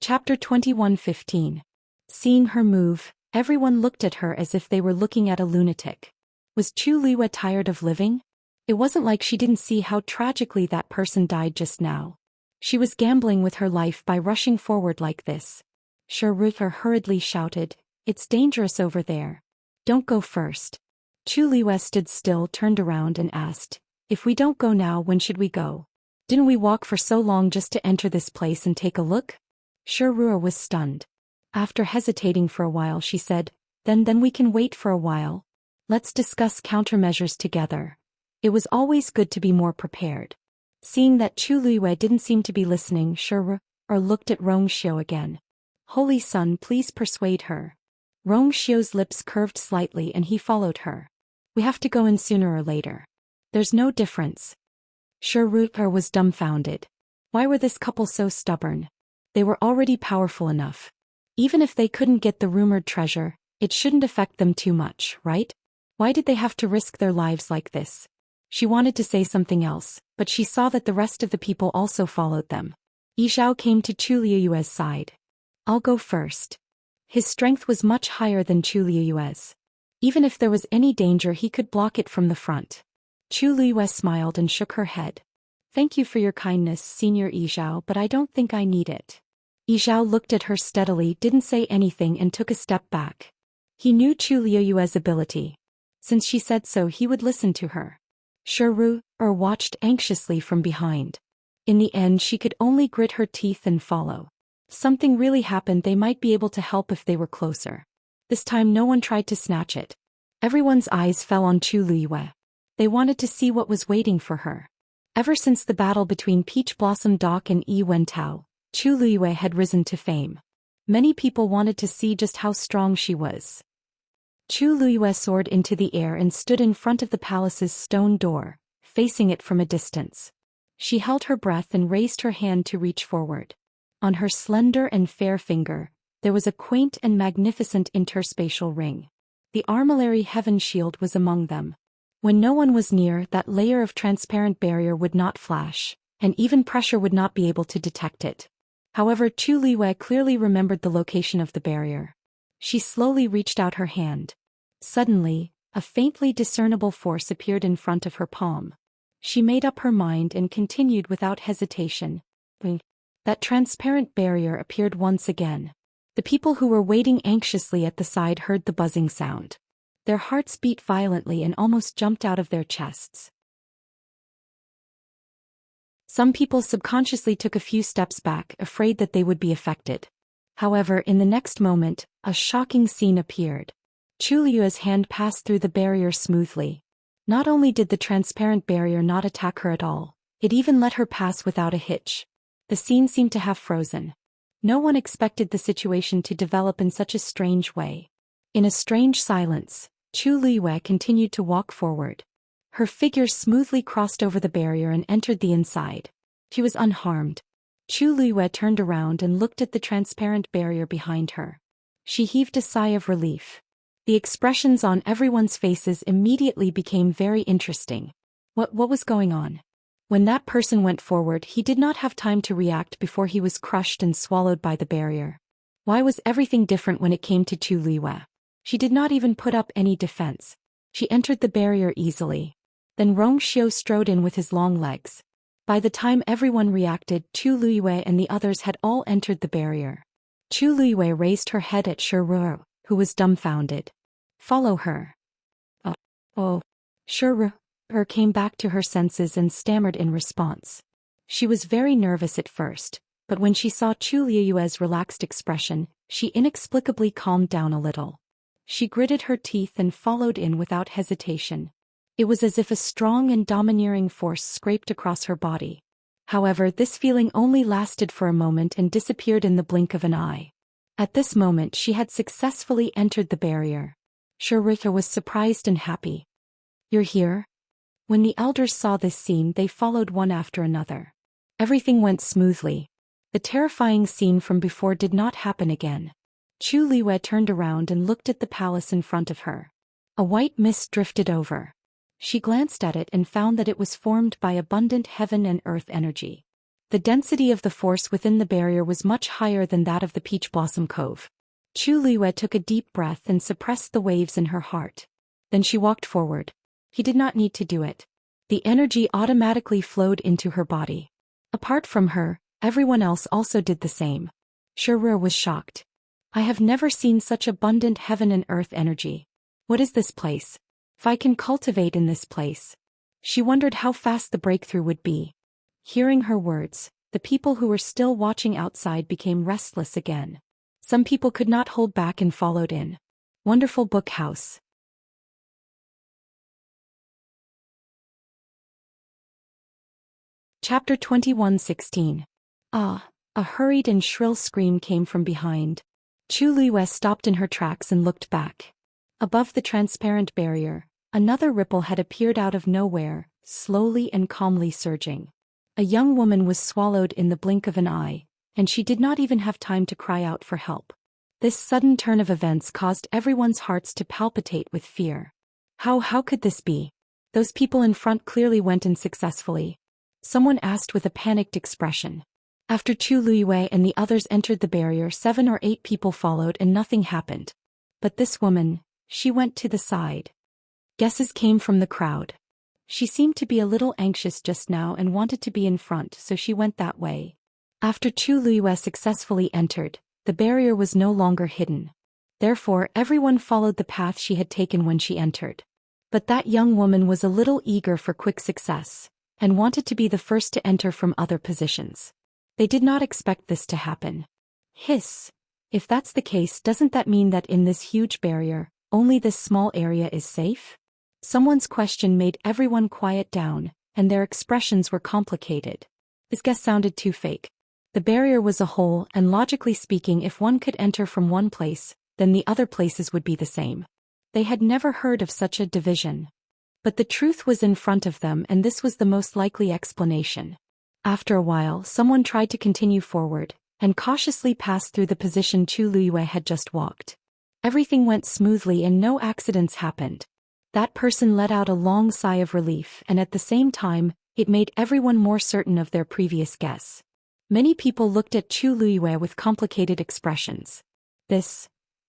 Chapter 21:15. Seeing her move, everyone looked at her as if they were looking at a lunatic. Was Chu Luiyue tired of living? It wasn't like she didn't see how tragically that person died just now. She was gambling with her life by rushing forward like this. Shi Ru hurriedly shouted, "It's dangerous over there. Don't go first." Chu Luiyue stood still, turned around and asked, "If we don't go now, when should we go? Didn't we walk for so long just to enter this place and take a look?" Shi Ru was stunned. After hesitating for a while, she said, Then we can wait for a while. Let's discuss countermeasures together. It was always good to be more prepared." Seeing that Chu Luiyue didn't seem to be listening, Shi Ru looked at Rong Xiao again. "Holy Sun, please persuade her." Rong Xiao's lips curved slightly and he followed her. "We have to go in sooner or later. There's no difference." Sure was dumbfounded. Why were this couple so stubborn? They were already powerful enough. Even if they couldn't get the rumored treasure, it shouldn't affect them too much, right? Why did they have to risk their lives like this? She wanted to say something else, but she saw that the rest of the people also followed them. Yizhao came to Chu Liuyue's side. I'll go first. His strength was much higher than Chu Liuyue's. Even if there was any danger, he could block it from the front. Chu Liyue smiled and shook her head. Thank you for your kindness, Senior Yizhao, but I don't think I need it. Yizhao looked at her steadily, didn't say anything and took a step back. He knew Chu Liuyue's ability. Since she said so, he would listen to her. Sure watched anxiously from behind. In the end, she could only grit her teeth and follow. If something really happened, they might be able to help if they were closer. This time no one tried to snatch it. Everyone's eyes fell on Chu Liyue. They wanted to see what was waiting for her. Ever since the battle between Peach Blossom Doc and Yi Wentao, Chu Liyue had risen to fame. Many people wanted to see just how strong she was. Chu Liyue soared into the air and stood in front of the palace's stone door, facing it from a distance. She held her breath and raised her hand to reach forward. On her slender and fair finger, there was a quaint and magnificent interspatial ring. The armillary heaven shield was among them. When no one was near, that layer of transparent barrier would not flash, and even pressure would not be able to detect it. However, Chu Liyue clearly remembered the location of the barrier. She slowly reached out her hand. Suddenly, a faintly discernible force appeared in front of her palm. She made up her mind and continued without hesitation. That transparent barrier appeared once again. The people who were waiting anxiously at the side heard the buzzing sound. Their hearts beat violently and almost jumped out of their chests. Some people subconsciously took a few steps back, afraid that they would be affected. However, in the next moment, a shocking scene appeared. Chu Liyue's hand passed through the barrier smoothly. Not only did the transparent barrier not attack her at all, it even let her pass without a hitch. The scene seemed to have frozen. No one expected the situation to develop in such a strange way. In a strange silence, Chu Liyue continued to walk forward. Her figure smoothly crossed over the barrier and entered the inside. She was unharmed. Chu Liyue turned around and looked at the transparent barrier behind her. She heaved a sigh of relief. The expressions on everyone's faces immediately became very interesting. What was going on? When that person went forward, he did not have time to react before he was crushed and swallowed by the barrier. Why was everything different when it came to Chu Liyue? She did not even put up any defense. She entered the barrier easily. Then Rongxiu strode in with his long legs. By the time everyone reacted, Chu Liyue and the others had all entered the barrier. Chu Liyue raised her head at Sure, who was dumbfounded. Follow her. Oh. Sure came back to her senses and stammered in response. She was very nervous at first, but when she saw Chu Liyue's relaxed expression, she inexplicably calmed down a little. She gritted her teeth and followed in without hesitation. It was as if a strong and domineering force scraped across her body. However, this feeling only lasted for a moment and disappeared in the blink of an eye. At this moment, she had successfully entered the barrier. Sure was surprised and happy. You're here? When the elders saw this scene, they followed one after another. Everything went smoothly. The terrifying scene from before did not happen again. Chu Liyue turned around and looked at the palace in front of her. A white mist drifted over. She glanced at it and found that it was formed by abundant heaven and earth energy. The density of the force within the barrier was much higher than that of the Peach Blossom Cove. Chu Liyue took a deep breath and suppressed the waves in her heart. Then she walked forward. He did not need to do it. The energy automatically flowed into her body. Apart from her, everyone else also did the same. Sure was shocked. I have never seen such abundant heaven and earth energy. What is this place? If I can cultivate in this place. She wondered how fast the breakthrough would be. Hearing her words, the people who were still watching outside became restless again. Some people could not hold back and followed in. Wonderful book house. Chapter 21:16. A hurried and shrill scream came from behind. Chu Liyue stopped in her tracks and looked back. Above the transparent barrier, another ripple had appeared out of nowhere, slowly and calmly surging. A young woman was swallowed in the blink of an eye, and she did not even have time to cry out for help. This sudden turn of events caused everyone's hearts to palpitate with fear. How could this be? Those people in front clearly went in successfully. Someone asked with a panicked expression. After Chu Luiyue and the others entered the barrier, 7 or 8 people followed and nothing happened. But this woman, she went to the side. Guesses came from the crowd. She seemed to be a little anxious just now and wanted to be in front, so she went that way. After Chu Luiyue successfully entered, the barrier was no longer hidden. Therefore, everyone followed the path she had taken when she entered. But that young woman was a little eager for quick success, and wanted to be the first to enter from other positions. They did not expect this to happen. Hiss. If that's the case, doesn't that mean that in this huge barrier, only this small area is safe? Someone's question made everyone quiet down, and their expressions were complicated. This guess sounded too fake. The barrier was a hole, and logically speaking, if one could enter from one place, then the other places would be the same. They had never heard of such a division. But the truth was in front of them, and this was the most likely explanation. After a while, someone tried to continue forward, and cautiously passed through the position Chu Luiyue had just walked. Everything went smoothly and no accidents happened. That person let out a long sigh of relief, and at the same time, it made everyone more certain of their previous guess. Many people looked at Chu Luiyue with complicated expressions.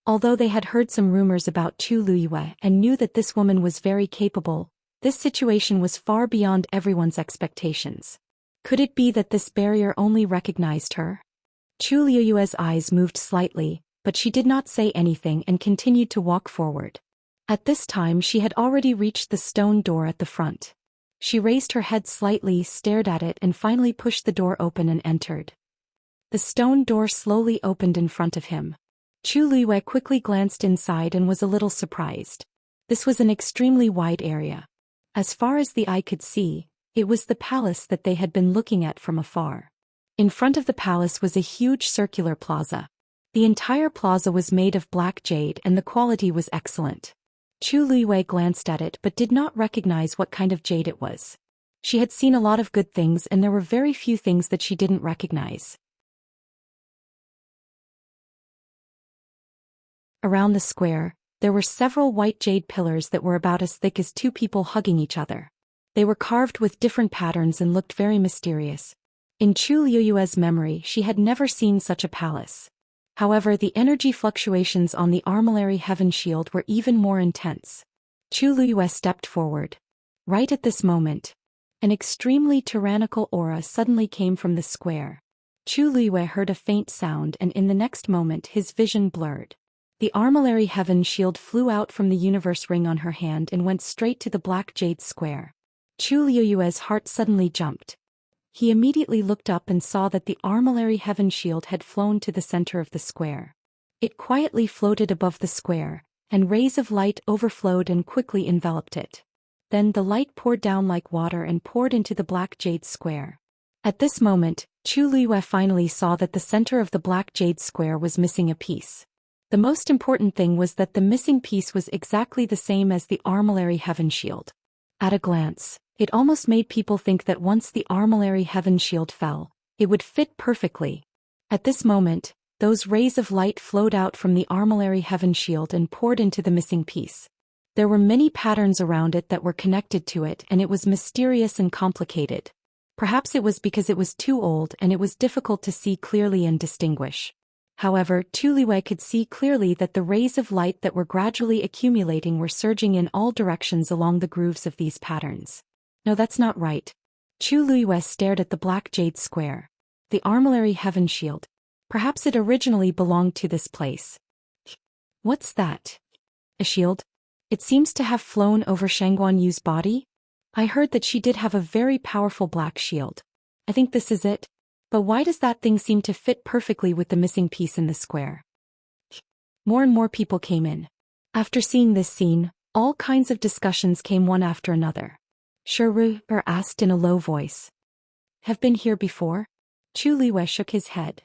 Although they had heard some rumors about Chu Luiyue and knew that this woman was very capable, this situation was far beyond everyone's expectations. Could it be that this barrier only recognized her? Chu Luiyue's eyes moved slightly, but she did not say anything and continued to walk forward. At this time she had already reached the stone door at the front. She raised her head slightly, stared at it, and finally pushed the door open and entered. The stone door slowly opened in front of him. Chu Luiyue quickly glanced inside and was a little surprised. This was an extremely wide area. As far as the eye could see, it was the palace that they had been looking at from afar. In front of the palace was a huge circular plaza. The entire plaza was made of black jade and the quality was excellent. Chu Luiyue glanced at it but did not recognize what kind of jade it was. She had seen a lot of good things and there were very few things that she didn't recognize. Around the square, there were several white jade pillars that were about as thick as 2 people hugging each other. They were carved with different patterns and looked very mysterious. In Chu Luiyue's memory, she had never seen such a palace. However, the energy fluctuations on the armillary heaven shield were even more intense. Chu Luiyue stepped forward. Right at this moment, an extremely tyrannical aura suddenly came from the square. Chu Luiyue heard a faint sound and in the next moment his vision blurred. The armillary heaven shield flew out from the universe ring on her hand and went straight to the black jade square. Chu Luiyue's heart suddenly jumped. He immediately looked up and saw that the armillary heaven shield had flown to the center of the square. It quietly floated above the square, and rays of light overflowed and quickly enveloped it. Then the light poured down like water and poured into the black jade square. At this moment, Chu Luiyue finally saw that the center of the black jade square was missing a piece. The most important thing was that the missing piece was exactly the same as the armillary heaven shield. At a glance, it almost made people think that once the armillary heaven shield fell, it would fit perfectly. At this moment, those rays of light flowed out from the armillary heaven shield and poured into the missing piece. There were many patterns around it that were connected to it, and it was mysterious and complicated. Perhaps it was because it was too old and it was difficult to see clearly and distinguish. However, Chu Luiyue could see clearly that the rays of light that were gradually accumulating were surging in all directions along the grooves of these patterns. No, that's not right. Chu Luiyue stared at the black jade square. The armillary heaven shield. Perhaps it originally belonged to this place. What's that? A shield? It seems to have flown over Shangguan Yu's body? I heard that she did have a very powerful black shield. I think this is it. But why does that thing seem to fit perfectly with the missing piece in the square? More and more people came in. After seeing this scene, all kinds of discussions came one after another. Shiru asked in a low voice. Have been here before? Chu Luiyue shook his head.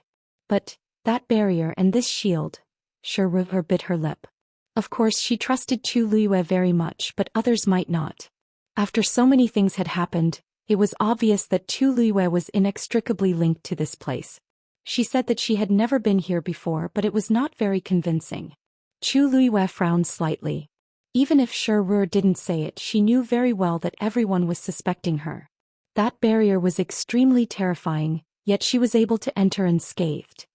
But, that barrier and this shield, Shiru bit her lip. Of course she trusted Chu Luiyue very much, but others might not. After so many things had happened, it was obvious that Chu Luiyue was inextricably linked to this place. She said that she had never been here before, but it was not very convincing. Chu Luiyue frowned slightly. Even if Shi Ru didn't say it, she knew very well that everyone was suspecting her. That barrier was extremely terrifying, yet she was able to enter unscathed.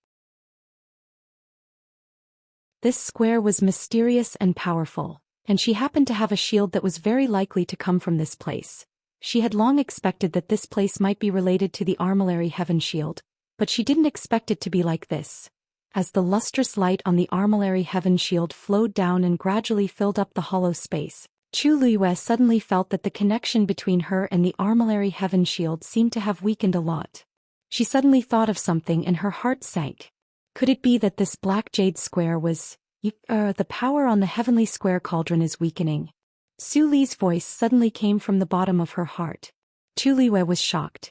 This square was mysterious and powerful, and she happened to have a shield that was very likely to come from this place. She had long expected that this place might be related to the Armillary Heaven Shield, but she didn't expect it to be like this. As the lustrous light on the Armillary Heaven Shield flowed down and gradually filled up the hollow space, Chu Luiyue suddenly felt that the connection between her and the Armillary Heaven Shield seemed to have weakened a lot. She suddenly thought of something and her heart sank. Could it be that this black jade square was... the power on the heavenly square cauldron is weakening. Su Li's voice suddenly came from the bottom of her heart. Chu Luiyue was shocked.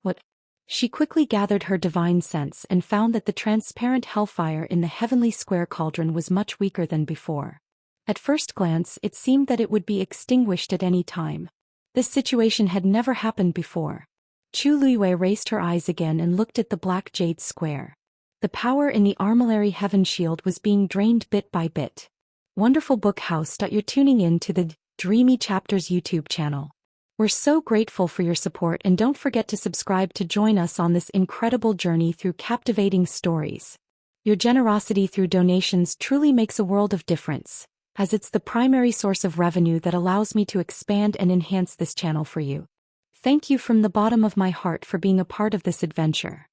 What? She quickly gathered her divine sense and found that the transparent hellfire in the heavenly square cauldron was much weaker than before. At first glance, it seemed that it would be extinguished at any time. This situation had never happened before. Chu Luiyue raised her eyes again and looked at the black jade square. The power in the Armillary Heaven Shield was being drained bit by bit. Wonderful Book House. You're tuning in to the Dreamy Chapters YouTube channel. We're so grateful for your support, and don't forget to subscribe to join us on this incredible journey through captivating stories. Your generosity through donations truly makes a world of difference, as it's the primary source of revenue that allows me to expand and enhance this channel for you. Thank you from the bottom of my heart for being a part of this adventure.